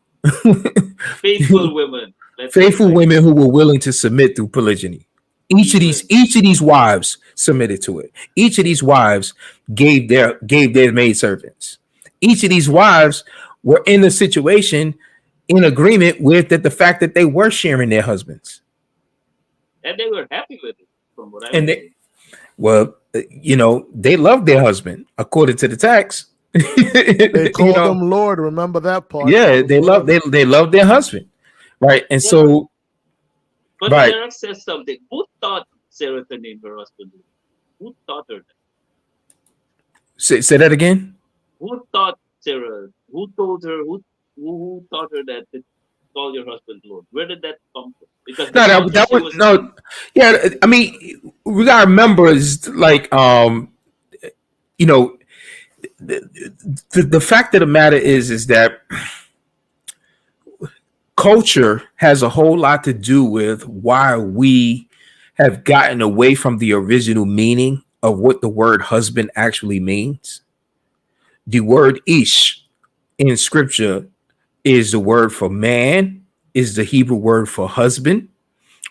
Faithful women. Let's say Faithful like women who were willing to submit through polygyny. Each of these wives submitted to it. Each of these wives gave their maid servants. Each of these wives were in a situation in agreement with that the fact that they were sharing their husbands. and they were happy with it, from what I And was they, saying. well, they loved their husband according to the text. They you called know, him Lord. Remember that part? yeah, Called him Lord. they love their husband, right? And Yeah, so, but right, Sarah says something. Who taught Sarah to name her husband? Who taught her that? say that again. Who taught Sarah? Who told her? Who taught her that to call your husband Lord? Where did that come from? Because the No, culture that she was was no. in, Yeah, I mean, we gotta remember is like, you know, the fact of the matter is that culture has a whole lot to do with why we have gotten away from the original meaning of what the word husband actually means. The word ish in scripture is the word for man, is the Hebrew word for husband,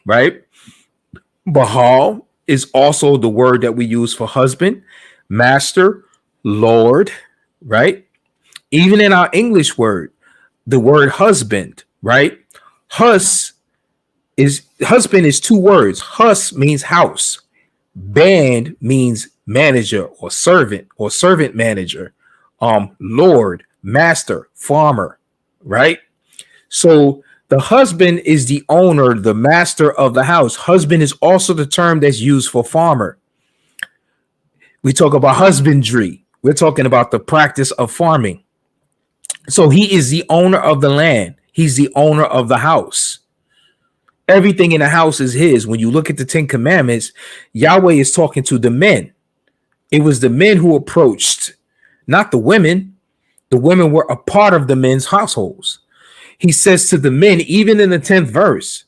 right? Bahal is also the word that we use for husband, master, Lord, right? Even in our English word, the word husband, right? Hus husband is two words. Hus means house. Band means manager or servant manager. Lord, master, farmer, right? So the husband is the owner, the master of the house. Husband is also the term that's used for farmer. We talk about husbandry. We're talking about the practice of farming. So he is the owner of the land. He's the owner of the house. Everything in the house is his. When you look at the Ten Commandments, Yahweh is talking to the men. It was the men who approached, not the women. The women were a part of the men's households. He says to the men, even in the 10th verse,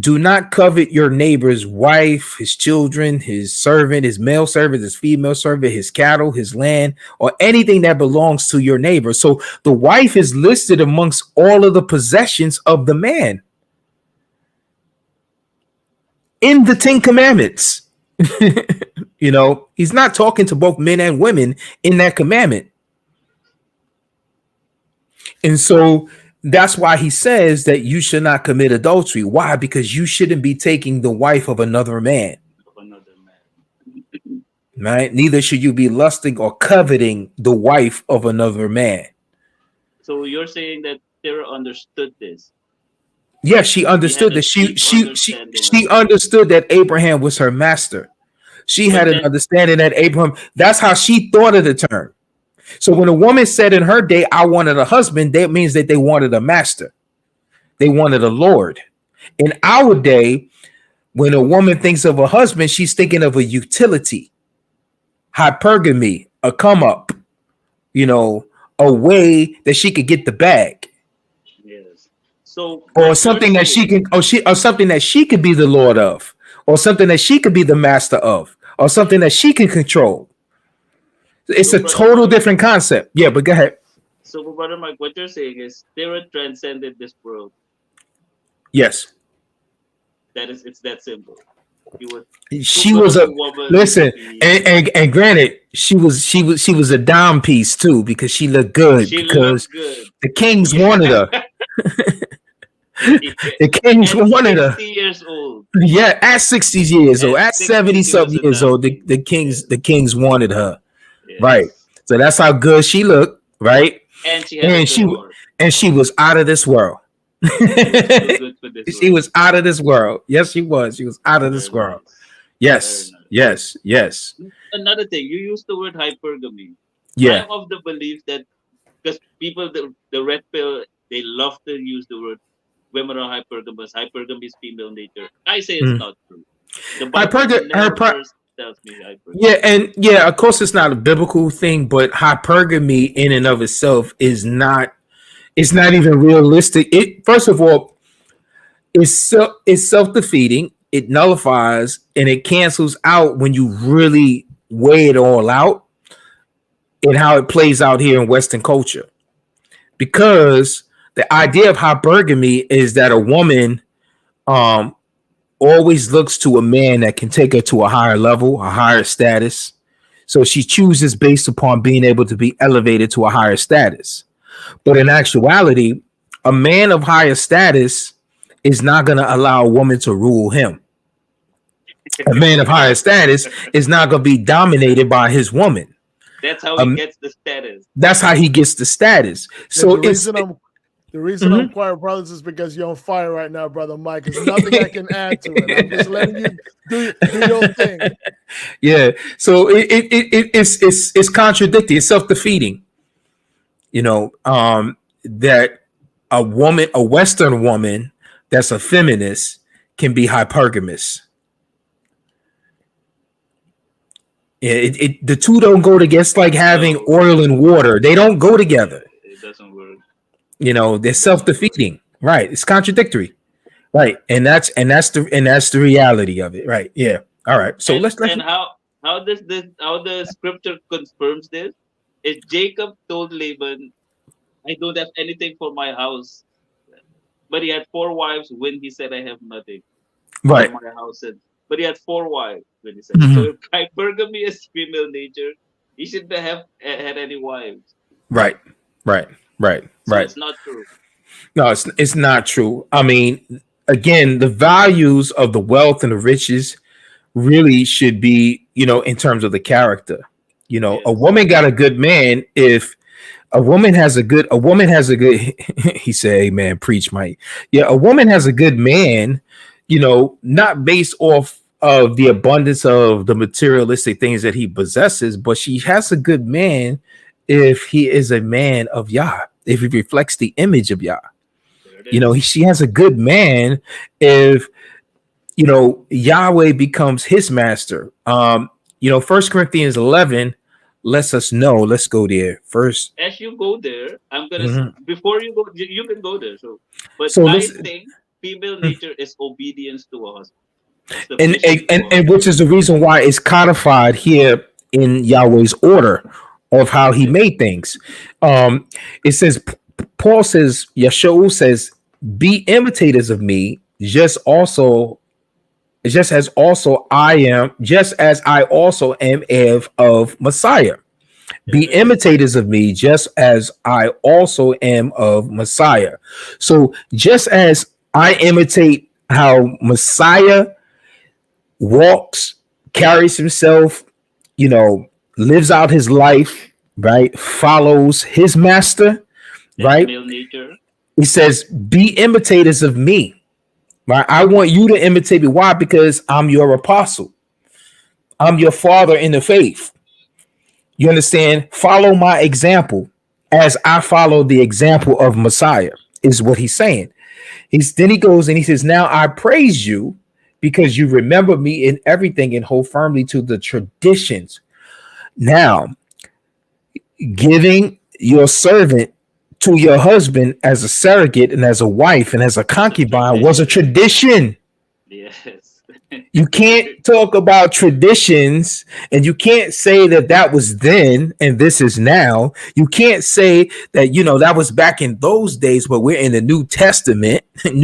do not covet your neighbor's wife, his children, his servant, his male servant, his female servant, his cattle, his land, or anything that belongs to your neighbor. So the wife is listed amongst all of the possessions of the man in the 10 Commandments. He's not talking to both men and women in that commandment. And so that's why he says that you should not commit adultery. Why? Because you shouldn't be taking the wife of another man. of another man. Right? Neither should you be lusting or coveting the wife of another man. So you're saying that Sarah understood this. Yes, she understood that she understood that Abraham was her master. She had an understanding that Abraham, that's how she thought of the term. So when a woman said in her day, I wanted a husband, that means that they wanted a master. They wanted a Lord. In our day, when a woman thinks of a husband, she's thinking of a utility, hypergamy, a come up, a way that she could get the bag. Yes. So Or something that she can, or something that she could be the Lord of, or something that she could be the master of, or something that she can control. It's a total different concept. Yeah, but go ahead. So, Brother Mike, what you're saying is Sarah transcended this world. Yes. It's that simple. She was a woman. Listen, and granted, she was a dime piece too, because she looked good. The kings wanted her. The kings wanted her. 60 years old. Yeah, at 60 years old, at 70 something years old, the kings wanted her. Yes. Right. So that's how good she looked, right? And she was out of this world. She was out of this world. Yes, she was. She was out of this world. Yes. Yes. Yes. Another thing, you used the word hypergamy. Yeah. I'm of the belief that because people, the red pill, they love to use the word women are hypergamous. Hypergamy is female nature. I say it's not true. The Bible tells me hypergamy. Yeah, of course it's not a biblical thing, but hypergamy in and of itself is not. It's not even realistic. It first of all, it's self-defeating. It nullifies and it cancels out when you really weigh it all out and how it plays out here in Western culture. Because The idea of hypergamy is that a woman um always looks to a man that can take her to a higher level, a higher status. So she chooses based upon being able to be elevated to a higher status. But in actuality, a man of higher status is not going to allow a woman to rule him. A man of higher status is not going to be dominated by his woman. That's how he gets the status. That's how he gets the status. So the reason I'm quiet, brothers, is because you're on fire right now, brother Mike. There's nothing I can add to it. I'm just letting you do your thing. Yeah. So it's contradicting. It's self-defeating. That a Western woman that's a feminist can be hypergamous. Yeah, the two don't go together. It's like having oil and water. They don't go together. It doesn't work. They're self-defeating. Right. It's contradictory. Right. And that's the reality of it. Right. Yeah. All right. So let's how the scripture confirms this is Jacob told Laban, I don't have anything for my house. But he had 4 wives when he said I have nothing. Right. For my house. But he had 4 wives when he said. So if hypergamy is female nature, he shouldn't have had any wives. Right. So it's not true. No, it's not true. I mean, again, the values of the wealth and the riches really should be, in terms of the character. Yes. A woman got a good man if a woman has a good he said, hey man, preach, Mike. Yeah, a woman has a good man, not based off of the abundance of the materialistic things that he possesses, but she has a good man if he is a man of Yah, if he reflects the image of Yah. She has a good man if Yahweh becomes his master. 1 Corinthians 11 lets us know. Let's go there first. As you go there, I'm gonna before you go, you can go there. I think female nature is obedience to a husband. And which is the reason why it's codified here in Yahweh's order of how he made things. It says, Paul says, Yeshua says, be imitators of me, just as I also am of Messiah. Be imitators of me, just as I also am of Messiah. So just as I imitate how Messiah walks, carries himself, lives out his life, right? Follows his master, right? Nature. He says, be imitators of me, right? I want you to imitate me. Why? Because I'm your apostle. I'm your father in the faith. You understand? Follow my example as I follow the example of Messiah, is what he's saying. Then he goes and he says, now I praise you because you remember me in everything and hold firmly to the traditions. Now, giving your servant to your husband as a surrogate and as a wife and as a concubine was a tradition. Yes. You can't talk about traditions and you can't say that was then and this is now. You can't say that, that was back in those days, but we're in the New Testament, and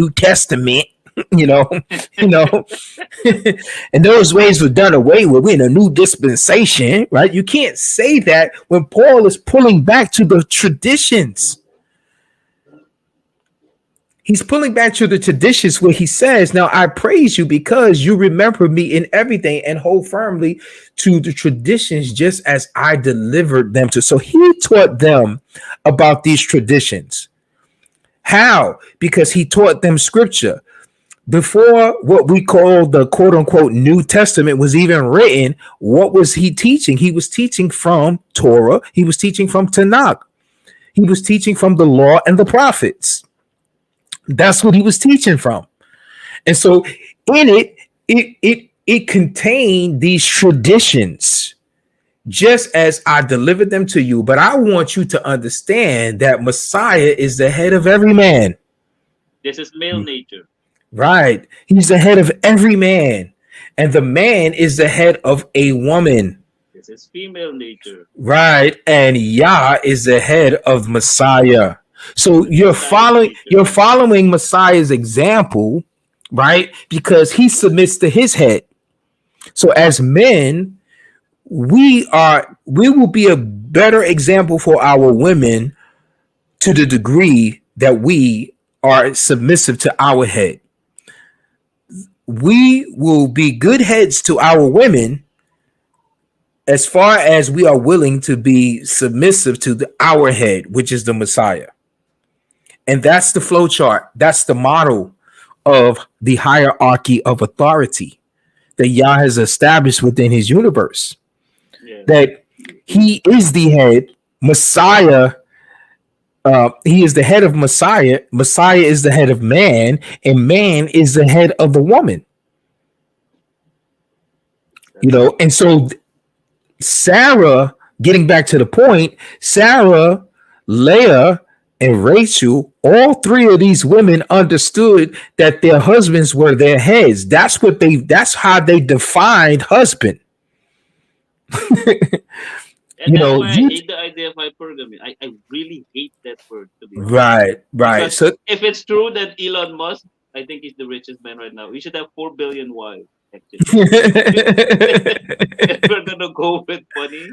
those ways were done away with. We're in a new dispensation, right? You can't say that when Paul is pulling back to the traditions. He's pulling back to the traditions where he says, now I praise you because you remember me in everything and hold firmly to the traditions just as I delivered them to. So he taught them about these traditions. How? Because he taught them scripture. Before what we call the quote unquote New Testament was even written, what was he teaching? He was teaching from Torah. He was teaching from Tanakh. He was teaching from the law and the prophets. That's what he was teaching from. And so in it contained these traditions, just as I delivered them to you. But I want you to understand that Messiah is the head of every man. This is male nature. Right. He's the head of every man. And the man is the head of a woman. This is female nature. Right. And Yah is the head of Messiah. So The Messiah preacher. you're following Messiah's example, right? Because he submits to his head. So as men, we will be a better example for our women to the degree that we are submissive to our head. We will be good heads to our women as far as we are willing to be submissive to our head, which is the Messiah. And that's the flow chart. That's the model of the hierarchy of authority that Yah has established within his universe. Yeah. That he is the head, Messiah. He is the head of Messiah. Messiah is the head of man, and man is the head of the woman. You That's know, right. and so Sarah, getting back to the point, Sarah, Leah, and Rachel, all three of these women understood that their husbands were their heads. That's how they defined husband. And You that's know, why I you hate the idea of hypergamy. I really hate that word, to be honest. right. Because So if it's true that Elon Musk, I think he's the richest man right now, he should have 4 billion wives, actually. If we're gonna go with money,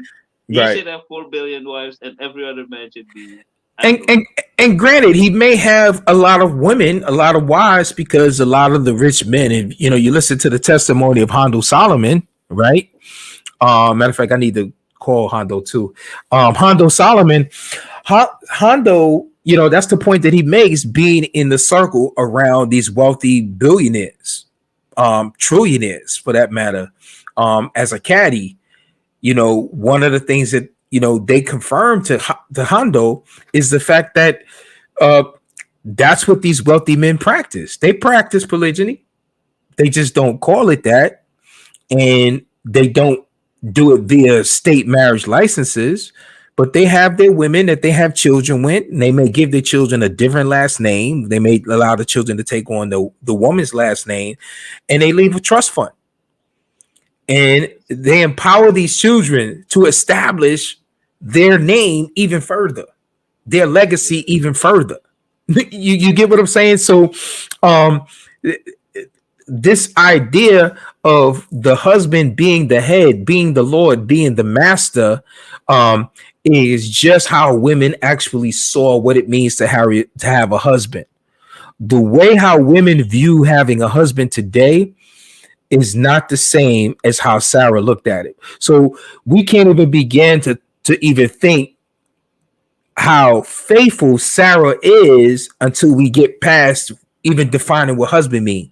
he right. should have 4 billion wives, and every other man should be And, idle. and and granted, he may have a lot of women, a lot of wives, because a lot of the rich men, and you know, you listen to the testimony of Hondo Solomon, right? Matter of fact, I need to call Hondo too. Hondo Solomon, Hondo, you know, that's the point that he makes, being in the circle around these wealthy billionaires, trillionaires for that matter. As a caddy, you know, one of the things that you know they confirmed to Hondo is the fact that uh, that's what these wealthy men practice. They practice polygyny. They just don't call it that, and they don't do it via state marriage licenses. But they have their women that they have children with, and they may give their children a different last name. They may allow the children to take on the woman's last name, and they leave a trust fund. And they empower these children to establish their name even further, their legacy even further. You get what I'm saying? So um this idea of the husband being the head, being the Lord, being the master, um, is just how women actually saw what it means to have a husband. The way how women view having a husband today is not the same as how Sarah looked at it. So we can't even begin to even think how faithful Sarah is until we get past even defining what husband means.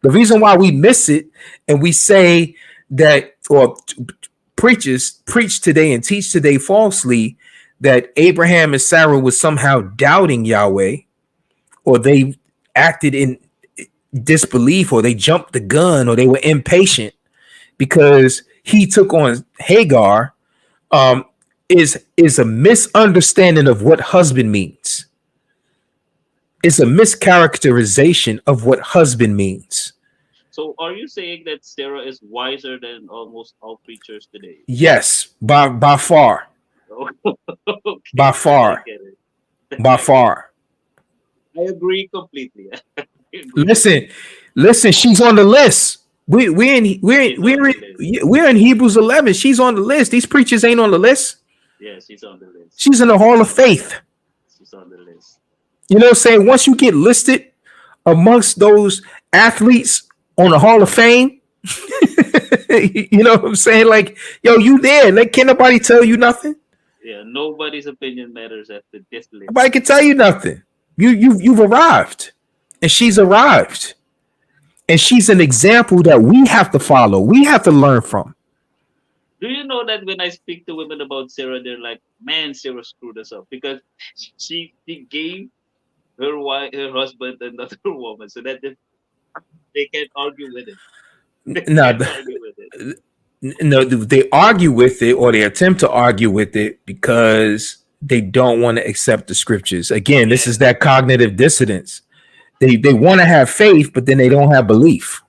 The reason why we miss it and we say that, or preachers preach today and teach today falsely, that Abraham and Sarah was somehow doubting Yahweh, or they acted in disbelief, or they jumped the gun, or they were impatient because he took on Hagar, um, is a misunderstanding of what husband means. It's a mischaracterization of what husband means. So are you saying that Sarah is wiser than almost all preachers today? Yes, by far, by Okay, I far, get it. by I get it. far. I agree completely. I agree Listen, completely. listen. She's on the list. She's on the list. We're in Hebrews 11. She's on the list. These preachers ain't on the list. Yeah, she's on the list. She's in the Hall of Faith. She's on the list. You know what I'm saying? Once you get listed amongst those athletes on the Hall of Fame, you know what I'm saying? Like, yo, you there. Like, can't nobody tell you nothing? Yeah, nobody's opinion matters after this list. Nobody can tell you nothing. You've arrived. And she's arrived. And she's an example that we have to follow. We have to learn from. Do you know that when I speak to women about Sarah, they're like, "Man, Sarah screwed us up because she gave her wife, her husband, another woman, so that they can't argue with it. They Now, can't argue with it." no, they argue with it, or they attempt to argue with it, because they don't want to accept the scriptures. Again, this is Yes. that cognitive dissonance. They want to have faith, but then they don't have belief.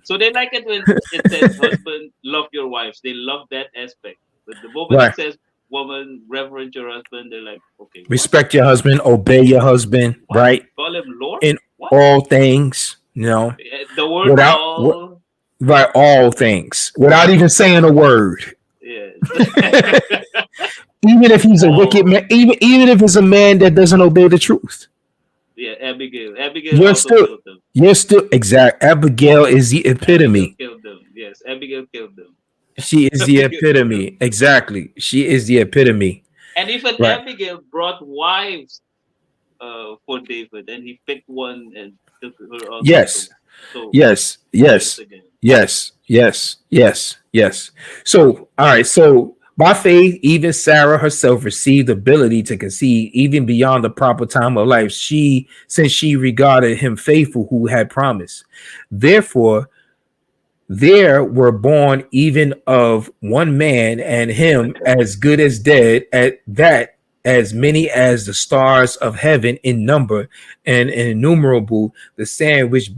So they like it when it says, "Husband, love your wives." They love that aspect. But the moment Right. it says, woman reverence your husband, they're like, okay, what? Respect your husband, obey your husband, What? right? Call him Lord? In What? all things, The word without all. right, all things, without even saying a word. Yes. Even if he's a wicked all. man, even if it's a man that doesn't obey the truth, Yeah, Abigail. Abigail you're also still killed them. you're still exact. Abigail is the Abigail epitome. killed them. Yes, Abigail killed them. She is the Abigail killed epitome. them. Exactly. She is the epitome. And even Right. Abigail brought wives for David, and he picked one and took her also. Yes. So Yes. once Yes. again, Yes. Yes. Yes. Yes. So, all right. So, by faith, even Sarah herself received the ability to conceive even beyond the proper time of life. Since she regarded him faithful who had promised. Therefore, there were born even of one man, and him as good as dead, at that as many as the stars of heaven in number, and innumerable the sand which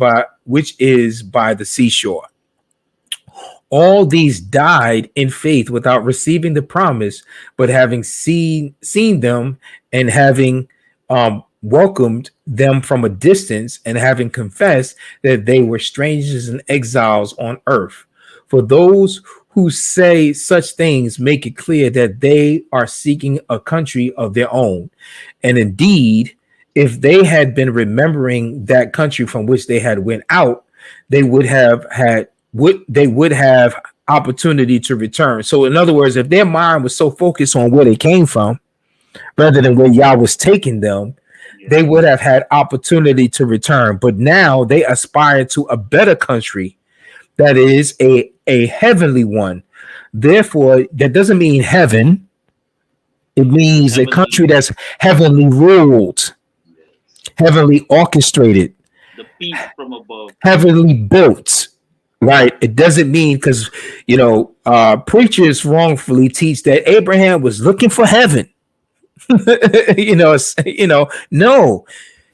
is by the seashore. All these died in faith without receiving the promise, but having seen them, and having welcomed them from a distance, and having confessed that they were strangers and exiles on earth. For those who say such things make it clear that they are seeking a country of their own. And indeed, if they had been remembering that country from which they had went out, they would have opportunity to return. So in other words, if their mind was so focused on where they came from rather than where Yah was taking them, yes, they would have had opportunity to return. But now they aspire to a better country, that is a heavenly one. Therefore, that doesn't mean heaven. It means a country heavenly. that's heavenly ruled, Yes, heavenly orchestrated, the peace from above. heavenly built. Right. It doesn't mean, because preachers wrongfully teach that Abraham was looking for heaven. No,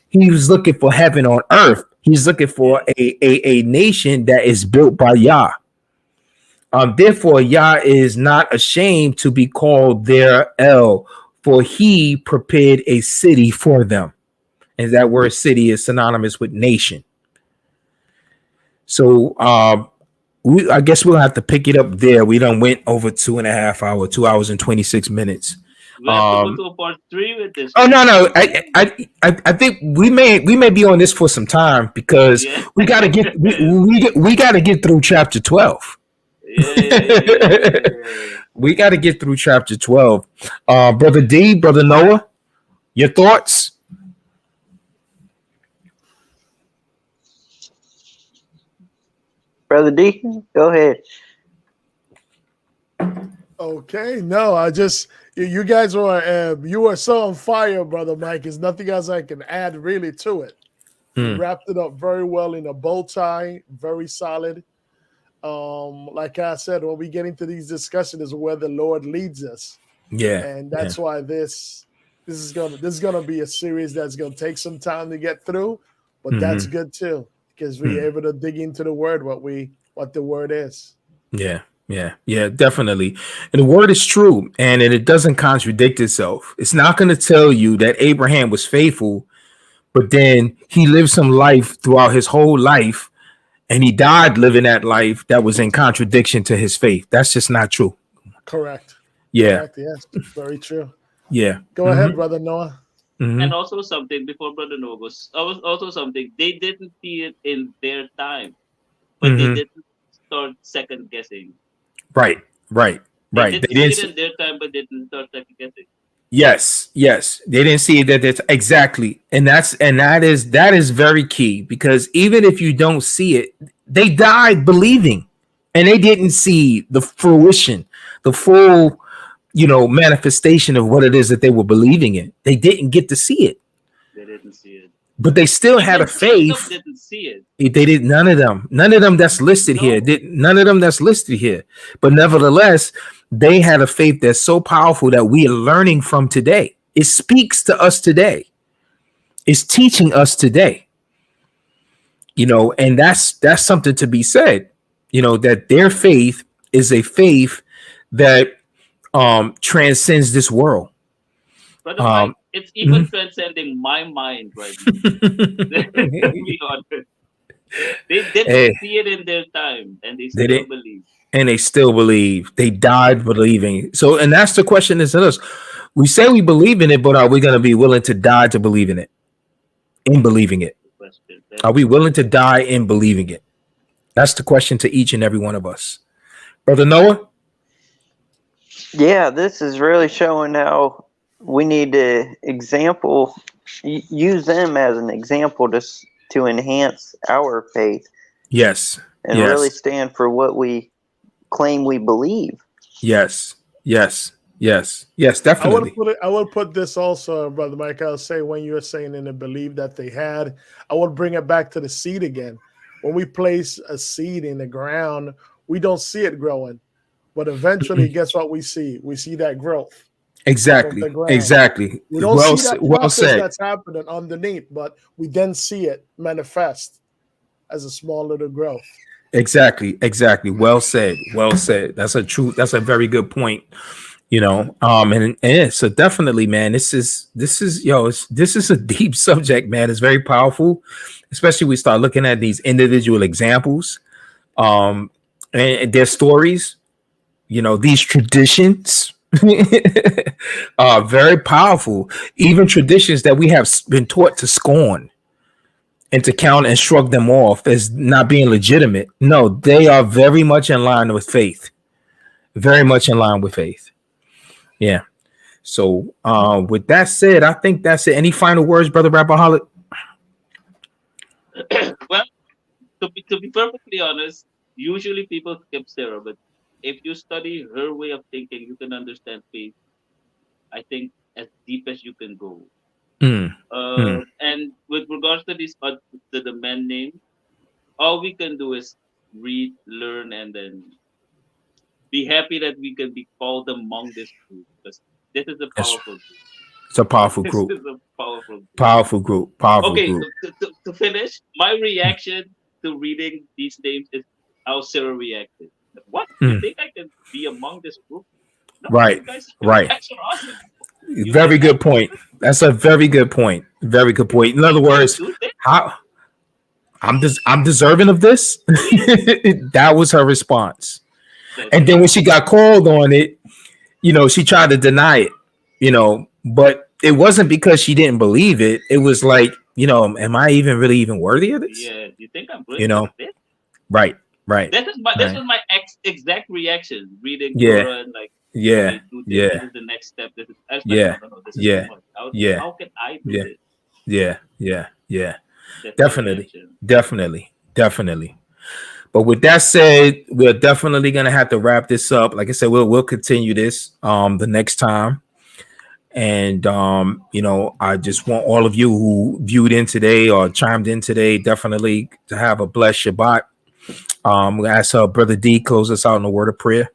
he was looking for heaven on earth. He's looking for Yes, a nation that is built by Yah. Therefore, Yah is not ashamed to be called their El, for he prepared a city for them. And that word city is synonymous with nation. So I guess we'll have to pick it up there. We done went over 2.5 hours, 2 hours and 26 minutes. we have to go to a part 3 with this Oh one. no, I think we may be on this for some time, because Yeah, we gotta get we gotta get through chapter 12. yeah. We gotta get through chapter 12. Brother D, brother Noah, your thoughts? Brother Deacon, go ahead. Okay, no, you guys were you were so on fire, brother Mike. There's nothing else I can add really to it. You wrapped it up very well in a bow tie, very solid. Like I said, when we get into these discussions, is where the Lord leads us, Yeah, and that's why this is gonna be a series that's gonna take some time to get through, but that's good too, because we're able to dig into the word, what the word is. yeah, definitely. And the word is true, and it doesn't contradict itself. It's not going to tell you that Abraham was faithful, but then he lived some life throughout his whole life, and he died living that life that was in contradiction to his faith. That's just not true. Correct. Yeah. Correct. Yes, very true. Yeah. Go ahead, brother Noah. And also something before Brother Noah goes, also something they didn't see it in their time, but they didn't start second guessing. Right. They They didn't see didn't it in their time, but they didn't start second guessing. Yes. They didn't see that. That's exactly. And that is very key, because even if you don't see it, they died believing, and they didn't see the fruition, the full, manifestation of what it is that they were believing in. They didn't get to see it, They didn't see it. but they still had a Even Jacob faith. didn't see it. They did none of them that's listed here. No. None of them that's listed here. But nevertheless, they had a faith that's so powerful that we are learning from today. It speaks to us today. It's teaching us today. And that's something to be said. That their faith is a faith that transcends this world. Brother Mike, it's even mhm. transcending my mind right now. To be honest. They didn't Hey, see it in their time and they they still didn't, believe. and they still believe. They died believing. So, and that's the question is in us. We say we believe in it, but are we going to be willing to die to believe in it? In believing it, The question. That's are the we willing question. to die in believing it? That's the question to each and every one of us. Brother Noah. Yeah, this is really showing how we need to use them as an example to enhance our faith Yes. and really Yes. stand for what we claim we believe. Yes. Yes. Yes. Yes. I would Definitely. put it. I would put this also, brother Mike. I'll say when you were saying in the belief that they had, I would bring it back to the seed again. When we place a seed in the ground, we don't see it growing, but eventually, guess what we see? We see that growth out of the Exactly. ground. Exactly. We don't see that Well process said. that's happening underneath, but we then see it manifest as a small little growth. Exactly. Exactly. Well said. Well said. That's a true. That's a very good point. And yeah, so definitely, man, this is a deep subject, man. It's very powerful, especially we start looking at these individual examples, um, and their stories. These traditions are very powerful. Even traditions that we have been taught to scorn and to count and shrug them off as not being legitimate. No, they are very much in line with faith. Very much in line with faith. Yeah. So, with that said, I think that's it. Any final words, brother Rapperholic? Well, to be perfectly honest, usually people skip Sarah, but if you study her way of thinking, you can understand faith. I think as deep as you can go. Mm, mm. And with regards to to the men name, all we can do is read, learn, and then be happy that we can be called among this group because this is a It's, powerful group. it's a powerful This group. is a powerful group. Powerful group. Powerful Okay, group. to finish, my reaction to reading these names is how Sarah reacted. What? You Mm. think I can be among this group? No, Right. you Right. guys are awesome. You Very think I good can do point. this? That's a very good point. Very good point. In other words, You think? how I'm deserving of this. That was her response. That's And then right. when she got called on it, she tried to deny it. But it wasn't because she didn't believe it. It was like, am I even worthy of this? Yeah, you think I'm You worthy of know, this? right, right, This right. was my exact reaction reading Yeah, Torah and like, yeah, okay, do this. This yeah, is the next step. This is. I was like, yeah, no. This is too yeah, much. yeah, How can I do yeah, this? yeah, yeah, yeah. That's my Definitely, reaction. definitely, definitely. But with that said, we're definitely gonna have to wrap this up. Like I said, we'll continue this the next time. And I just want all of you who viewed in today or chimed in today definitely to have a blessed Shabbat. We'll ask Brother D close us out in a word of prayer.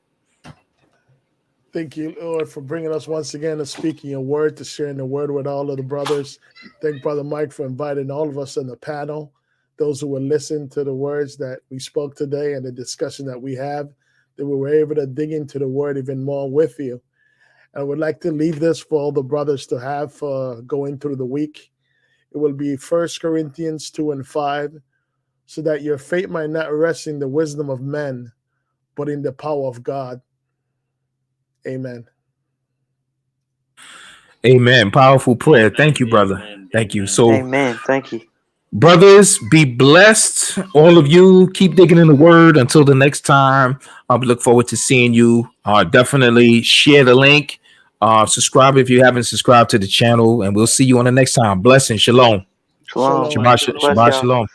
Thank you, Lord, for bringing us once again and speaking your word, to sharing the word with all of the brothers. Thank Brother Mike for inviting all of us in the panel, those who will listen to the words that we spoke today and the discussion that we have, that we were able to dig into the word even more with you. I would like to leave this for all the brothers to have for going through the week. It will be 1 Corinthians 2 and 5, so that your faith might not rest in the wisdom of men, but in the power of God. Amen. Amen. Powerful prayer. Amen. Thank you, brother. Amen. Thank you. Amen. So, Amen. Thank you. brothers, be blessed. All of you, keep digging in the word. Until the next time, I look forward to seeing you. Definitely share the link. Subscribe if you haven't subscribed to the channel, and we'll see you on the next time. Blessing. Shalom. Shalom. Shalom. Shabbat Shabbat, shalom. Bless Shabbat y'all. shalom.